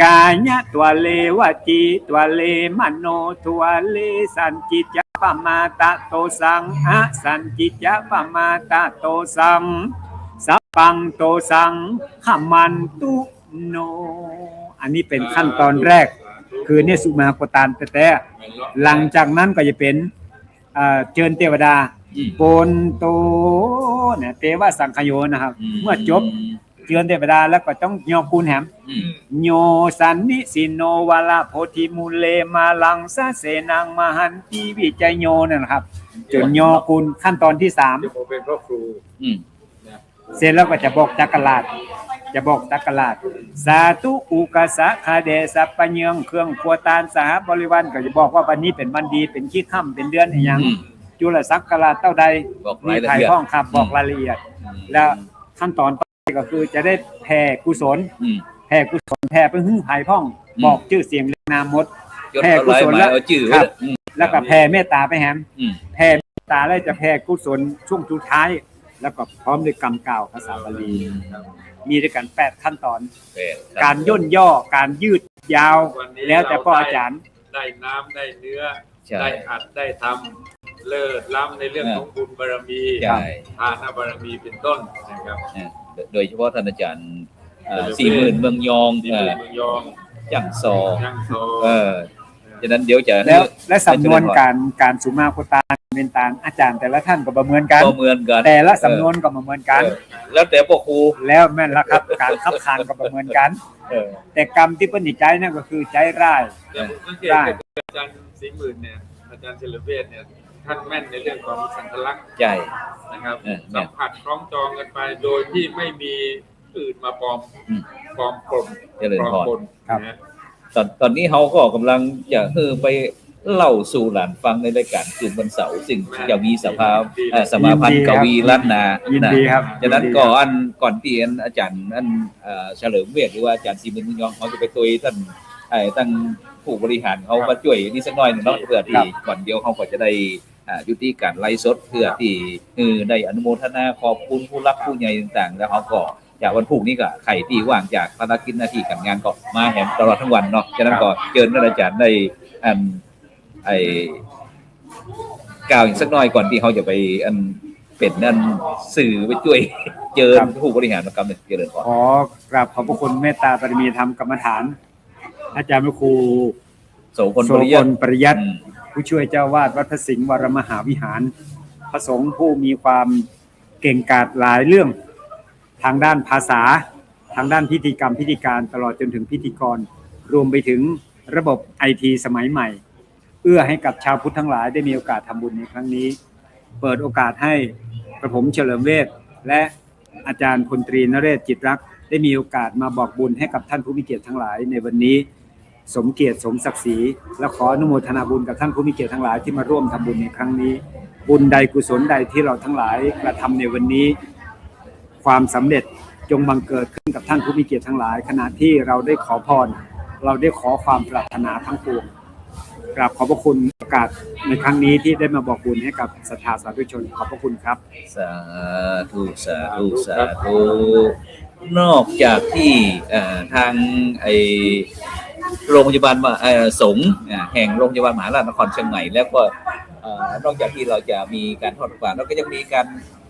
กายะตัวเลวจีตัวเลมโนตัวเลสันจิจปมาตะโตสังอสันจิจปมาตะโตสังสัพพังโตสังขมันตุโนอันนี้เป็นขั้นตอนแรกคือเนี่ยสุมาโกตานแต่หลังจากนั้นก็จะเป็นเจิญเทวดาโกนโตเนี่ยเทวสังขโยนะครับเมื่อจบเจิญเทวดาแล้วก็ต้องยอกูลแหมโยสันนิสิโนวาลาโพธิมูเลมาลังสะเสนังมหันติวิจัยโยนั่นนะครับจนยอกูลขั้นตอนที่3จะเป็นพ่อครูเสร็จแล้วก็จะบอกจักรราชสาธุอุกสะคาเดสัปปะเยืองเครื่องครัวตานสหบริวารก็จะบอกว่าวันนี้เป็นวันดีเป็นขี้ค่ำเป็นเดือนอะไรอย่างจุลศักราชเต้าใดมีถ่ายท่องครับบอกรายละเอียดแล้วขั้นตอนต่อไปก็คือจะได้แผ่กุศลแผ่เพื่อหึ่งถ่ายท่องบอกชื่อเสียงเรียงนามหมดแผ่กุศลแล้วก็แผ่เมตตาไปแฮมแผ่เมตตาแล้วจะแผ่กุศลช่วงสุดท้ายแล้วก็พร้อมด้วยกรรมกล่าวภาษาบาลีมีด้วยกัน8ขั้นตอนการย่นย่อการยืดยาวแล้วแต่พ่ออาจารย์ได้น้ำได้เนื้อได้อัดได้ทำเลิศล้ำในเรื่องของบุญบารมีทานบารมีเป็นต้นนะครับโดยเฉพาะท่านอาจารย์40,000เมืองยองอย่างซอฉะนั้นเดี๋ยวจะและสำนวนการสุมาโคตานเป็นตามอาจารย์แต่ละท่านก็ประเมินกันแต่ละสำนวนก็ประเมินกันแล้วแต่พ่อครูแล้วแม่นละครับการคับคานก็ประเมินกันแต่กรรมที่เพิ่นใจนั่นก็คือใจร้ายอาจารย์40,000เนี่ยอาจารย์เฉลิมเวชเนี่ยท่านแม่นในเรื่องของสังคลักษณ์ใช่นะครับสัมผัสคล้องจองกันไปโดยที่ไม่มีอื่นมาปลอมปนนะตอนนี้เขาก็กำลังจะไปเล่าสู่หลานฟังในรายการคืนวันเสาร์ซึ่งจะมีสมาพันธ์กวีล้านนาฉะนั้นก่อนที่อาจารย์เฉลิมเวชหรือว่าอาจารย์40,000เมืองยองเขาจะไปคุยตั้งผู้บริหารเขามาช่วยนิดสักหน่อยนึงเนาะเพื่อที่ก่อนเดียวเขาก็จะได้ยุติการไลฟ์สดเพื่อที่ได้อนุโมทนาขอบคุณผู้รักผู้ใหญ่ต่างๆแล้วเขาก็จากวันพรุ่งนี้ก็ใครที่ว่างจากภารกิจหน้าที่การงานก็มาแหมตลอดทั้งวันเนาะฉะนั้นก็เชิญท่านอาจารย์ได้กล่าวอีกสักหน่อยก่อนที่เขาจะไปเป็นสื่อไปช่วยเจอผู้บริหารกรรมเจริญพรขอกราบขอบพระคุณเมตตาปรมีธรรมกรรมฐานอาจารย์พระครูโสพลปริยัติผู้ช่วยเจ้าวาดวัดพระสิงห์วรมหาวิหาร พระสงฆ์ผู้มีความเก่งกาจหลายเรื่องทางด้านภาษาทางด้านพิธีกรรมพิธีการตลอดจนถึงพิธีกรรวมไปถึงระบบ IT สมัยใหม่เอื้อให้กับชาวพุทธทั้งหลายได้มีโอกาสทำบุญในครั้งนี้เปิดโอกาสให้กระผมเฉลิมเวชและอาจารย์พลตรีนเรศจิตรักษ์ได้มีโอกาสมาบอกบุญให้กับท่านผู้มีเกียรติทั้งหลายในวันนี้สมเกียรติสมศักดิ์ศรีและขออนุโมทนาบุญกับท่านผู้มีเกียรติทั้งหลายที่มาร่วมทำบุญในครั้งนี้บุญใดกุศลใดที่เราทั้งหลายกระทำในวันนี้ความสำเร็จจงบังเกิดขึ้นกับท่านผู้มีเกียรติทั้งหลายขณะที่เราได้ขอพรเราได้ขอความปรารถนาทั้งปวงกราบขอบพระคุณโอกาสในครั้งนี้ที่ได้มาบอกบุญให้กับศรัทธาสาธุชนขอบพระคุณครับสาธุสาธุสาธุนอกจากที่ทางโรงพยาบาลสงฆ์แห่งโรงพยาบาลมหาราชนครเชียงใหม่แล้วก็นอกจากที่เราจะมีการทอดผ้าแล้วก็ยังมีการ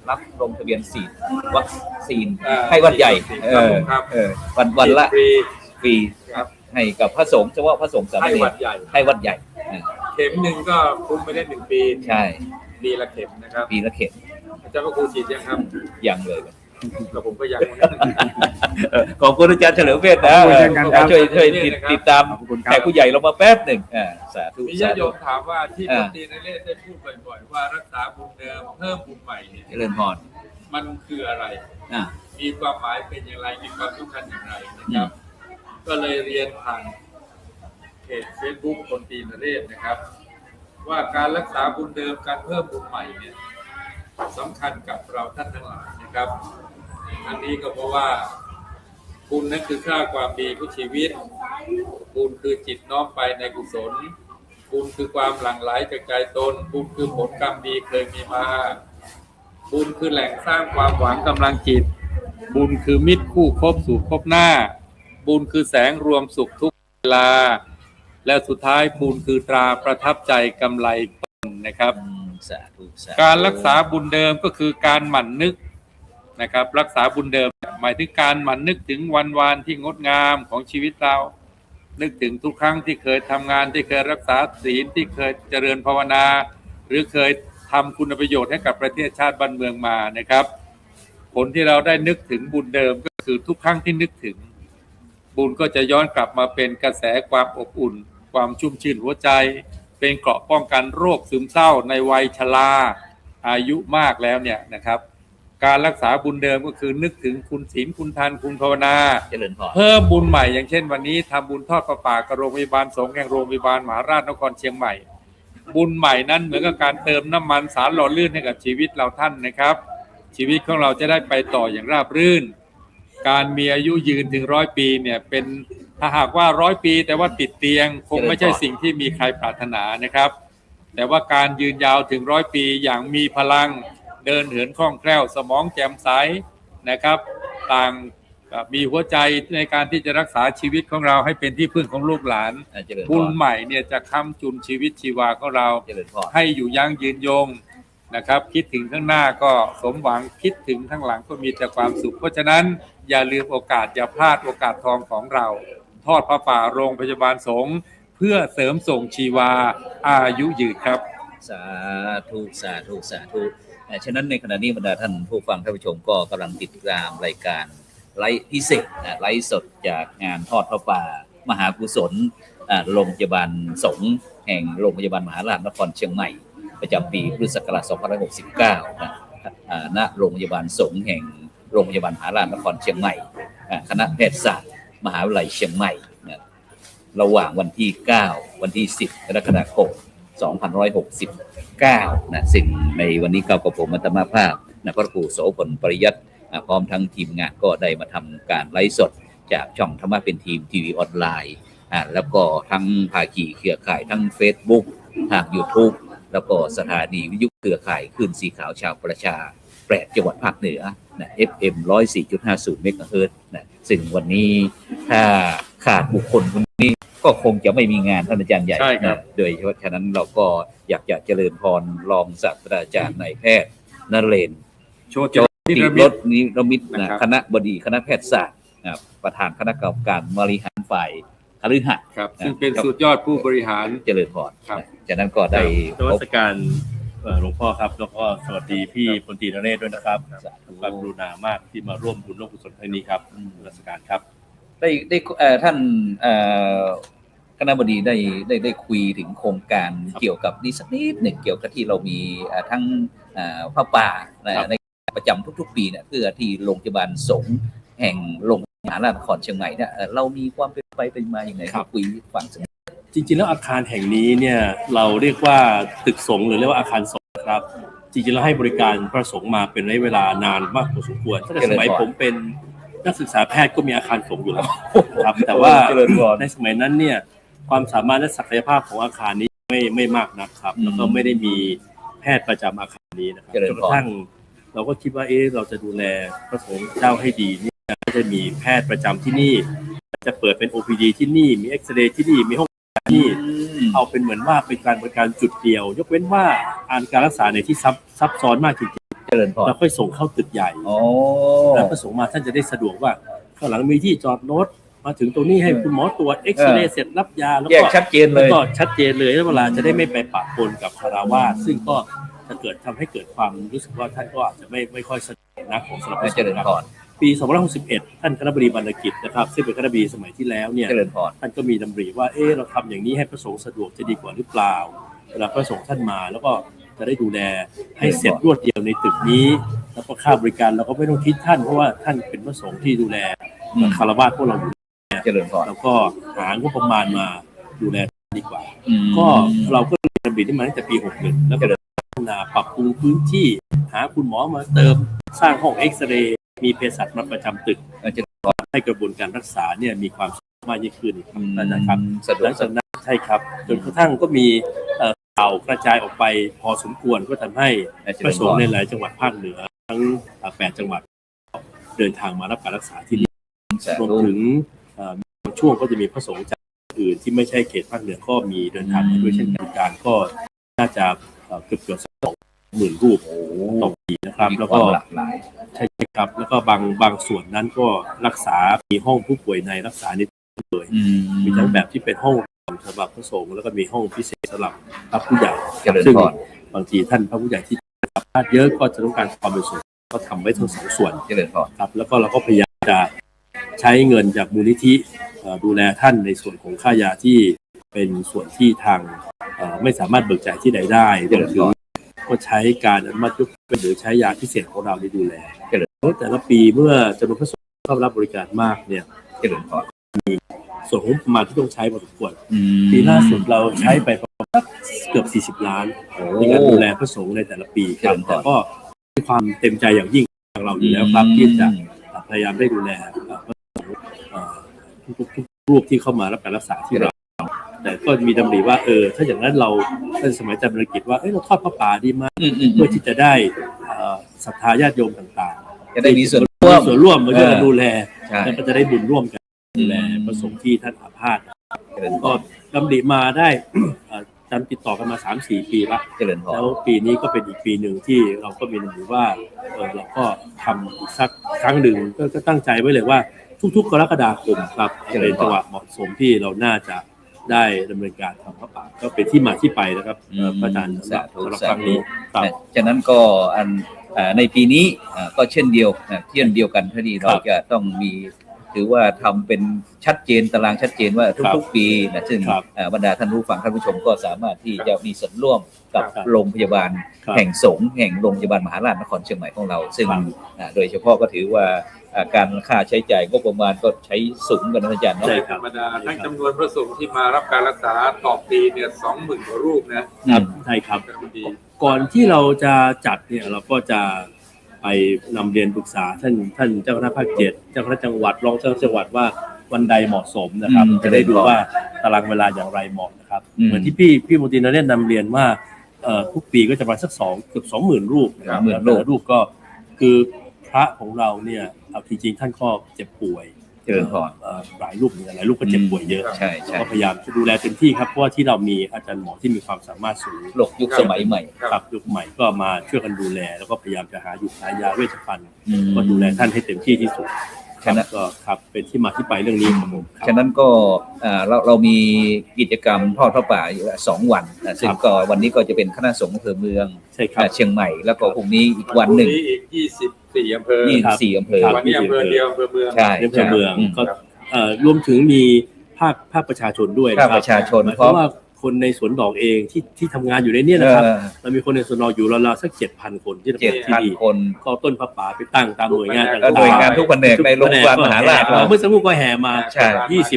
รับลงทะเบียนวัคซีนให้วัดใหญ่วันละฟรีให้กับพระสงฆ์เฉพาะพระสงฆ์สามเณรให้วัดใหญ่เข็มหนึ่งก็คุ้มไปได้1 ปีใช่ปีละเข็มนะครับปีละเข็มอาจารย์พระครูฉีดยังครับยังเลยกับผมก็ยังขอบคุณอาจารย์เฉลิมเวชนะช่วยติดตามแขกผู้ใหญ่เรามาแป๊บหนึ่งสาธุมีญาติโยมถามว่าที่พระตรีนเรศได้พูดบ่อยๆว่ารักษาบุญเดิมเพิ่มบุญใหม่เนี่ยเจริญพรมันคืออะไรมีความหมายเป็นอย่างไรมีความสำคัญอย่างไรนะครับก็เลยเรียนผ่านเพจ Facebook คนตรีนเรศนะครับว่าการรักษาบุญเดิมการเพิ่มบุญใหม่เนี่ยสำคัญกับเราท่านทั้งหลายนะครับอันนี้ก็เพราะว่าบุญนั้นคือค่าความดีของชีวิตบุญคือจิตน้อมไปในกุศลบุญคือความหลั่งไหลจากใจตนบุญคือผลกรรมดีเคยมีมาบุญคือแหล่งสร้างความหวังกำลังจิตบุญคือมิตรคู่คบสู่คบหน้าบุญคือแสงรวมสุขทุกเวลาและสุดท้ายบุญคือตราประทับใจกำไรตนนะครับการรักษาบุญเดิมก็คือการหมั่นนึกนะครับรักษาบุญเดิมหมายถึงการหมั่นนึกถึงวันวานที่งดงามของชีวิตเรานึกถึงทุกครั้งที่เคยทำงานที่เคยรักษาศีลที่เคยเจริญภาวนาหรือเคยทำคุณประโยชน์ให้กับประเทศชาติบ้านเมืองมานะครับผลที่เราได้นึกถึงบุญเดิมก็คือทุกครั้งที่นึกถึงบุญก็จะย้อนกลับมาเป็นกระแสความอบอุ่นความชุ่มชื่นหัวใจเป็นเกราะป้องกันโรคซึมเศร้าในวัยชราอายุมากแล้วเนี่ยนะครับการรักษาบุญเดิมก็คือนึกถึงคุณศีลคุณทานคุณภาวนาเพิ่มบุญใหม่อย่างเช่นวันนี้ทำบุญทอดประป่ากับโรงพยาบาลสงฆ์แห่งโรงพยาบาลมหาราชนครเชียงใหม่บุญใหม่นั้นเหมือนกับการเติมน้ำมันสารหล่อลื่นให้กับชีวิตเราท่านนะครับชีวิตของเราจะได้ไปต่ออย่างราบรื่นการมีอายุยืนถึง100 ปีเนี่ยเป็นถ้าหากว่า100 ปีแต่ว่าติดเตียงคงไม่ใช่สิ่งที่มีใครปรารถนานะครับแต่ว่าการยืนยาวถึง100 ปีอย่างมีพลังเดินเหินคล่องแคล่วสมองแจ่มใสนะครับต่างมีหัวใจในการที่จะรักษาชีวิตของเราให้เป็นที่พึ่งของลูกหลานบุญใหม่เนี่ยจะค้ำจุนชีวิตชีวาของเราให้อยู่ยั่งยืนยงนะครับคิดถึงข้างหน้าก็สมหวังคิดถึงข้างหลังก็มีแต่ความสุขเพราะฉะนั้นอย่าลืมโอกาสอย่าพลาดโอกาสทองของเราทอดพระป่าโรงพยาบาลสงฆ์เพื่อเสริมส่งชีวาอายุยืนครับสาธุสาธุสาธุฉะนั้นในขณะนี้บรรดาท่านผู้ฟังท่านผู้ชมก็กำลังติดตามรายการไลฟ์พิเศษไลฟ์สดจากงานทอดพระป่ามหากุศลโรงพยาบาลสงฆ์แห่งโรงพยาบาลมหาราชนครเชียงใหม่ประจำปีพุทธศักราช2569ณโรงพยาบาลสงฆ์แห่งโรงพยาบาลมหาราชนครเชียงใหม่คณะแพทยศาสตร์มหาวิทยาลัยเชียงใหม่ระหว่างวันที่9วันที่10กรกฎาคม2569นะซึ่งในวันนี้กับผมอัตมาภาพพระครูโสพลปริยัติพร้อมทั้งทีมงานก็ได้มาทำการไลฟ์สดจากช่องธรรมะเป็นทีมทีวีออนไลน์แล้วก็ทั้งภาคีเครือข่ายทั้ง Facebook ทาง YouTube แล้วก็สถานีวิทยุเครือข่ายคลื่นสีขาวชาวประชา8จังหวัดภาคเหนือนะ FM 104.50 เมกะเฮิรตซ์นะซึ่งวันนี้ถ้าขาดบุคคลคนนี้ก็คงจะไม่มีงานท่านอาจารย์ใหญ่นะโดยฉะนั้นเราก็อยากจะเจริญพรรองศาสตราจารย์นายแพทย์นเรศโชติรสนิรมิตนะคณะบดีคณะแพทยศาสตร์ประธานคณะกรรมการบริหารฝ่ายคฤหัสถ์ครับซึ่งเป็นสุดยอดผู้บริหารเจริญพรฉะนั้นก็ได้นมัสการ หลวงพ่อครับแล้วก็สวัสดีพี่พลตรีนเรศด้วยนะครับความกรุณามากที่มาร่วมบุญร่วมกุศลครั้งนี้ครับราชการครับได้ท่านคณบดีได้คุยถึงโครงการเกี่ยวกับนี้สักนิดหนึ่งเกี่ยวกับที่เรามีทั้งผ้าป่าในประจำทุกๆปีเนี่ยเพื่อที่โรงพยาบาลสงฆ์แห่งโรงพยาบาลมหาราชนครเชียงใหม่เนี่ยเรามีความเป็นไปเป็นมาอย่างไรคุยฟังสักนิดจริงๆแล้วอาคารแห่งนี้เนี่ยเราเรียกว่าตึกสงฆ์หรือเรียกว่าอาคารสงฆ์ครับจริงๆแล้วให้บริการพระสงฆ์มาเป็นระยะเวลานานมากพอสมควรตั้งแต่สมัยผมเป็นนักศึกษาแพทย์ก็มีอาคารสงฆ์อยู่แล้วครับแต่ว่าในสมัยนั้นเนี่ยความสามารถและศักยภาพของอาคารนี้ไม่มากนะครับแล้วก็ไม่ได้มีแพทย์ประจำอาคารนี้นะครับจนกระทั่งเราก็คิดว่าเราจะดูแลพระสงฆ์เจ้าให้ดีนี่จะมีแพทย์ประจำที่นี่จะเปิดเป็น OPD ที่นี่มีเอ็กซเรย์ที่นี่มีห้องที่เอาเป็นเหมือนว่าเป็นการบริการจุดเดียวยกเว้นว่าการรักษาในที่ซับซ้อนมากจริงๆเราค่อยส่งเข้าตึกใหญ่แล้วพระสงฆ์มาท่านจะได้สะดวกว่าข้างหลังมีที่จอดรถมาถึงตรงนี้ให้คุณหมอตรวจเอ็กซเรย์เสร็จรับยาแล้วก็ชัดเจนเลยก็ชัดเจนเลยแล้วเวลาจะได้ไม่ไปปะปนกับคารวาสซึ่งก็จะทำให้เกิดความรู้สึกว่าท่านก็อาจจะไม่ค่อยสะดวกนักของสำหรับพระสงฆ์ปี2561ท่านคณบดีบรรณกิจนะครับซึ่งเป็นคณบดีสมัยที่แล้วเนี่ยท่านก็มีดำริว่าเราทำอย่างนี้ให้พระสงฆ์สะดวกจะดีกว่าหรือเปล่าเวลาพระสงฆ์ท่านมาแล้วก็จะได้ดูแลให้เสร็จรวดเดียวในตึกนี้แล้วก็ค่าบริการเราก็ไม่ต้องคิดท่านเพราะว่าท่านเป็นพระสงฆ์ที่ดูแลคารวะพวกเราอยู่แล้วก็หางบประมาณมาดูแลดีกว่าก็เราก็ดำริที่มาตั้งแต่ปี61แล้วก็พัฒนาปรับปรุงพื้นที่หาคุณหมอมาเติมสร้างห้องเอ็กซเรย์มีเภสัชมาประจำตึกจะให้กระบวนการรักษาเนี่ยมีความสะดวกมากยิ่งขึ้นนะครับหลังจากนั้นใช่ครับจนกระทั่งก็มีข่าวกระจายออกไปพอสมควรก็ทำให้พระสงฆ์ในหลายจังหวัดภาคเหนือทั้ง8จังหวัดเดินทางมารับการรักษาที่นี่รวมถึงช่วงก็จะมีพระสงฆ์จากอื่นที่ไม่ใช่เขตภาคเหนือก็มีเดินทางมาด้วยเช่นกันก็น่าจะเกือบ20,000 รูปต่อปีนะครับแล้วก็ใช่ครับแล้วก็บางส่วนนั้นก็รักษามีห้องผู้ป่วยในรักษาในเลยมีทั้งแบบที่เป็นห้องสำหรับพระสงฆ์แล้วก็มีห้องพิเศษสำหรับพระผู้ใหญ่ซึ่งบางทีท่านพระผู้ใหญ่ที่สัมภาษณ์เยอะก็จะต้องการความเป็นส่วนก็ทำไว้ทั้ง2 ส่วนครับแล้วก็เราก็พยายามจะใช้เงินจากมูลนิธิดูแลท่านในส่วนของค่ายาที่เป็นส่วนที่ทางไม่สามารถเบิกจ่ายที่ใดได้รวมถึงก็ใช้การอนุมัติยกเป็นหรือใช้ยาพิเศษของเราในดูแลแต่ละปีเมื่อจำนวนพระสงฆ์เข้ารับบริการมากเนี่ยมีส่วนของประมาณที่ต้องใช้พอสมควรปีล่าสุดเราใช้ไปประมาณเกือบ40 ล้านในการดูแลพระสงฆ์ในแต่ละปีครับแต่ก็มีความเต็มใจอย่างยิ่งของเราอยู่แล้วครับที่จะพยายามได้ดูแลพระสงฆ์ทุกรูปที่เข้ามารับการรักษาที่เราแต่ก็มีดำริว่าถ้าอย่างนั้นเราในสมัยอาจารย์บรรณกิจว่าเราทอดพระป่าดีมากเพื่อที่จะได้ศรัทธาญาติโยมต่างๆจะได้มีส่วนร่วมมาช่วยกันดูแลแล้วก็จะได้บุญร่วมกันดูแลพระสงฆ์ที่ท่านอาพาธก็ดำริมาได้จำติดต่อกันมา 3-4 ปีแล้วปีนี้ก็เป็นอีกปีหนึ่งที่เราก็มีดำริว่าเราก็ทำอีกสักครั้งหนึ่งก็ตั้งใจไว้เลยว่าทุกๆกรกฎาคมครับเป็นจังหวะเหมาะสมที่เราน่าจะได้ดำเนินการทำพระป่าก็เป็นที่มาที่ไปนะครับพระอาจารย์สำหรับครั้งนี้ฉะนั้นก็ในปีนี้ก็เช่นเดียวกันที่เราจะต้องมีถือว่าทำเป็นชัดเจนตารางชัดเจนว่าทุกๆปีนะซึ่งบรรดาท่านผู้ฟังท่านผู้ชมก็สามารถที่จะมีส่วนร่วมกับโรงพยาบาลแห่งสงฆ์แห่งโรงพยาบาลมหาราชนครเชียงใหม่ของเราซึ่งโดยเฉพาะก็ถือว่าการค่าใช้จ่ายงบประมาณก็ใช้สูงกันนะอาจารย์เนาะธรรมดาทั้งจำนวนพระสงฆ์ที่มารับการรักษาต่อปีเนี่ย 20,000 กว่ารูปนะครับใช่ครับก่อนที่เราจะจัดเนี่ยเราก็จะไปนำเรียนปรึกษาท่านเจ้าคณะภาค7เจ้าคณะจังหวัดรองเจ้าจังหวัดว่าวันใดเหมาะสมนะครับจะได้ดูว่าตารางเวลาอย่างไรเหมาะนะครับเหมือนที่พี่มนตรีนเรศนำเรียนว่าทุกปีก็จะประมาณสักเกือบ 20,000 รูปรูปก็คือพระของเราเนี่ยเอาจริงๆท่านก็เจ็บป่วยหลายรูปหลายรูปก็เจ็บป่วยเยอะก็พยายามจะดูแลเต็มที่ครับเพราะว่าที่เรามีอาจารย์หมอที่มีความสามารถสูงโลกยุคสมัยใหม่ครับยุคใหม่ก็มาช่วยกันดูแลแล้วก็พยายามจะหายุคหายาเวชภัณฑ์ก็ดูแลท่านให้เต็มที่ที่สุด ครับก็ครับเป็นที่มาที่ไปเรื่องนี้ครับผมครับ ฉะนั้นก็เรามีกิจกรรมทอดพระป่าอยู่2 วันซึ่งก็วันนี้ก็จะเป็นคณะสงฆ์อำเภอเมือง ใช่ครับ เชียงใหม่แล้วก็พรุ่งนี้อีกวันหนึ่ง อีก24อำเภอ 24อำเภอ วันนี้อำเภอเดียวอำเภอเมือง ใช่ ในอำเภอเมือง อืม ก็รวมถึงมีภาคประชาชนด้วยนะค ภา รั คประชาชน หมายความว่าคนในสวนดอกเองที่ทำงานอยู่ในนี้นะครับเรามีคนในสวนดอกอยู่ราวๆสัก 7,000 คนที่ทำงานที่นี่ 7,000 คน ก็ต้นพระป่าไปตั้งตามหน่วยงาน แล้วหน่วยงานทุกแผนกในโรงพยาบาลมหาราช เมื่อสักครู่ก็แห่มา ใช่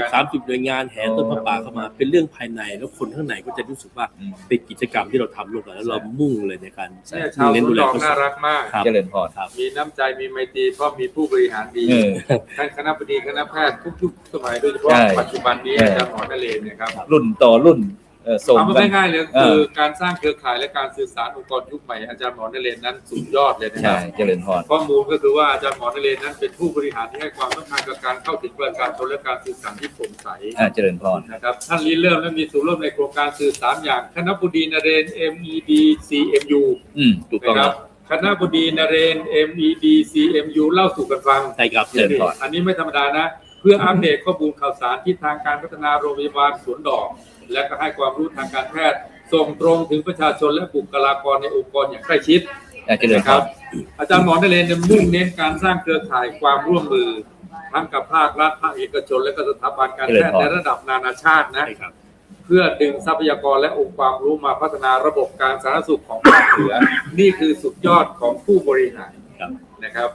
20-30 หน่วยงานแห่ต้นพระป่าเข้ามาเป็นเรื่องภายในแล้วคนข้างในก็จะรู้สึกว่าเป็นกิจกรรมที่เราทำร่วมกันแล้วเรามุ่งเลยในการ เนี่ยชาวสวนดอกน่ารักมาก ครับ เจริญพร ครับ มีน้ำใจมีไมตรีเพราะมีผู้บริหารดี เออ ทั้งคณะบดีคณะแพทย์ทุกๆสมัยโดยเฉพาะ ใช่ ปัจจุบันนี้ เออ อาจารย์หมอทะเลเนี่ยครับ รุ่นต่อรุ่นส่ง ทำ กัน ง่ายๆเลยคือการสร้างเครือข่ายและการสื่อสารองค์กรยุคใหม่อาจารย์หมอทะเลนั้นสุดยอดเลยนะค ใช่ รับ เจริญพร ข้อมูลก็คือว่าอาจารย์หมอทะเลนั้นเป็นผู้บริหารที่ให้ความสำคัญกับการเข้าถึงประชาชนและการสื่อสารที่โปร่งใส เจริญพร นะครับท่านริเริ่มและมีส่วนร่วมในโครงการสื่อสารอย่างคณบดีนเรน MED CMU ถูก นะ ต้อง ค ค รั รั บบ คณบดีนเรน MED CMU เล่าสู่กันฟัง ใช่ครับ เจริญพร อันนี้ไม่ธรรมดานะ เพื่ออัปเดตข้อมูลข่าวสารที่ทางการพัฒนาโรงพยาบาลสวนดอก และก็ให้ความรู้ทางการแพทย์ส่งตรงถึงประชาชนและบุคลากรในองค์กรอย่างใกล้ชิด เจริญ นะ พ ครั ร บอาจารย์หมอทะเลเนี่ยมุ่งเน้นการสร้างเครือข่ายความร่วมมือทั้งกับภาครัฐภาคเอกชนและก็สถาบันการแพทย์ในระดับนานาชาตินะ ใช่ครับ เพื่อดึงทรัพยากรและองค์ความรู้มาพัฒนาระบบการสาธารณสุขของภาคเหนือ นี่คือสุดยอดของผู้บริหาร ครับ นะครับ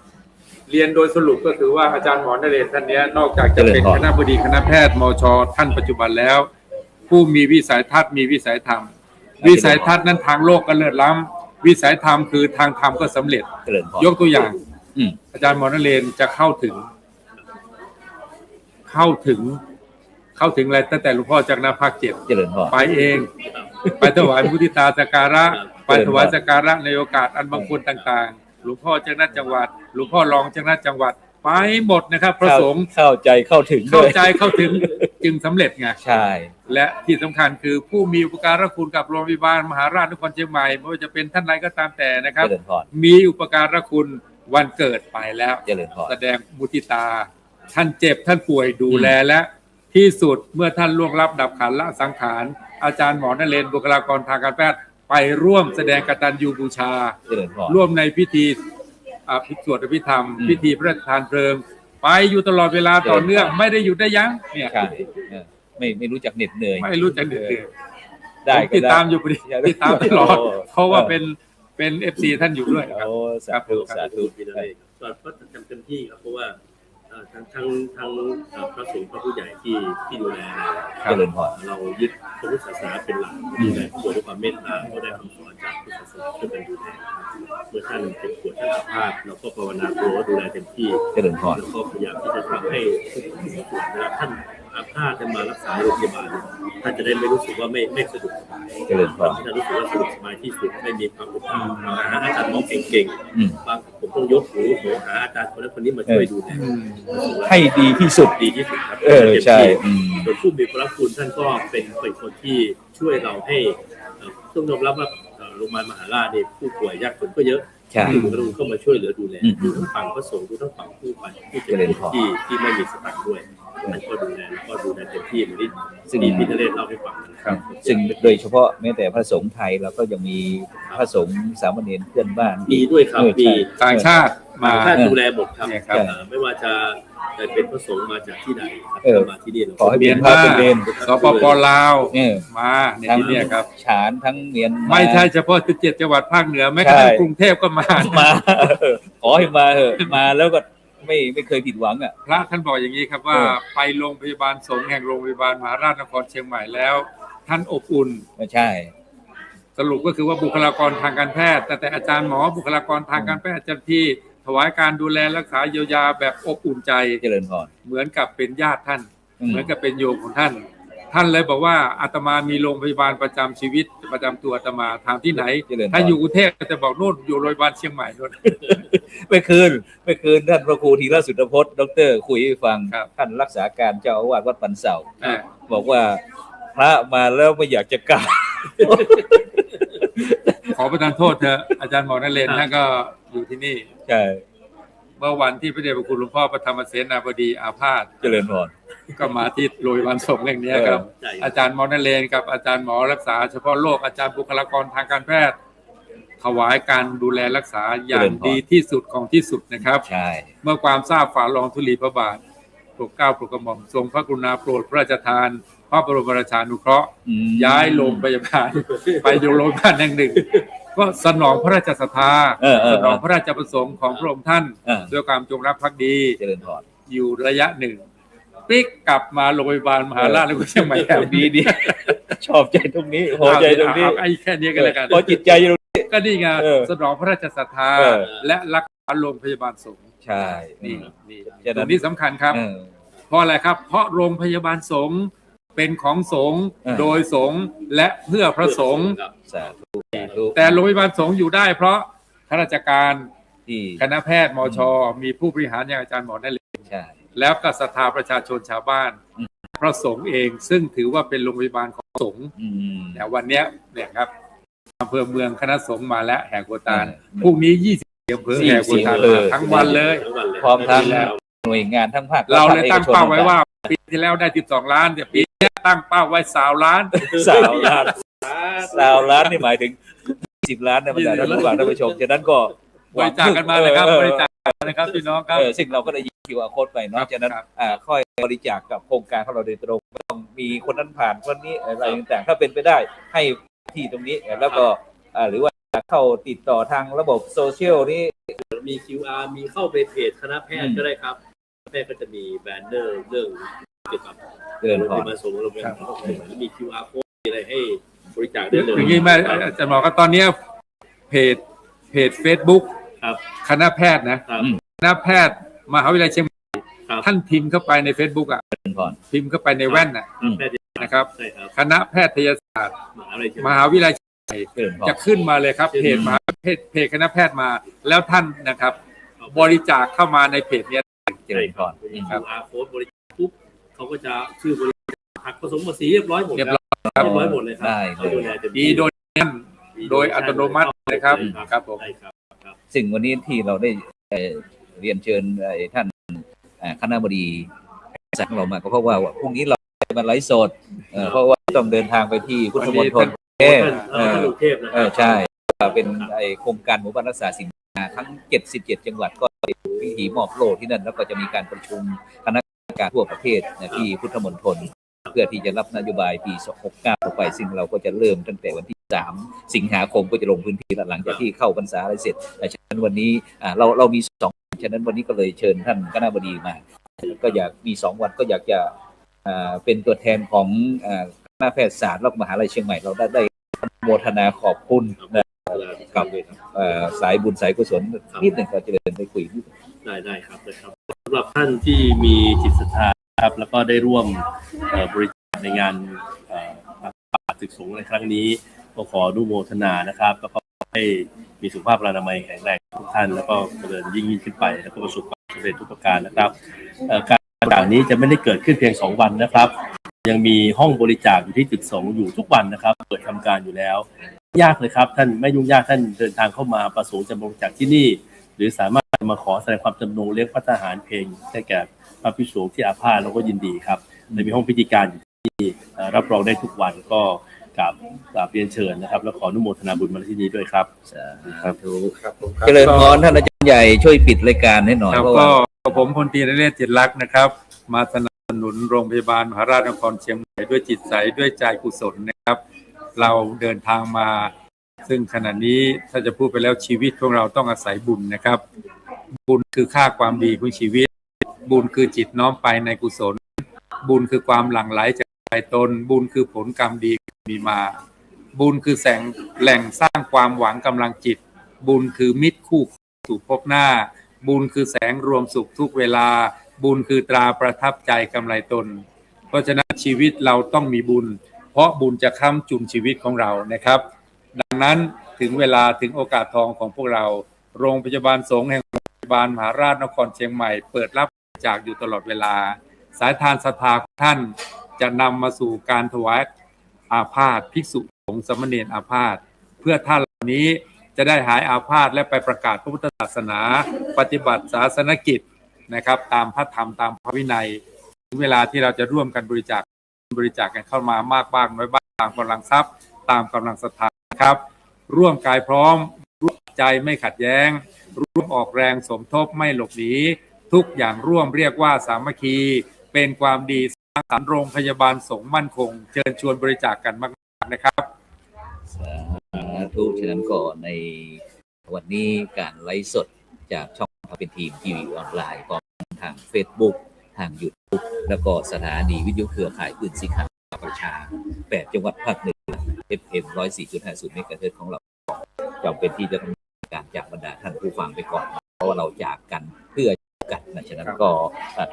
เรียนโดยสรุปก็คือว่าอาจารย์หมอนเรศท่านนี้นอกจากจะเป็นคณบดีคณะแพทย์มชท่านปัจจุบันแล้ว ผู้มีวิสัยทัศน์มีวิสัยธรรม วิสัยทัศน์นั้นทางโลกก็เลิศล้ำวิสัยธรรมคือทางธรรมก็สำเร็จ เจริญพร ยกตัวอย่าง อืม อาจารย์หมอนเรศจะเข้าถึงอะไรตั้งแต่หลวงพ่อจากนาภาค 7 เจริญพร ไปเอง ไปถวายมุทิตาสักการะ ไปถวายสักการะในโอกาสอันบางคนต่างๆ หลวงพ่อเจ้าหน้าจังหวัด หลวงพ่อรองเจ้าหน้าจังหวัด ไปหมดนะครับ พระสงฆ์ เข้าใจเข้าถึง เข้าใจเข้าถึงจึงสำเร็จไง ใช่ และที่สำคัญคือผู้มีอุปการะคุณกับโรงพยาบาลมหาราชนครเชียงใหม่ไม่ว่าจะเป็นท่านใดก็ตามแต่นะครับ เจริญพร มีอุปการะคุณวันเกิดไปแล้ว เจริญพร แสดงมุทิตา ท่านเจ็บท่านป่วยดูแลและที่สุดเมื่อท่านล่วงลับดับขันธ์ละสังขารอาจารย์หมอนเรศบุคลากรทางการแพทย์ไปร่วมแสดงกตัญญูบูชา เจริญพร ร่วมในพิธีสวดอภิธรรม พิธีพระราชทานเพลิง ไปอยู่ตลอดเวลาต่อเนื่องไม่ได้หยุดได้ยั้งเนี่ย ใช่ไม่รู้จักเหน็ดเหนื่อย ไม่รู้จักเดือด ได้ ผมติดตามอยู่พอดี อย่า ติดตามตลอด โอ้ เพราะว่าเป็นFC ท่านอยู่ด้วยครับ โอ้สาธุสาธุ พี่นเรศก็ทำเต็มที่ครับเพราะว่าทั้งพระสงฆ์พระผู้ใหญ่ที่ดูแล เจริญพร เรายึดพระพุทธศาสนาเป็นหลักดูแลผู้ป่วยด้วยความเมตตาก็ได้คำสอนจากพุทธศาสนาช่วยกันดูแลเมื่อท่านเจ็บป่วยท่านอาพาธเราก็ภาวนาตัวว่าดูแลเต็มที่ เจริญพร แล้วก็พยายามที่จะทำให้ทุกคนมีส่วนเวลาท่านอาพาธท่านมารักษาโรงพยาบาลท่านจะได้ไม่รู้สึกว่าไม่สะดวกสบาย เจริญพร ท่านรู้สึกว่าสะดวกสบายที่สุดไม่มีความอึดอัดหาอาจารย์หมอเก่ง อืม ๆบางผมต้องยกหูโหหาอาจารย์คนนั้นคนนี้มาช่วยดูแล ให้ดีที่สุด ดีที่สุดครับ ใช่อืม ส่วนผู้มีพระคุณท่านก็เป็นคนที่ช่วยเราให้ต้องยอมรับว่าโรงพยาบาลมหาราชเนี่ยผู้ป่วยยากจนก็เยอะ ใช่ ที่เราก็มาช่วยเหลือดูแล อืม ดูทั้งฝั่งพระสงฆ์ดูทั้งฝั่งผู้ป่วยที่ เจริญพร ที่ไม่มีสตังค์ด้วยท่านก็ดูแลแล้วก็ดูแลเต็มที่เหมือนที่ ซึ่ง พี่นเรศเล่าให้ฟังนะครับ ซึ่งโดยเฉพาะแม้แต่พระสงฆ์ไทยเราก็ยังมีพระสงฆ์สามเณรเพื่อนบ้าน มีด้วยครับ ใช่ มี ต่างชาติมา ท่านดูแลหมดครับ เนี่ยครับ ไม่ว่าจะเป็นพระสงฆ์มาจากที่ไหนครับ เออ มาที่นี่เรา ขอให้ เมียน พระ มา เป็นเวร สปปลาว เออ มาใน ทั้ง ที่เนี้ครับ ฉานทั้งเมียนา ไม่ใช่เฉพาะ17จังหวัดภาคเหนือแม้กระทั่ง ใช่ กรุงเทพก็มา มาขอให้มาเถอะมาแล้วก็ไม่เคยผิดหวังอ่ะ พระท่านบอกอย่างนี้ครับว่าไปโรงพยาบาลสงฆ์แห่งโรงพยาบาลมหาราชนครเชียงใหม่แล้ว ท่านอบอุ่น ใช่ สรุปก็คือว่าบุคลากรทางการแพทย์แต่อาจารย์หมอบุคลากรทางการแพทย์เจ้าหน้าที่ถวายการดูแลรักษาเยียวยาแบบอบอุ่นใจ เจริญพร เหมือนกับเป็นญาติท่าน อืม เหมือนกับเป็นโยมของท่าน ท่านเลยบอกว่าอาตมามีโรงพยาบาลประจำชีวิตประจำตัวอาตมาถามที่ไหน เจริญพร ถ้าอยู่กรุงเทพจะบอกโน่นอยู่โรงพยาบาลเชียงใหม่โน่น ไม่คืนท่านพระครูธีรสุทธพจน์ดรคุยให้ฟัง ครับ ท่านรักษาการเจ้าอาวาสวัดปันเสา อ่า บอกว่าพระมาแล้วไม่อยากจะกลับ ขอประทานโทษเถอะอาจารย์หมอนเรศท่านก็อยู่ที่นี่ ใช่ เมื่อวันที่พระเดชพระคุณหลวงพ่อปฐมเสนาบดีอาพาธ เจริญพร ก็มาที่โรงพยาบาลสงฆ์แห่งนี้ครับ ใช่ อาจารย์หมอนเรนกับอาจารย์หมอรักษาเฉพาะโรคอาจารย์บุคลากรทางการแพทย์ ถวายการดูแลรักษาอย่างดีที่สุดของที่สุดนะครับ ใช่ เมื่อความทราบฝ่าละอองธุลีพระบาทโปรดเกล้าโปรดกระหม่อมทรงพระกรุณาโปรดพระราชทานพระบรมราชานุเคราะห์ ย้ายโรงพยาบาล ไปอยู่โรงพยาบาลแห่งหนึ่ง ก็สนองพระราชศรัทธาสนองพระราชประสงค์ของพระองค์ท่านด้วยความจงรักภักดี เจริญพร อยู่ระยะหนึ่งปิ๊กกลับมาโรงพยาบาลมหาราชแล้วก็เชียงใหม่แถว ดีดีชอบใจตรงนี้พอใจตรงนี้ เอาไอ้แค่นี้กันแล้วกัน พอจิตใจอยู่ ก็นี่ไง เออ สนองพระราชศรัทธา เออ และรักษาโรงพยาบาลสงฆ์ ใช่ นี่นี่ ฉะนั้น ตรงนี้สำคัญครับ เออ เพราะอะไรครับ เพราะโรงพยาบาลสงฆ์เป็นของสงฆ์ เออ โดยสงฆ์และเพื่อพระสงฆ์ สาธุสาธุ แต่โรงพยาบาลสงฆ์อยู่ได้เพราะข้าราชการ ที่ คณะแพทย์มช มีผู้บริหารอย่างอาจารย์หมอนั่นเลย ใช่ แล้วก็ศรัทธาประชาชนชาวบ้าน อืม พระสงฆ์เองซึ่งถือว่าเป็นโรงพยาบาลของสงฆ์ อืม แต่วันเนี้ยเนี่ยครับอำเภอเมืองคณะสงฆ์มาและแห่โคตาล เออ พรุ่งนี้20อำเภอแห่โคตาล 40อำเภอ ทั้งวันเลย พร้อมทั้ง แล้ว หน่วยงานทั้งภาค เราเลยตั้งเป้าไว้ ภคอกชน ว่าปีที่แล้วได้12ล้านแต่ปีนี้ตั้งเป้าไว้3ล้าน สาวล้านนี่หมายถึง10 ล้านนะบรรดาท่านผู้ฟังท่านผู้ชมฉะนั้นก็ บริจาคกันมานะครับบริจาคกันนะครับพี่น้องครับ ซึ่งเราก็ได้ยิง QR code ไปเนาะฉะนั้น ครับ ค่อยบริจาคกับโครงการของเราโดยตรงไม่ต้องมีคนนั้นผ่านคนนี้อะไรต่างๆถ้าเป็นไปได้ให้ที่ตรงนี้แล้วก็หรือว่าเข้าติดต่อทางระบบโซเชียลนี่ มี QR มีเข้าไปเพจคณะแพทย์ก็ได้ครับแพทย์ก็จะมีแบนเนอร์เรื่องเกี่ยวกับ เดิน โรง พ พ อ ยาบาลสงฆ์โรงพยาบาลมี QR code มีอะไรให้บริจาคได้เลย อย่างนี้แม่อาจารย์หมอก็ตอนเนี้ยเพจ Facebook ครับ คณะแพทย์นะครับ คณะแพทย์มหาวิทยาลัยเชียงใหม่ ครับ ท่านพิมพ์เข้าไปใน Facebook อ่ะ เดินพอ พิมพ์เข้าไปในแว่นน่ะ แพทย์ นะครับ ใช่ครับ คณะแพทยศาสตร์ มหาวิทยาลัย มหาวิทยาลัยเชียงใหม่ เดินพอ จะขึ้นมาเลยครับเพจมหาเพจคณะแพทย์มา แล้วท่านนะครับ บริจาคเข้ามาในเพจเนี้ย เดินพอ มี ครับ QR code บริจาคปุ๊บเขาก็จะชื่อบริจาคหักผสมภาษีเรียบร้อยหมด เรียบ ค ร้ รั อบ ย เรียบร้อยหมดเลยครับ ได้ เขาดูแลเต็ม ดี ที่ โดยโดยอัตโนมัตินะครับครับผม ใช่ครับ สิ่งวันนี้ที่เราได้เรียนเชิญท่านคณบดีสั่งเรามาก็เพราะว่าพรุ่งนี้เราจะมาไลฟ์สดเพราะว่าต้องเดินทางไปที่พุทธมณฑลกรุงเทพ ท่านกรุงเทพนะครั ใช่เป็นโครงการหมู่บ้านรักษาสิ่งแวดล้อมทั้ง77จังหวัดก็พิธีมอบโล่ที่นั่นแล้วก็จะมีการประชุมคณะกรรมการทั่วประเทศที่พุทธมณฑลเพื่อที่จะรับนโยบายปี69ต่อไปซึ่งเราก็จะเริ่มตั้งแต่วันที่3สิงหาคมก็จะลงพื้นที่หลังจากที่เข้าพรรษาอะไรเสร็จฉะนั้นวันนี้เรามี2ฉะนั้นวันนี้ก็เลยเชิญท่านคณบดีมาก็อยากมี2วันก็อยากจะเป็นตัวแทนของคณะแพทยศาสตร์และมหาวิทยาลัยเชียงใหม่เราได้โมทนาขอบคุณกับสายบุญสายกุศลนิดหนึ่งก็จะเดินไปคุยนิด ได้ครับสำหรับท่านที่มีจิตศรัทธาครับแล้วก็ได้ร่วมบริจาคในงานป่าศึกสงฆ์ในครั้งนี้ก็ขออนุโมทนานะครับแล้วก็ให้มีสุขภาพอนามัยแข็งแรงทุกท่านแล้วก็เจริญยิ่งขึ้นไปแล้วก็ประสบความสำเร็จทุกประการนะครับการต่างนี้จะไม่ได้เกิดขึ้นเพียง2วันนะครับยังมีห้องบริจาคอยู่ที่ตึกสงฆ์อยู่ทุกวันนะครับเปิดทำการอยู่แล้วยากเลยครับท่านไม่ยุ่งยากท่านเดินทางเข้ามาประสงค์จะบริจาคที่นี่หรือสามารถมาขอแสดงความจำนงเลี้ยงภัตตาหารเพลงให้แก่พระภิกษุที่อาพาธเราก็ยินดีครับและมีห้องพิธีการอยู่ที่รับรองได้ทุกวันก็กราบเรียนเชิญนะครับและขออนุโมทนาบุญมาที่นี้ด้วยครับ ครับเจริญพรท่านอาจารย์ใหญ่ช่วยปิดรายการให้หน่อย ครับ เพราะ ก็ ว่า ผมพลตรีนเรศจิตรักษ์นะครับ มาสนับสนุนโรงพยาบาลมหาราชนครเชียงใหม่ด้วยจิตใสด้วยใจกุศลนะครับ เราเดินทางมา ซึ่งขณะนี้ถ้าจะพูดไปแล้วชีวิตของเราต้องอาศัยบุญนะครับ บุญคือค่าความดีของชีวิต บุญคือจิตน้อมไปในกุศล บุญคือความหลั่งไหลจากใจตน บุญคือผลกรรมดีมีมา บุญคือแหล่งสร้างความหวังกำลังจิต บุญคือมิตรคู่สู่พบหน้า บุญคือแสงรวมสุขทุกเวลา บุญคือตราประทับใจกำไรตน เพราะฉะนั้นชีวิตเราต้องมีบุญ เพราะบุญจะค้ำจุนชีวิตของเรานะครับ ดังนั้นถึงเวลาถึงโอกาสทองของพวกเราโรงพยาบาลสงฆ์แห่งโรงพยาบาลมหาราชนครเชียงใหม่เปิดรับบริจาคอยู่ตลอดเวลาสายทานศรัทธาของท่านจะนำมาสู่การถวายอาพาธภิกษุสงฆ์สามเณรอาพาธเพื่อท่านเหล่านี้ จะได้หายอาพาธและไปประกาศพระพุทธศาสนาปฏิบัติศาสนกิจนะครับตามพระธรรมตามพระวินัยถึงเวลาที่เราจะร่วมกันบริจาคกันเข้ามามากบ้างน้อยบ้างตามกำลังทรัพย์ตามกำลังศรัทธาครับร่วมกายพร้อมร่วมใจไม่ขัดแย้งร่วมออกแรงสมทบไม่หลบหนีทุกอย่างร่วมเรียกว่าสามัคคีเป็นความดีสร้างสรรค์โรงพยาบาลสงฆ์มั่นคงเชิญชวนบริจาคกันมากๆนะครับสาธุฉะนั้นก็ในวันนี้การไลฟ์สดจากช่องพาเป็นทีมทีวีออนไลน์พร้อมทาง Facebook ทาง YouTube แล้วก็สถานีวิทยุเครือข่ายอื่นสิขังประชา8จังหวัดภาคเหนือ FM 104.50 เมกะเฮิรตซ์ของเราจำเป็นที่จะต้องการจากบรรดาท่านผู้ฟังไปก่อนเพราะว่าเราจากกันเพื่อกันนะฉะนั้นก็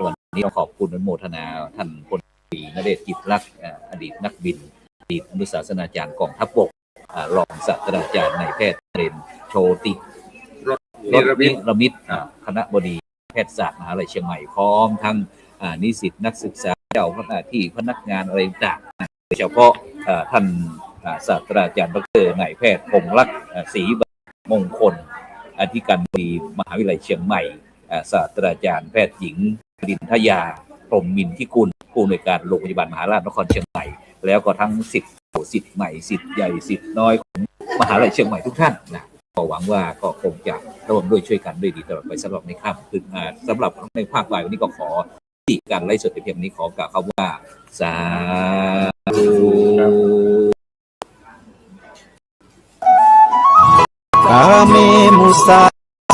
วันนี้เราขอบคุณอนุโมทนาท่านพลตรีนเรศ จิตลักษณ์อดีตนักบินอดีตอนุศาสนาจารย์กองทัพบกรองศาสตราจารย์นายแพทย์เรนโชตินิรมิตคณบดีแพทยศาสตร์มหาวิทยาลัยเชียงใหม่พร้อมทั้งนิสิตนักศึกษาเจ้าหน้าที่พนักงานอะไรต่างโดยเฉพาะท่านศาสตราจารย์ดร.นายแพทย์พงษ์ลักษณ์ศรีมงคลอธิการบดีมหาวิทยาลัยเชียงใหม่ศาสตราจารย์แพทย์หญิงดินทยาพรหมมินทิกุลผู้อำนวยการโรงพยาบาลมหาราชนครเชียงใหม่แล้วก็ทั้งศิษย์ใหม่ศิษย์ใหญ่ศิษย์น้อยของมหาวิทยาลัยเชียงใหม่ทุกท่านนะก็หวังว่าก็คงจะร่วมด้วยช่วยกันด้วยดีตลอดไปสำหรับในค่ำคืนสำหรับในภาคบ่ายวันนี้ก็ขอที่การไลฟ์สดในเพียงนี้ขอกล่าวคำว่าสาธุ กาเมมุสา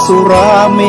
สุราเม